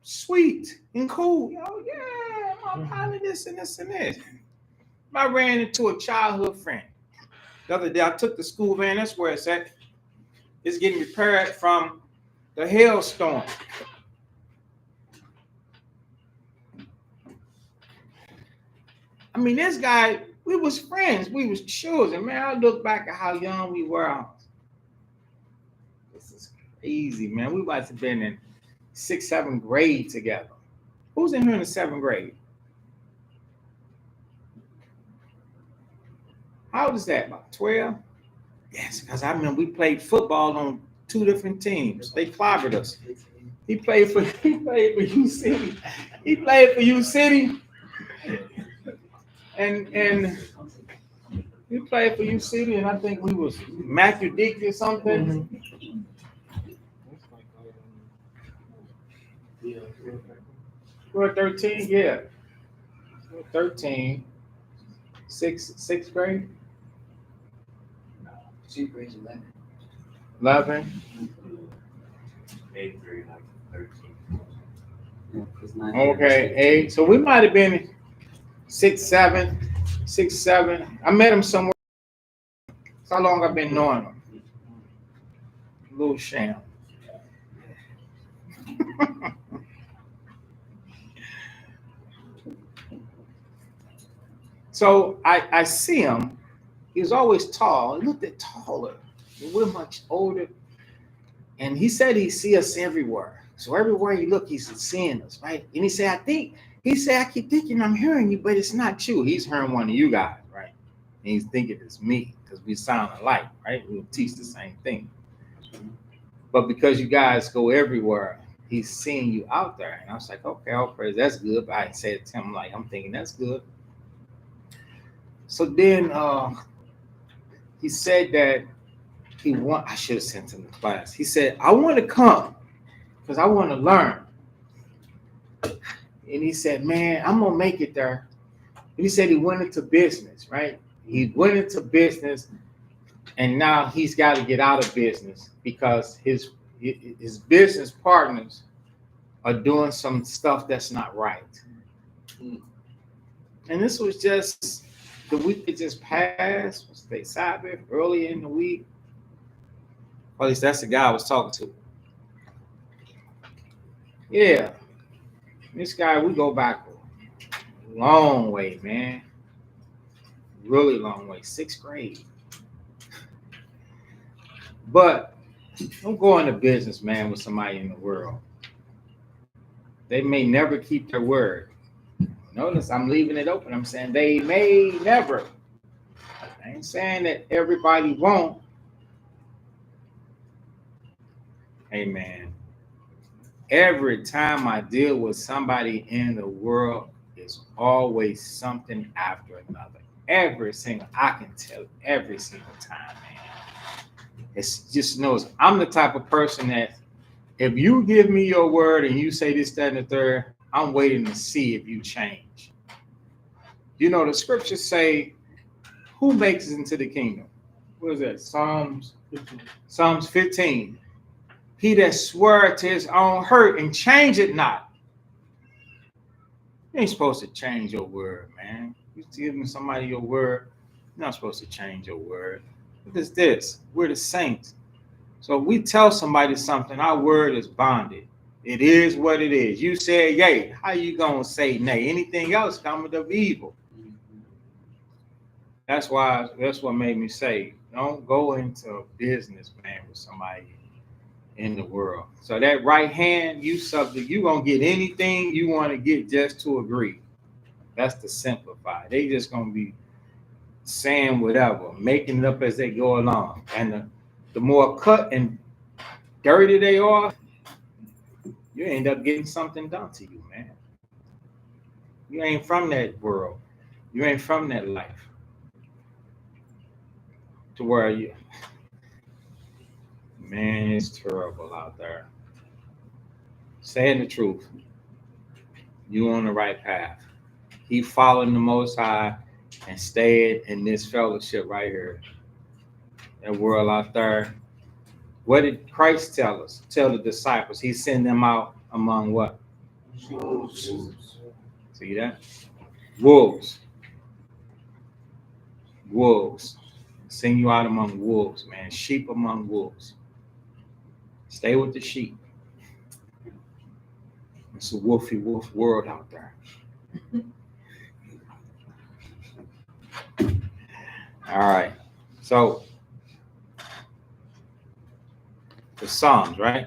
[SPEAKER 2] sweet and cool. Oh yeah, I'm pilot this and this and this. I ran into a childhood friend the other day. I took the school van. That's where it's at. It's getting repaired from the hailstorm. I mean, this guy, we was friends. We was children. Man, I look back at how young we were. This is crazy, man. We must have been in 6th, 7th grade together. Who's in here in the 7th grade? How old is that? About 12? Yes, because I remember we played football on 2 different teams. They clobbered us. He played for U City. He played for U City. And he played for U City, and I think we was Matthew Dick or something. We're 13, yeah. We're 13. Sixth grade?
[SPEAKER 7] No, 2nd grade 11.
[SPEAKER 2] 11.
[SPEAKER 4] 8th grade, like 13.
[SPEAKER 2] Okay, 8. So we might have been 6, 7. I met him somewhere. That's how long I've been knowing him. Little sham. So I see him. He was always tall. He looked at taller. We're much older. And he said he see us everywhere. So everywhere you look, he's seeing us, right? And he said, I keep thinking I'm hearing you, but it's not you. He's hearing one of you guys, right? And he's thinking it's me because we sound alike, right? We teach the same thing. But because you guys go everywhere, he's seeing you out there. And I was like, okay, all praise, that's good. But I said to him, like, I'm thinking that's good. So then he said that I should have sent him to class. He said, I want to come because I want to learn. And he said, man, I'm going to make it there. And he said he went into business, right? He went into business, and now he's got to get out of business because his business partners are doing some stuff that's not right. And this was just the week that just passed. Was they Sabbath early in the week? Or at least that's the guy I was talking to. Yeah. This guy, we go back a long way, man. Really long way. 6th grade. But don't go into business, man, with somebody in the world. They may never keep their word. Notice I'm leaving it open. I'm saying they may never. I ain't saying that everybody won't. Amen. Every time I deal with somebody in the world, it's always something after another. I can tell every single time, man. It's just knows I'm the type of person that if you give me your word and you say this, that, and the third, I'm waiting to see if you change. You know, the scriptures say, who makes it into the kingdom? What is that? Psalms 15. He that swear to his own hurt and change it not. You ain't supposed to change your word, man. You giving somebody your word, you're not supposed to change your word. What is this? We're the saints. So if we tell somebody something, our word is bonded. It is what it is. You said yay. How you gonna say nay? Anything else coming of evil. That's what made me say, don't go into business, man, with somebody in the world. So that right hand, you gonna get anything you want to get just to agree. That's the simplify. They just gonna be saying whatever, making it up as they go along. And the more cut and dirty they are, you end up getting something done to you, man. You ain't from that world. You ain't from that life. To where you, man, it's terrible out there. Saying the truth. You on the right path. Keep following the Most High and stay in this fellowship right here. That world out there. What did Christ tell us? Tell the disciples. He sent them out among what?
[SPEAKER 5] Wolves.
[SPEAKER 2] See that? Wolves. Wolves. Send you out among wolves, man. Sheep among wolves. Stay with the sheep. It's a wolfy wolf world out there. All right. So the Psalms, right?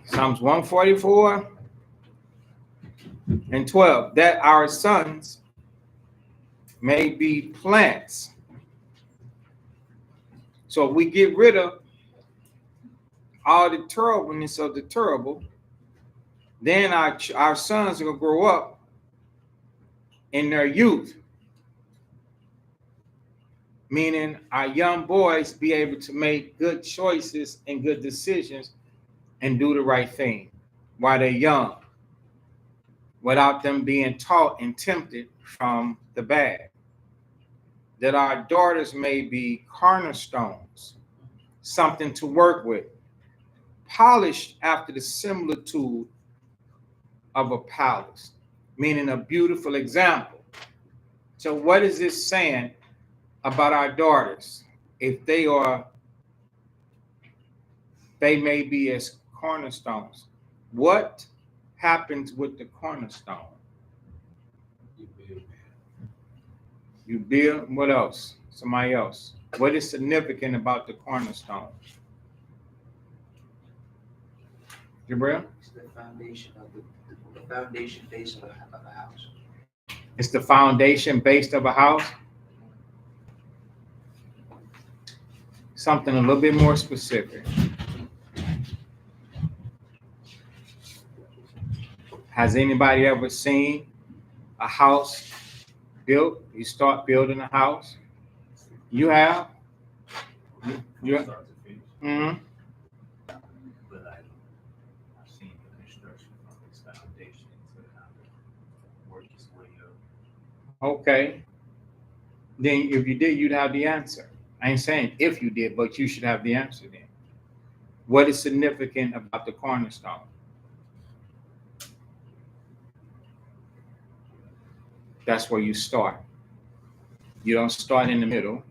[SPEAKER 2] Psalms 144 and 12. That our sons may be plants. So if we get rid of all the terribleness of the terrible, then our sons are going to grow up in their youth. Meaning our young boys be able to make good choices and good decisions and do the right thing while they're young, without them being taught and tempted from the bad. That our daughters may be cornerstones, something to work with, polished after the similitude of a palace, meaning a beautiful example. So what is this saying about our daughters? If they may be as cornerstones. What happens with the cornerstone? You build, what else? Somebody else. What is significant about the cornerstone? Jabril?
[SPEAKER 7] It's the foundation of the foundation base of a house.
[SPEAKER 2] It's the foundation base of a house? Something a little bit more specific. Has anybody ever seen a house built? You start building a house. You have? You have? Mm-hmm.
[SPEAKER 4] But I've seen the construction from its foundation to kind of work its way up.
[SPEAKER 2] Okay. Then if you did, you'd have the answer. I ain't saying if you did, but you should have the answer then. What is significant about the cornerstone? That's where you start. You don't start in the middle.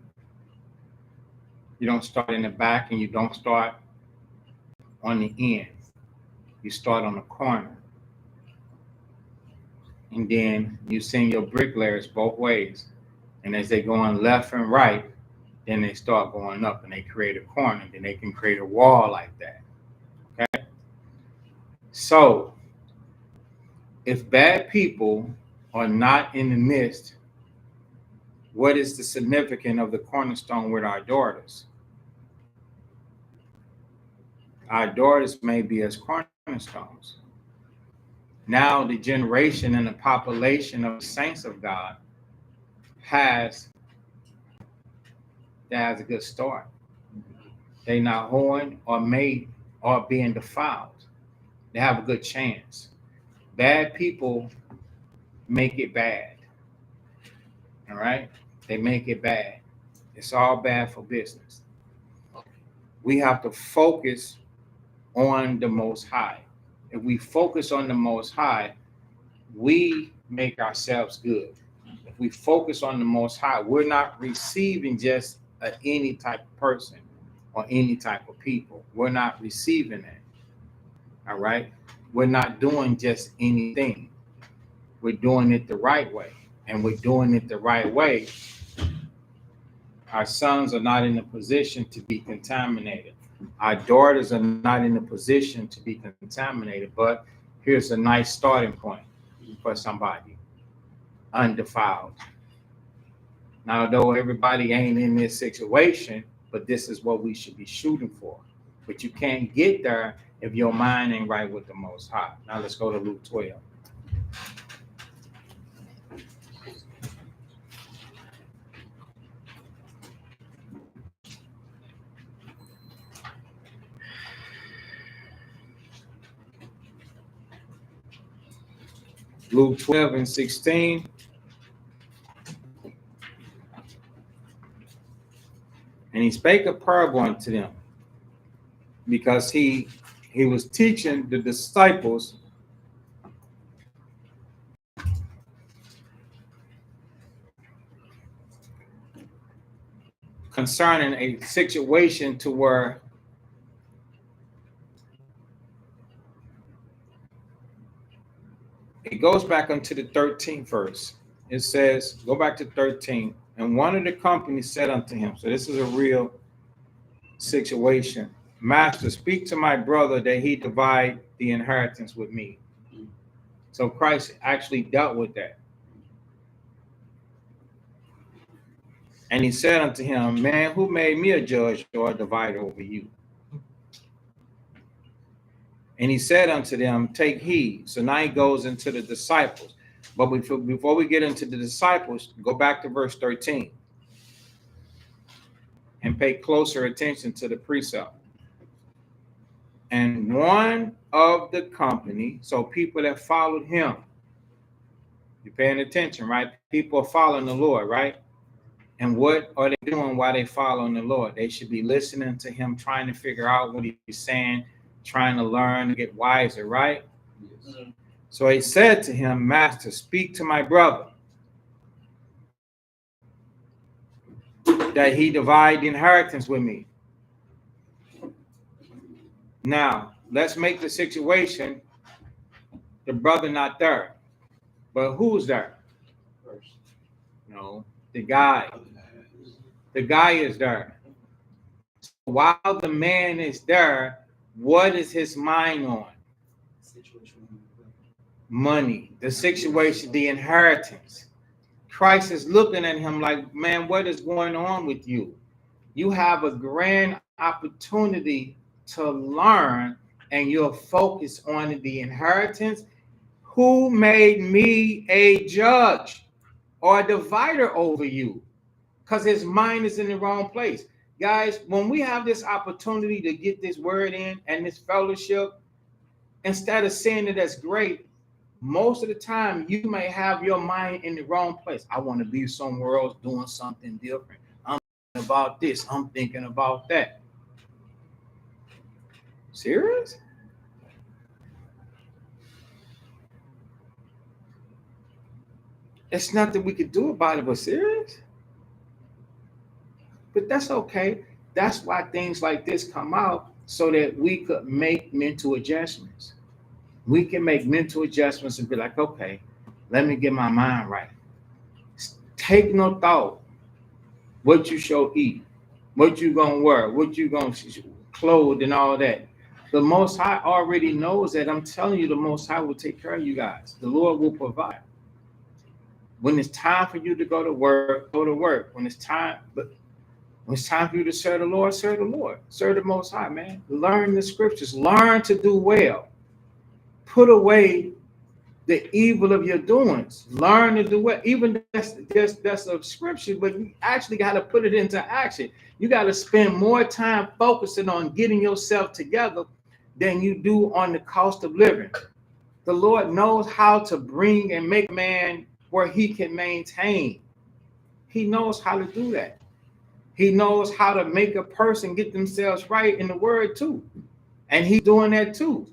[SPEAKER 2] You don't start in the back, and you don't start on the end. You start on the corner. And then you send your bricklayers both ways. And as they go on left and right, then they start going up and they create a corner. Then they can create a wall like that. Okay? So, if bad people are not in the midst, what is the significance of the cornerstone with our daughters? Our daughters may be as cornerstones. Now the generation and the population of the saints of God has a good start. They not whoring or made or being defiled. They have a good chance. Bad people make it bad. All right? They make it bad. It's all bad for business. We have to focus on the Most High. If we focus on the Most High, we make ourselves good. If we focus on the Most High, we're not receiving just any type of person or any type of people. We're not receiving it. All right? We're not doing just anything. We're doing it the right way. And we're doing it the right way. Our sons are not in a position to be contaminated. Our daughters are not in a position to be contaminated. But here's a nice starting point for somebody: undefiled. Now, though everybody ain't in this situation, but this is what we should be shooting for. But you can't get there if your mind ain't right with the Most High. Now let's go to Luke 12. Luke 12 and 16. And he spake a parable unto them, because he was teaching the disciples concerning a situation to where it goes back unto the 13th verse. It says, go back to 13. And one of the companies said unto him, so this is a real situation: Master, speak to my brother that he divide the inheritance with me. So Christ actually dealt with that. And he said unto him, man, who made me a judge or a divider over you? And he said unto them, take heed. So now he goes into the disciples. But before we get into the disciples, go back to verse 13 and pay closer attention to the precept. And one of the company, so people that followed him, you're paying attention, right? People are following the Lord, right? And what are they doing while they following the Lord? They should be listening to him, trying to figure out what he's saying, trying to learn, to get wiser, right? Yes. So he said to him, Master, speak to my brother that he divide the inheritance with me. Now, let's make the situation the brother not there. But who's there? No, the guy. The guy is there. While the man is there, what is his mind on? Money, the situation, the inheritance. Christ is looking at him like, man, what is going on with you? You have a grand opportunity to learn, and you're focused on the inheritance. Who made me a judge or a divider over you? Because his mind is in the wrong place. Guys, when we have this opportunity to get this word in and this fellowship, instead of saying that that's great, most of the time you may have your mind in the wrong place. I want to be somewhere else doing something different. I'm thinking about this. I'm thinking about that. Serious? It's nothing we could do about it, but serious? But that's okay. That's why things like this come out, so that we could make mental adjustments. We can make mental adjustments and be like, okay, let me get my mind right. Take no thought what you shall eat, what you gonna wear, what you gonna clothe and all that. The Most High already knows that. I'm telling you, the Most High will take care of you guys. The Lord will provide. When it's time for you to go to work, go to work. When it's time, but When it's time for you to serve the Lord, serve the Lord. Serve the Most High, man. Learn the scriptures. Learn to do well. Put away the evil of your doings. Learn to do well. Even that's a scripture, but you actually got to put it into action. You got to spend more time focusing on getting yourself together than you do on the cost of living. The Lord knows how to bring and make man where he can maintain. He knows how to do that. He knows how to make a person get themselves right in the word too. And he's doing that too.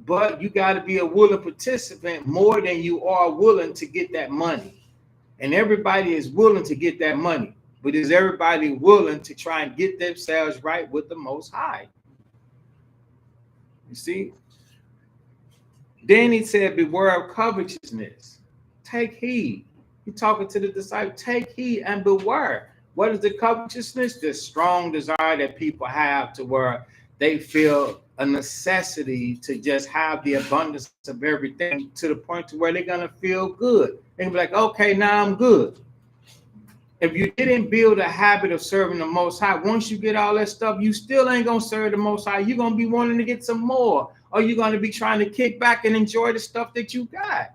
[SPEAKER 2] But you got to be a willing participant more than you are willing to get that money. And everybody is willing to get that money. But is everybody willing to try and get themselves right with the Most High? You see? Then he said, beware of covetousness. Take heed. He's talking to the disciples. Take heed and beware. What is the covetousness? The strong desire that people have to where they feel a necessity to just have the abundance of everything to the point to where they're going to feel good. They're going to be like, okay, now I'm good. If you didn't build a habit of serving the Most High, once you get all that stuff, you still ain't going to serve the Most High. You're going to be wanting to get some more, or you're going to be trying to kick back and enjoy the stuff that you got.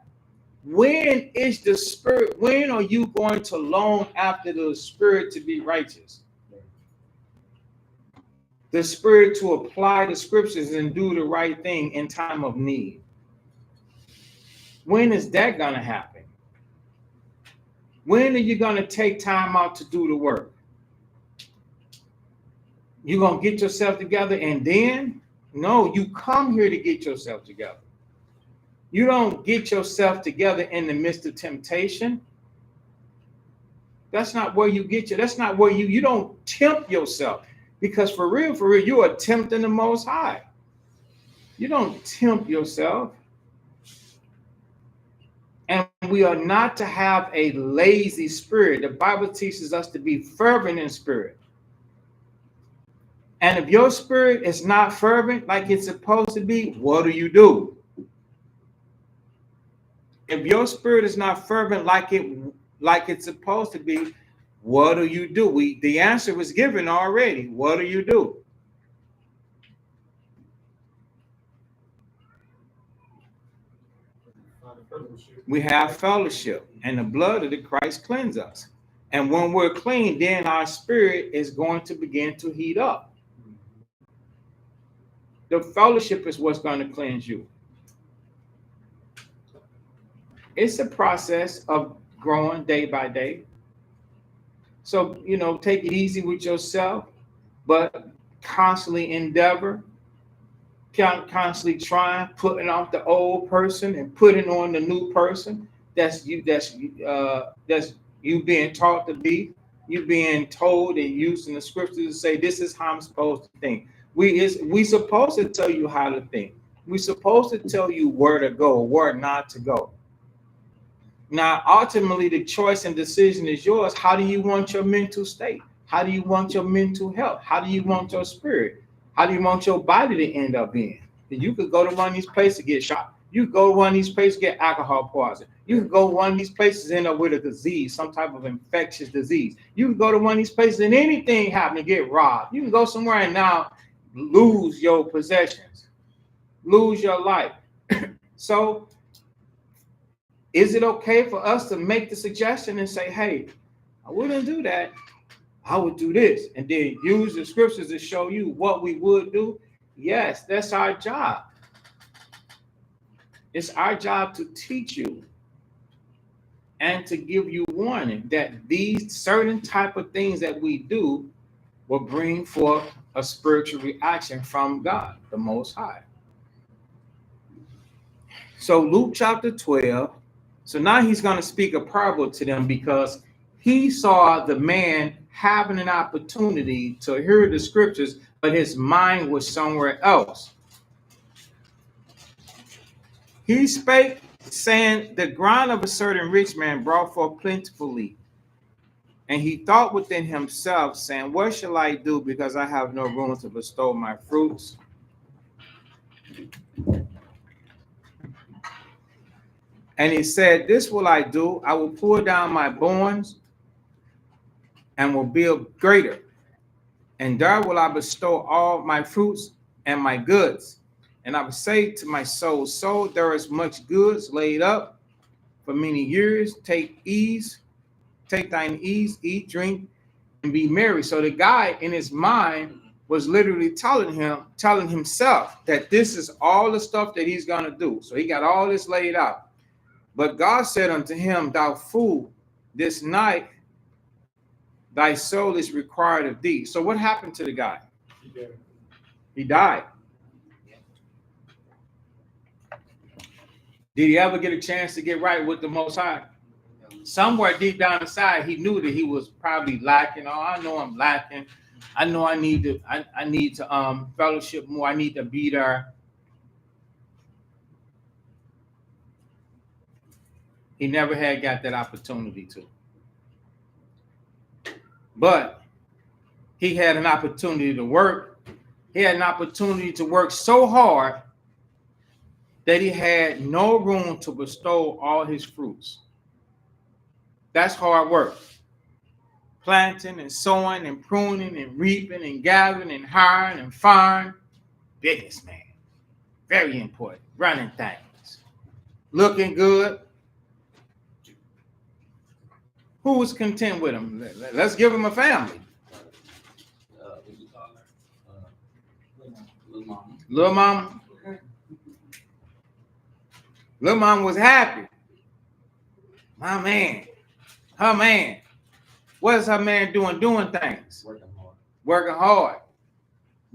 [SPEAKER 2] When is the spirit, when are you going to long after the spirit to be righteous? The spirit to apply the scriptures and do the right thing in time of need. When is that going to happen? When are you going to take time out to do the work? You're going to get yourself together and then? No, you come here to get yourself together. You don't get yourself together in the midst of temptation. That's not where you get you. That's not where you don't tempt yourself. Because for real, you are tempting the Most High. You don't tempt yourself. And we are not to have a lazy spirit. The Bible teaches us to be fervent in spirit. And if your spirit is not fervent like it's supposed to be, what do? If your spirit is not fervent like it's supposed to be, what do? The answer was given already. What do? We have fellowship, and the blood of the Christ cleanses us. And when we're clean, then our spirit is going to begin to heat up. The fellowship is what's going to cleanse you. It's a process of growing day by day. So, take it easy with yourself, but constantly endeavor, constantly trying, putting off the old person and putting on the new person. That's you being taught to be. You being told and using the scriptures to say, this is how I'm supposed to think. We supposed to tell you how to think. We're supposed to tell you where to go, where not to go. Now, ultimately, the choice and decision is yours. How do you want your mental state? How do you want your mental health? How do you want your spirit? How do you want your body to end up being? You could go to one of these places to get shot. You could go to one of these places to get alcohol poisoning. You could go to one of these places and end up with a disease, some type of infectious disease. You can go to one of these places and anything happen to get robbed. You can go somewhere and now lose your possessions, lose your life. So, is it okay for us to make the suggestion and say, hey, I wouldn't do that. I would do this. And then use the scriptures to show you what we would do? Yes, that's our job. It's our job to teach you and to give you warning that these certain type of things that we do will bring forth a spiritual reaction from God, the Most High. So Luke chapter 12, so now he's going to speak a parable to them because he saw the man having an opportunity to hear the scriptures, but his mind was somewhere else. He spake, saying, the ground of a certain rich man brought forth plentifully. And he thought within himself, saying, what shall I do, because I have no room to bestow my fruits? And he said, this will I do. I will pull down my barns and will build greater. And there will I bestow all my fruits and my goods. And I will say to my soul, soul, there is much goods laid up for many years. Take thine ease, eat, drink, and be merry. So the guy in his mind was literally telling himself that this is all the stuff that he's gonna do. So he got all this laid out. But God said unto him, thou fool, this night thy soul is required of thee. So what happened to the guy? He died. Did he ever get a chance to get right with the Most High? Somewhere deep down inside, he knew that he was probably lacking. Oh, I know I'm lacking. I know I need to fellowship more. I need to be there. He never had got that opportunity to. But he had an opportunity to work. He had an opportunity to work so hard that he had no room to bestow all his fruits. That's hard work. Planting and sowing and pruning and reaping and gathering and hiring and firing. Businessman. Very important. Running things. Looking good. Who was content with him? Let's give him a family.
[SPEAKER 10] What you call her? Little mama.
[SPEAKER 2] Little mama. Little mama was happy. My man. Her man. What is her man doing? Doing things.
[SPEAKER 10] Working hard.
[SPEAKER 2] Working hard.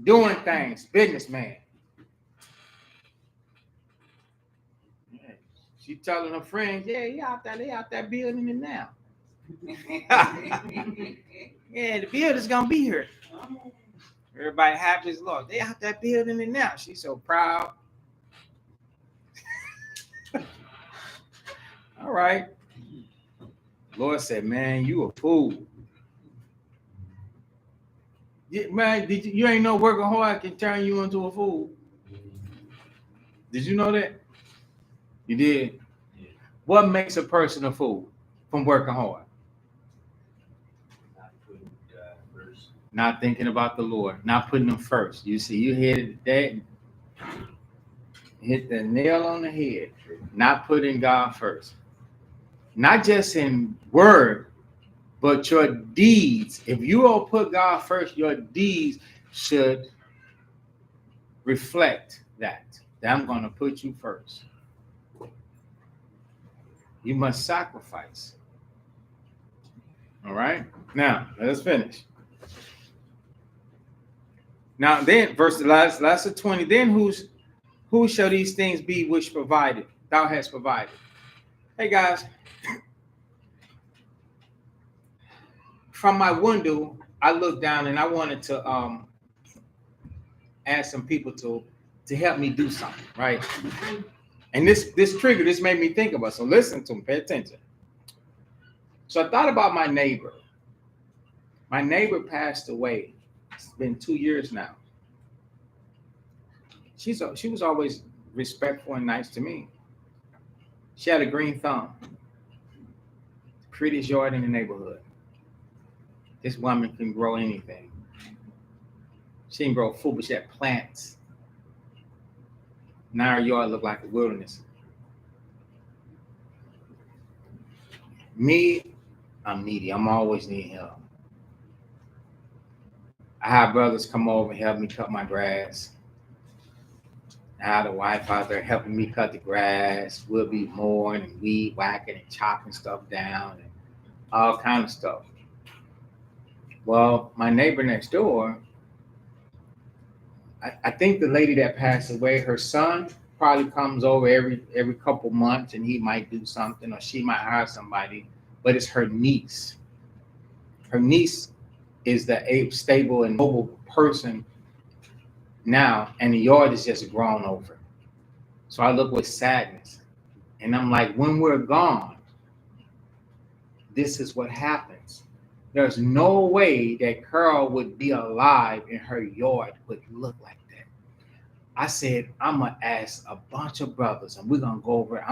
[SPEAKER 2] Doing things. Businessman. Yeah. She telling her friends, yeah, they out there building it now. Yeah, the builder's gonna be here. Everybody happy as Lord. They out there building it now. She's so proud. All right. Lord said, man, you a fool. Yeah, man, you ain't know working hard can turn you into a fool. Did you know that? You did?
[SPEAKER 4] Yeah.
[SPEAKER 2] What makes a person a fool from working hard?
[SPEAKER 4] Not putting God first.
[SPEAKER 2] Not thinking about the Lord, not putting him first. You see, you hit the nail on the head. Not putting God first. Not just in word, but your deeds. If you don't put God first, your deeds should reflect that I'm going to put you first. You must sacrifice. All right? Now, let's finish. Now, then, verse last of 20, then who shall these things be which provided? Thou hast provided. Hey, guys. From my window, I looked down and I wanted to ask some people to help me do something, right? And this made me think about it. So listen to me, pay attention. So I thought about my neighbor. My neighbor passed away. It's been 2 years now. She was always respectful and nice to me. She had a green thumb. Prettiest yard in the neighborhood. This woman can grow anything. She didn't grow food, but she had plants. Now her yard looked like a wilderness. Me, I'm needy. I'm always needing help. I have brothers come over and help me cut my grass. I had a wife out there helping me cut the grass. We'll be mowing and weed whacking and chopping stuff down and all kind of stuff. Well, my neighbor next door, I think the lady that passed away, her son probably comes over every couple months and he might do something or she might hire somebody, but it's her niece. Her niece is the stable and mobile person now, and the yard is just grown over. So I look with sadness and I'm like, when we're gone, this is what happens. There's no way that Carol would be alive and her yard would look like that. I said, I'm going to ask a bunch of brothers and we're going to go over.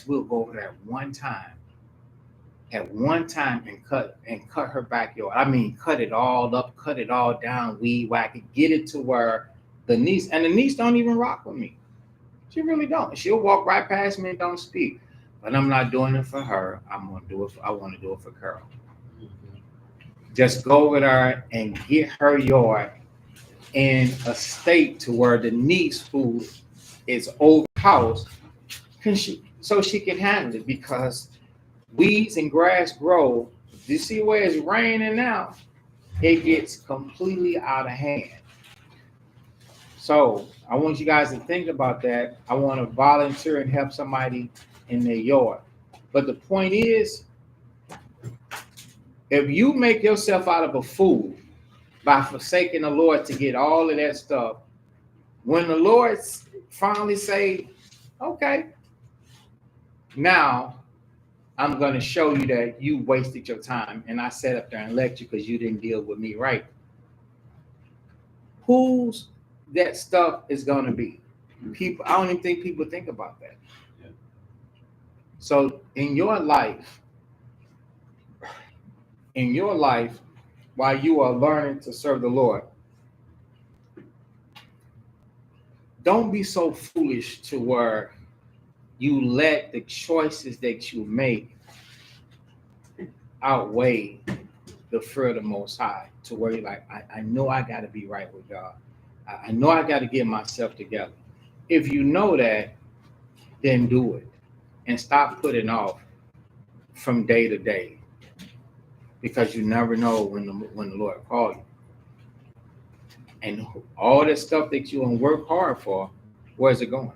[SPEAKER 2] We'll go over there one time at one time and cut her backyard. I mean, cut it all up, cut it all down, weed whack it, get it to where the niece don't even rock with me. She really don't. She'll walk right past me and don't speak. But I'm not doing it for her. I want to do it for Carol. Just go with her and get her yard in a state to where the niece who is over the house so she can handle it, because weeds and grass grow. You see where it's raining now? It gets completely out of hand. So I want you guys to think about that. I want to volunteer and help somebody in their yard. But the point is, if you make yourself out of a fool by forsaking the Lord to get all of that stuff, when the Lord finally say, okay, now I'm going to show you that you wasted your time and I sat up there and lectured because you didn't deal with me right. Whose that stuff is going to be? People. I don't even think people think about that. Yeah. So in your life, while you are learning to serve the Lord, don't be so foolish to where you let the choices that you make outweigh the fear of the Most High, to where you're like, I know I got to be right with God. I know I got to get myself together. If you know that, then do it and stop putting off from day to day, because you never know when the Lord calls you. And all this stuff that you want to work hard for, where's it going?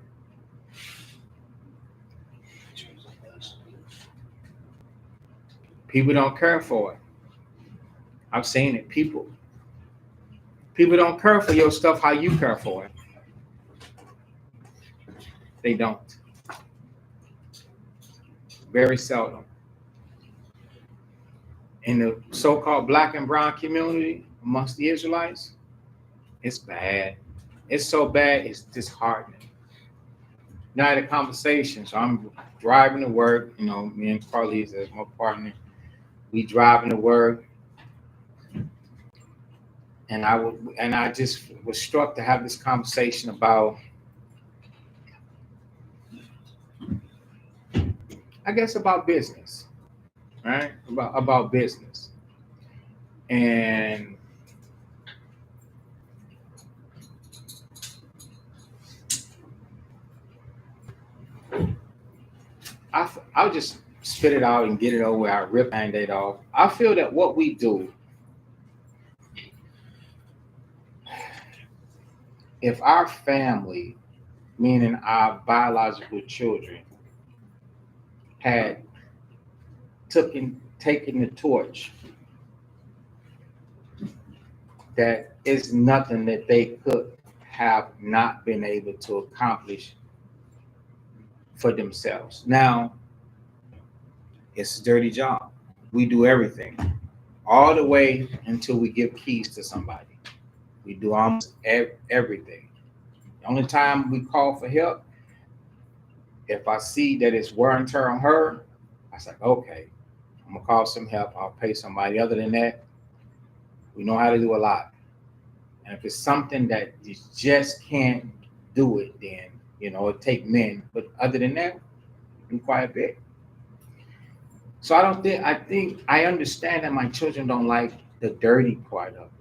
[SPEAKER 2] People don't care for it. I've seen it. People don't care for your stuff how you care for it. They don't. Very seldom. In the so-called black and brown community amongst the Israelites, it's bad. It's so bad, it's disheartening. Now I had a conversation, so I'm driving to work, me and Carlise as my partner, we driving to work, and I just was struck to have this conversation about, I guess, about business, right? About business. And I'll just spit it out and get it over. I rip Band-Aid off. I feel that what we do, if our family, meaning our biological children, had taken the torch, that is nothing that they could have not been able to accomplish for themselves. Now, it's a dirty job. We do everything, all the way until we give keys to somebody. We do almost everything. The only time we call for help, if I see that it's wear and tear on her, I say, okay, I'm gonna call some help. I'll pay somebody. Other than that, we know how to do a lot. And if it's something that you just can't do it, then it take men. But other than that, do quite a bit. So I understand that my children don't like the dirty part of it,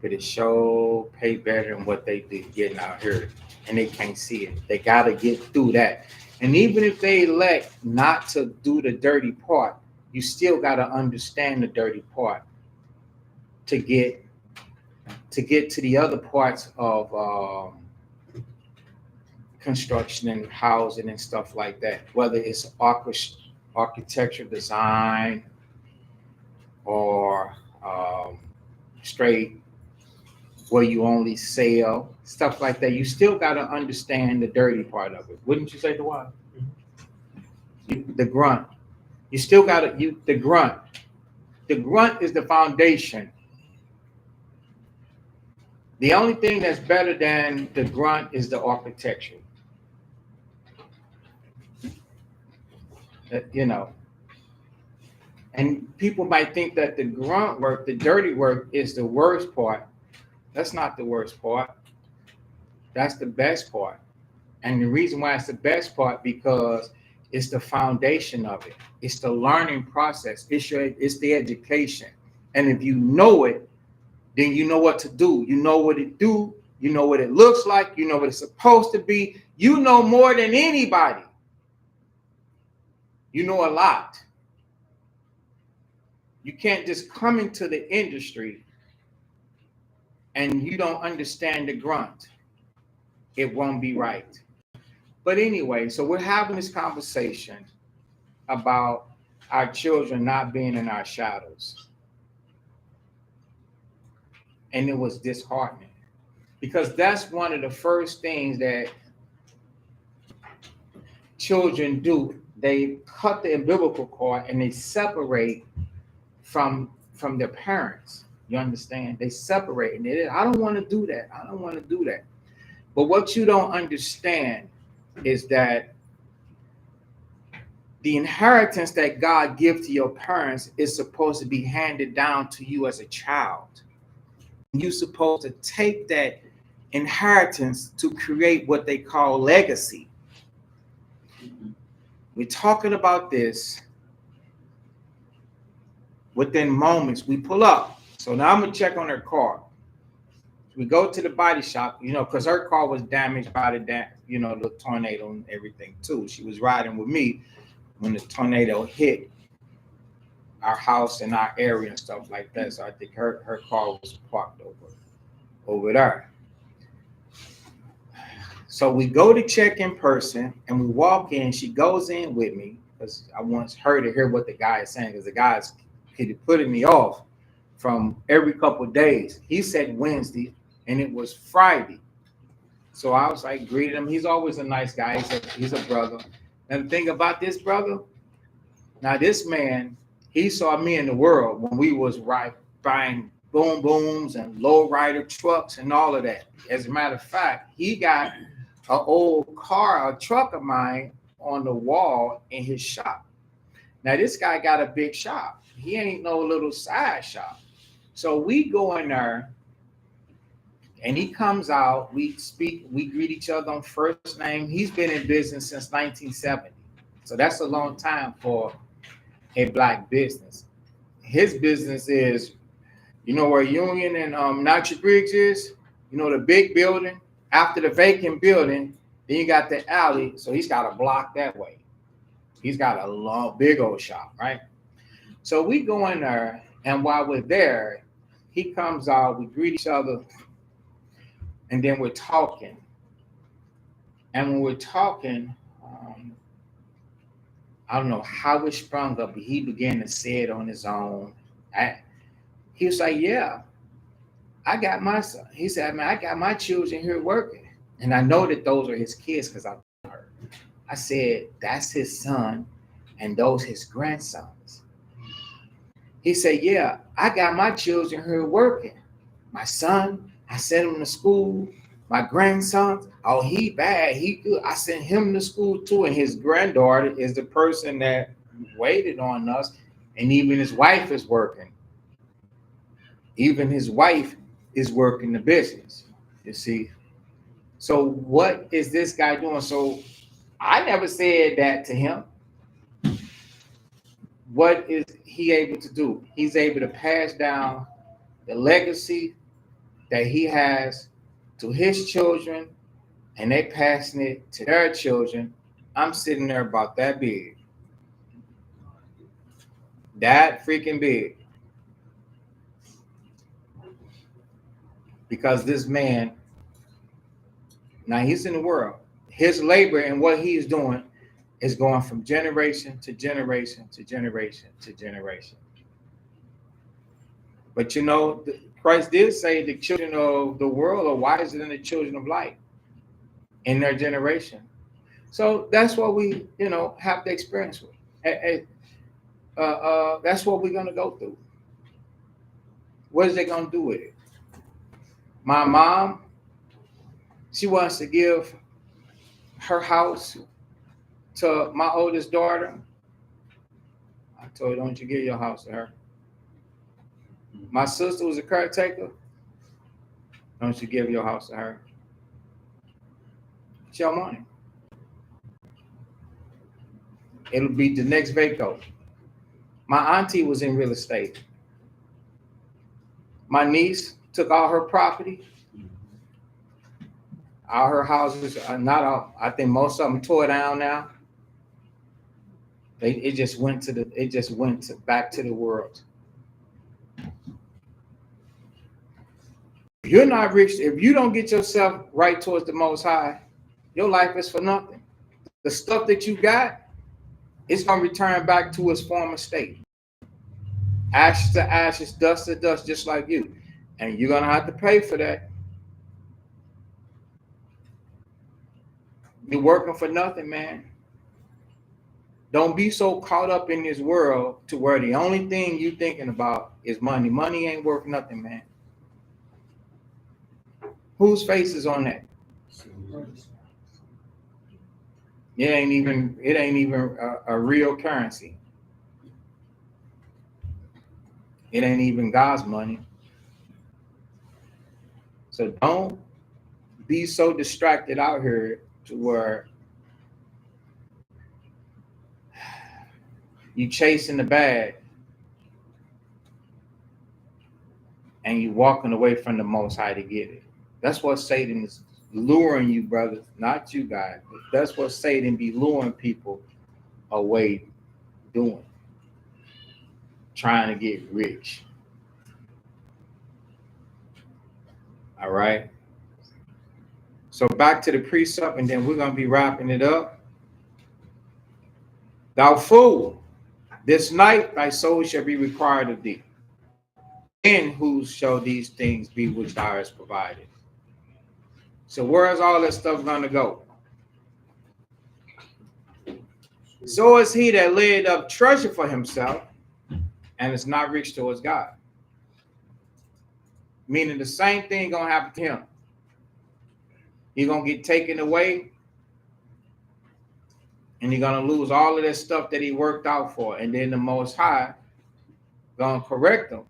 [SPEAKER 2] but it sure pay better than what they did getting out here, and they can't see it. They gotta get through that. And even if they elect not to do the dirty part, you still gotta understand the dirty part to get to the other parts of construction and housing and stuff like that, whether it's architecture design or straight where you only sell, stuff like that. You still got to understand the dirty part of it. Wouldn't you say, Dwight? The grunt. You still got to, the grunt. The grunt is the foundation. The only thing that's better than the grunt is the architecture. And people might think that the grunt work, the dirty work, is the worst part. That's not the worst part. That's the best part. And the reason why it's the best part, because it's the foundation of it. It's the learning process. It's the education. And if you know it, then you know what to do. You know what it do. You know what it looks like. You know what it's supposed to be. You know more than anybody. You know a lot. You can't just come into the industry and you don't understand the grunt. It won't be right. But anyway, so we're having this conversation about our children not being in our shadows. And it was disheartening, because that's one of the first things that children do. They cut the umbilical cord and they separate from their parents. You understand? They separate. And I don't want to do that. I don't want to do that. But what you don't understand is that the inheritance that God gives to your parents is supposed to be handed down to you as a child. You're supposed to take that inheritance to create what they call legacy. We're talking about this within moments. We pull up. So now I'm going to check on her car. We go to the body shop, because her car was damaged by the tornado and everything too. She was riding with me when the tornado hit our house and our area and stuff like that. So I think her car was parked over there. So we go to check in person and we walk in. She goes in with me because I want her to hear what the guy is saying, because the guy is putting me off from every couple of days. He said Wednesday and it was Friday. So I was like, greeted him. He's always a nice guy. He's a brother. And the thing about this brother, now this man, he saw me in the world when we was buying boom booms and low rider trucks and all of that. As a matter of fact, he got an old a truck of mine on the wall in his shop. Now this guy got a big shop. He ain't no little side shop. So we go in there and he comes out, we speak, we greet each other on first name. He's been in business since 1970. So that's a long time for a black business. His business is, where Union and Nitro Briggs is, the big building. After the vacant building, then you got the alley. So he's got a block that way. He's got a long, big old shop, right? So we go in there, and while we're there, he comes out, we greet each other, and then we're talking. And when we're talking, I don't know how it sprung up, but he began to say it on his own. He was like, yeah, I got my son. He said, man, I got my children here working. And I know that those are his kids because I heard. I said, that's his son and those his grandsons. He said, yeah, I got my children here working. My son, I sent him to school. My grandson, oh, he bad, he good. I sent him to school too. And his granddaughter is the person that waited on us. And even his wife is working. Even his wife is working the business, you see. So what is this guy doing? So I never said that to him. What is he able to do? He's able to pass down the legacy that he has to his children, and they passing it to their children. I'm sitting there about that big. That freaking big. Because this man, now he's in the world. His labor and what he's doing is going from generation to generation to generation to generation. But Christ did say the children of the world are wiser than the children of light in their generation. So that's what we, have to experience with. That's what we're going to go through. What is they going to do with it? My mom, she wants to give her house to my oldest daughter. I told her, don't you give your house to her. My sister was a caretaker. Don't you give your house to her. It's your money. It'll be the next Vaco. My auntie was in real estate. My niece took all her property, all her houses, not all, I think most of them tore down now. It just went back to the world. If you're not rich, if you don't get yourself right towards the Most High, your life is for nothing. The stuff that you got, it's gonna return back to its former state. Ashes to ashes, dust to dust, just like you. And you're gonna have to pay for that. You're working for nothing, man. Don't be so caught up in this world to where the only thing you thinking about is money. Money ain't worth nothing, man. Whose face is on that? It ain't even a real currency. It ain't even God's money. So don't be so distracted out here to where you chasing the bag and you walking away from the Most High to get it. That's what Satan is luring you, brothers, not you guys. But that's what Satan be luring people away doing, trying to get rich. All right. So back to the precept, and then we're going to be wrapping it up. Thou fool, this night thy soul shall be required of thee. And whose shall these things be which thou hast provided? So where is all that stuff going to go? So is he that laid up treasure for himself and is not rich towards God. Meaning the same thing going to happen to him. He's going to get taken away and he's going to lose all of that stuff that he worked out for. And then the Most High going to correct him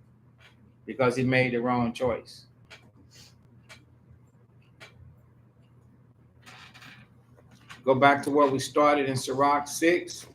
[SPEAKER 2] because he made the wrong choice. Go back to where we started in Sirach 6.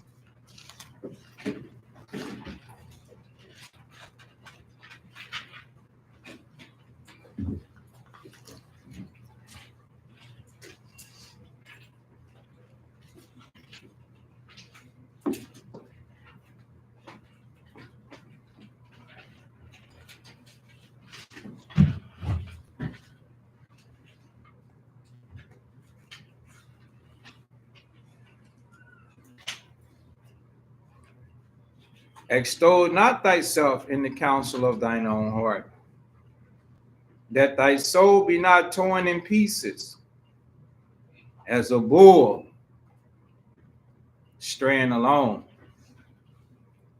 [SPEAKER 2] Extol not thyself in the counsel of thine own heart, that thy soul be not torn in pieces as a bull straying alone.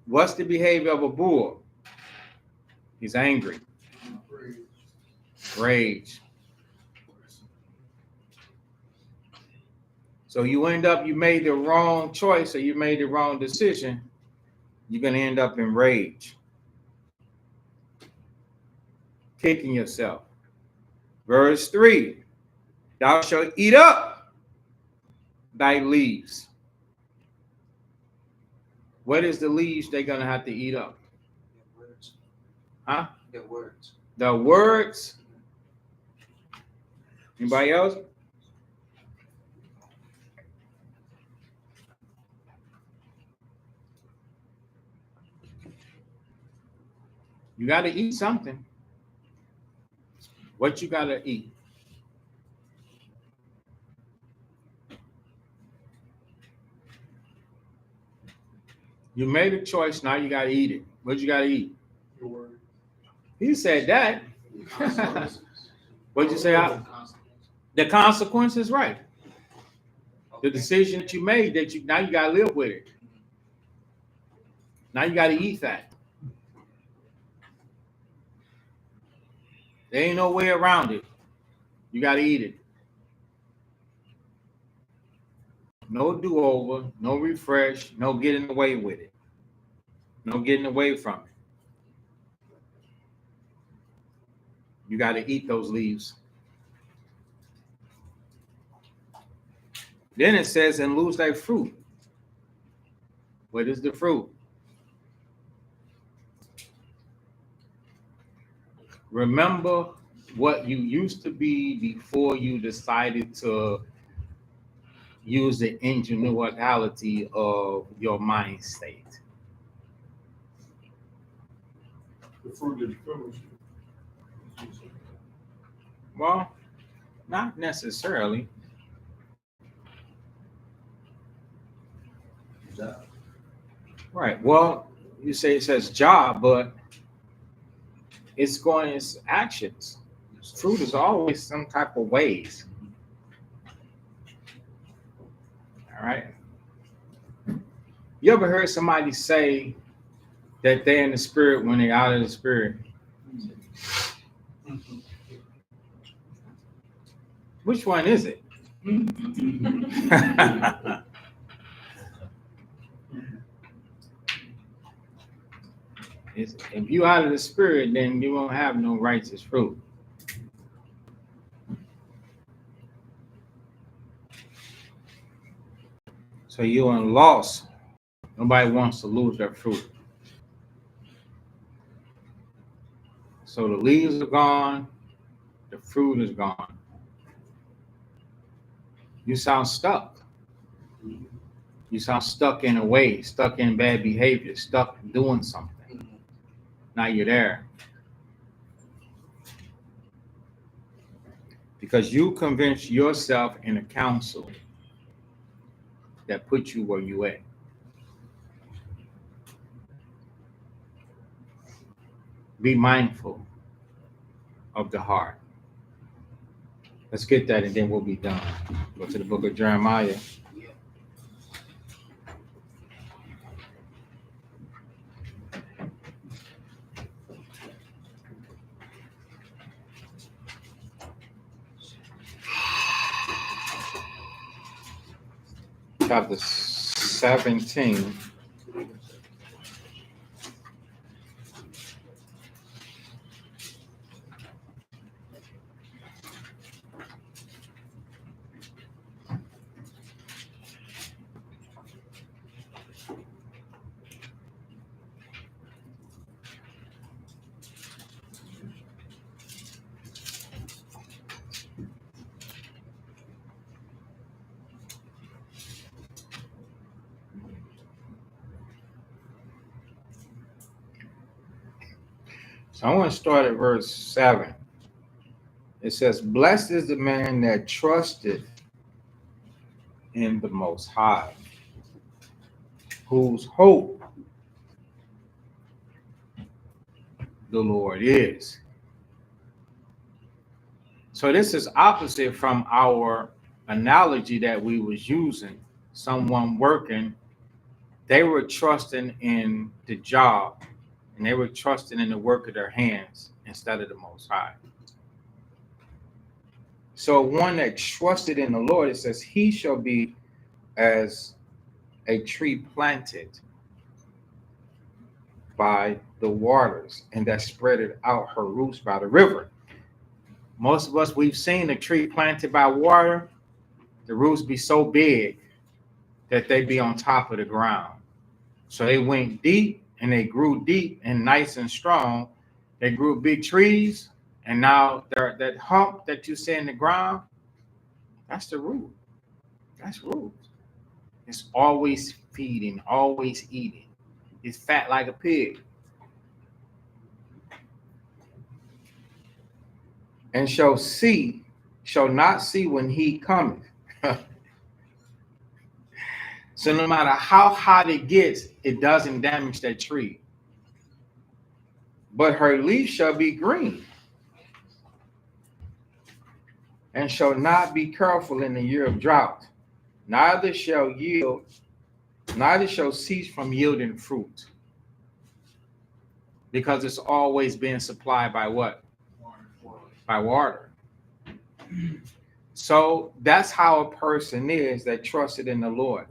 [SPEAKER 2] What's the behavior of a bull? He's angry. Rage. So you made the wrong choice or you made the wrong decision, you're going to end up in rage. Kicking yourself. Verse 3, thou shalt eat up thy leaves. What is the leaves they're going to have to eat up?
[SPEAKER 7] The words.
[SPEAKER 2] Huh?
[SPEAKER 7] The words.
[SPEAKER 2] The words. Anybody else? You got to eat something. What you got to eat? You made a choice, now you got to eat it. What you got to eat?
[SPEAKER 6] Your word.
[SPEAKER 2] He said that. What'd you say? The consequences, right? The decision that you made, now you got to live with it. Now you got to eat that. There ain't no way around it. You got to eat it. No do-over, no refresh, no getting away with it. No getting away from it. You got to eat those leaves. Then it says, and lose thy fruit. What is the fruit? Remember what you used to be before you decided to use the ingenuity of your mind state.
[SPEAKER 6] The fruit of the fellowship.
[SPEAKER 2] Well, not necessarily. Right. Well, you say it says job, but it's actions. Fruit is always some type of ways. All right. You ever heard somebody say that they're in the spirit when they're out of the spirit? Which one is it? If you out of the spirit, then you won't have no righteous fruit. So you're in loss. Nobody wants to lose their fruit. So the leaves are gone, the fruit is gone. You sound stuck. You sound stuck in a way, stuck in bad behavior, stuck doing something. Now you're there. Because you convinced yourself in a council that put you where you at. Be mindful of the heart. Let's get that and then we'll be done. Go to the book of Jeremiah. Chapter 17. So I want to start at verse 7. It says, blessed is the man that trusted in the Most High, whose hope the Lord is. So this is opposite from our analogy that we was using. Someone working, they were trusting in the job, and they were trusting in the work of their hands instead of the Most High. So one that trusted in the Lord, it says, he shall be as a tree planted by the waters, and that spreaded out her roots by the river. Most of us, we've seen a tree planted by water, the roots be so big that they be on top of the ground. So they went deep, and they grew deep and nice and strong. They grew big trees, and now that hump that you see in the ground, that's the root. That's root. It's always feeding, always eating. It's fat like a pig. And shall not see when he cometh. So no matter how hot it gets, it doesn't damage that tree. But her leaf shall be green, and shall not be careful in the year of drought, neither shall cease from yielding fruit. Because it's always being supplied by what? By water. So that's how a person is that trusted in the Lord.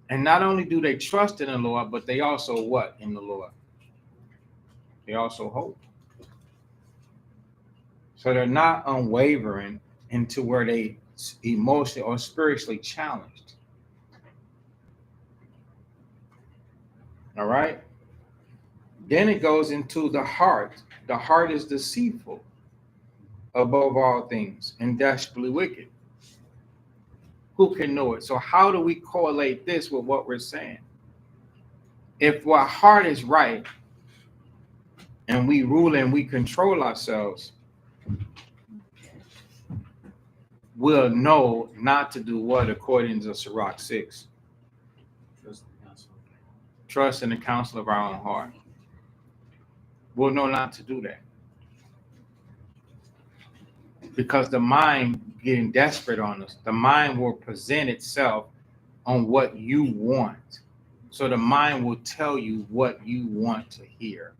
[SPEAKER 2] And not only do they trust in the Lord, but they also what in the Lord? They also hope. So they're not unwavering into where they emotionally or spiritually challenged. All right. Then it goes into the heart. The heart is deceitful above all things and desperately wicked. Who can know it? So how do we correlate this with what we're saying? If our heart is right and we rule and we control ourselves, we'll know not to do what according to Sirach 6.
[SPEAKER 4] Trust the counsel.
[SPEAKER 2] Trust in the counsel of our own heart. We'll know not to do that. Because the mind getting desperate on us, the mind will present itself on what you want. So the mind will tell you what you want to hear.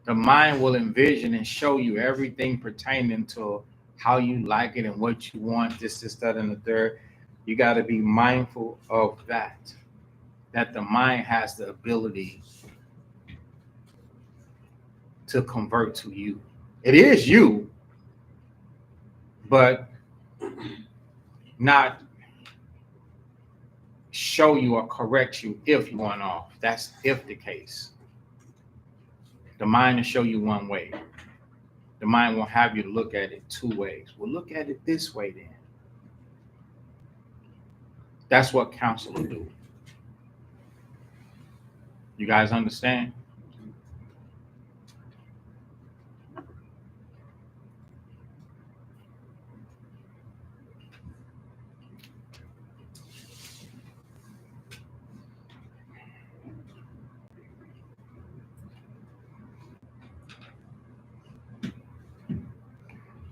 [SPEAKER 2] The mind will envision and show you everything pertaining to how you like it and what you want, this, that, and the third. You got to be mindful of that the mind has the ability to convert to you. It is you, but not show you or correct you if you want off. That's if the case. The mind will show you one way. The mind won't have you to look at it two ways. Well, look at it this way then. That's what counsel will do. You guys understand?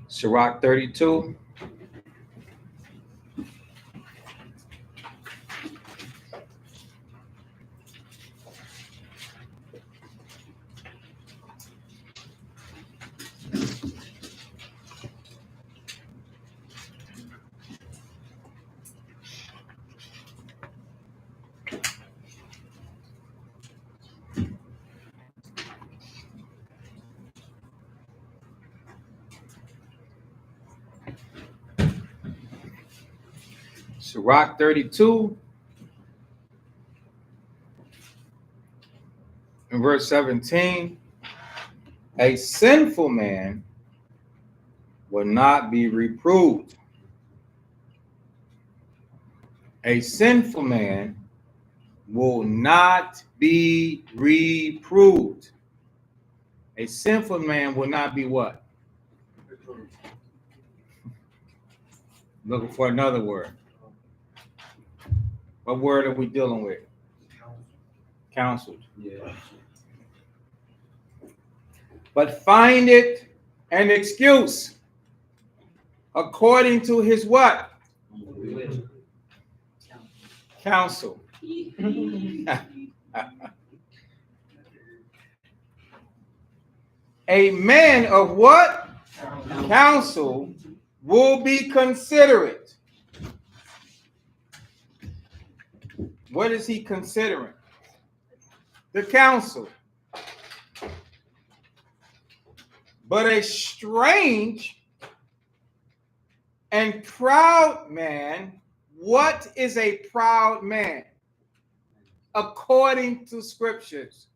[SPEAKER 2] Sirach 32. Sirach 32 in verse 17. A sinful man will not be reproved. A sinful man will not be reproved. A sinful man will not be what? Looking for another word. What word are we dealing with? Counseled.
[SPEAKER 10] Yeah.
[SPEAKER 2] But find it an excuse according to his what? Counsel. A man of what? Counsel will be considerate. What is he considering? The counsel. But a strange and proud man, what is a proud man? According to scriptures.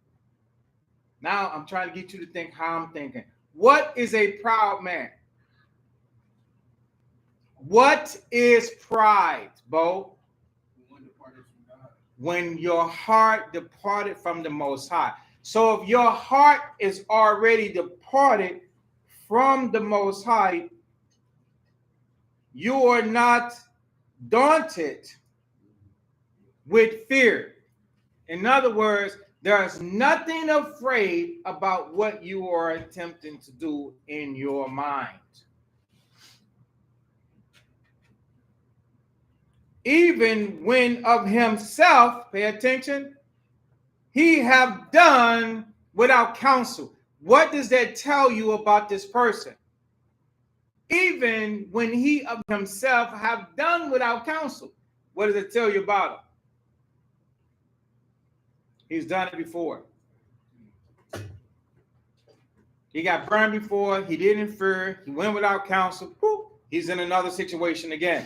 [SPEAKER 2] Now I'm trying to get you to think how I'm thinking. What is a proud man? What is pride, Bo? When your heart departed from the Most High. So if your heart is already departed from the Most High, you are not daunted with fear. In other words, there's nothing afraid about what you are attempting to do in your mind. Even when of himself, pay attention, he have done without counsel. What does that tell you about this person? Even when he of himself have done without counsel. What does it tell you about him? He's done it before. He got burned before. He didn't fear. He went without counsel. Boop, he's in another situation again.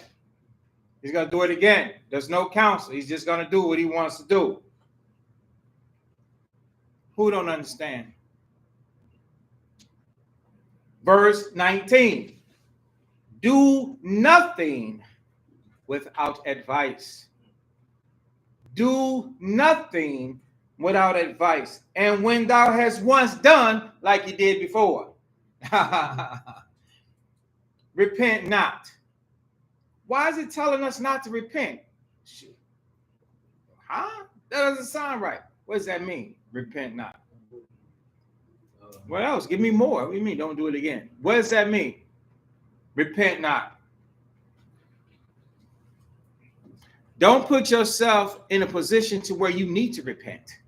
[SPEAKER 2] He's going to do it again. There's no counsel. He's just going to do what he wants to do. Who don't understand? Verse 19. Do nothing without advice. Do nothing without advice. And when thou hast once done like you did before, repent not. Why is it telling us not to repent? Huh? That doesn't sound right. What does that mean? Repent not. What else? Give me more. What do you mean? Don't do it again. What does that mean? Repent not. Don't put yourself in a position to where you need to repent.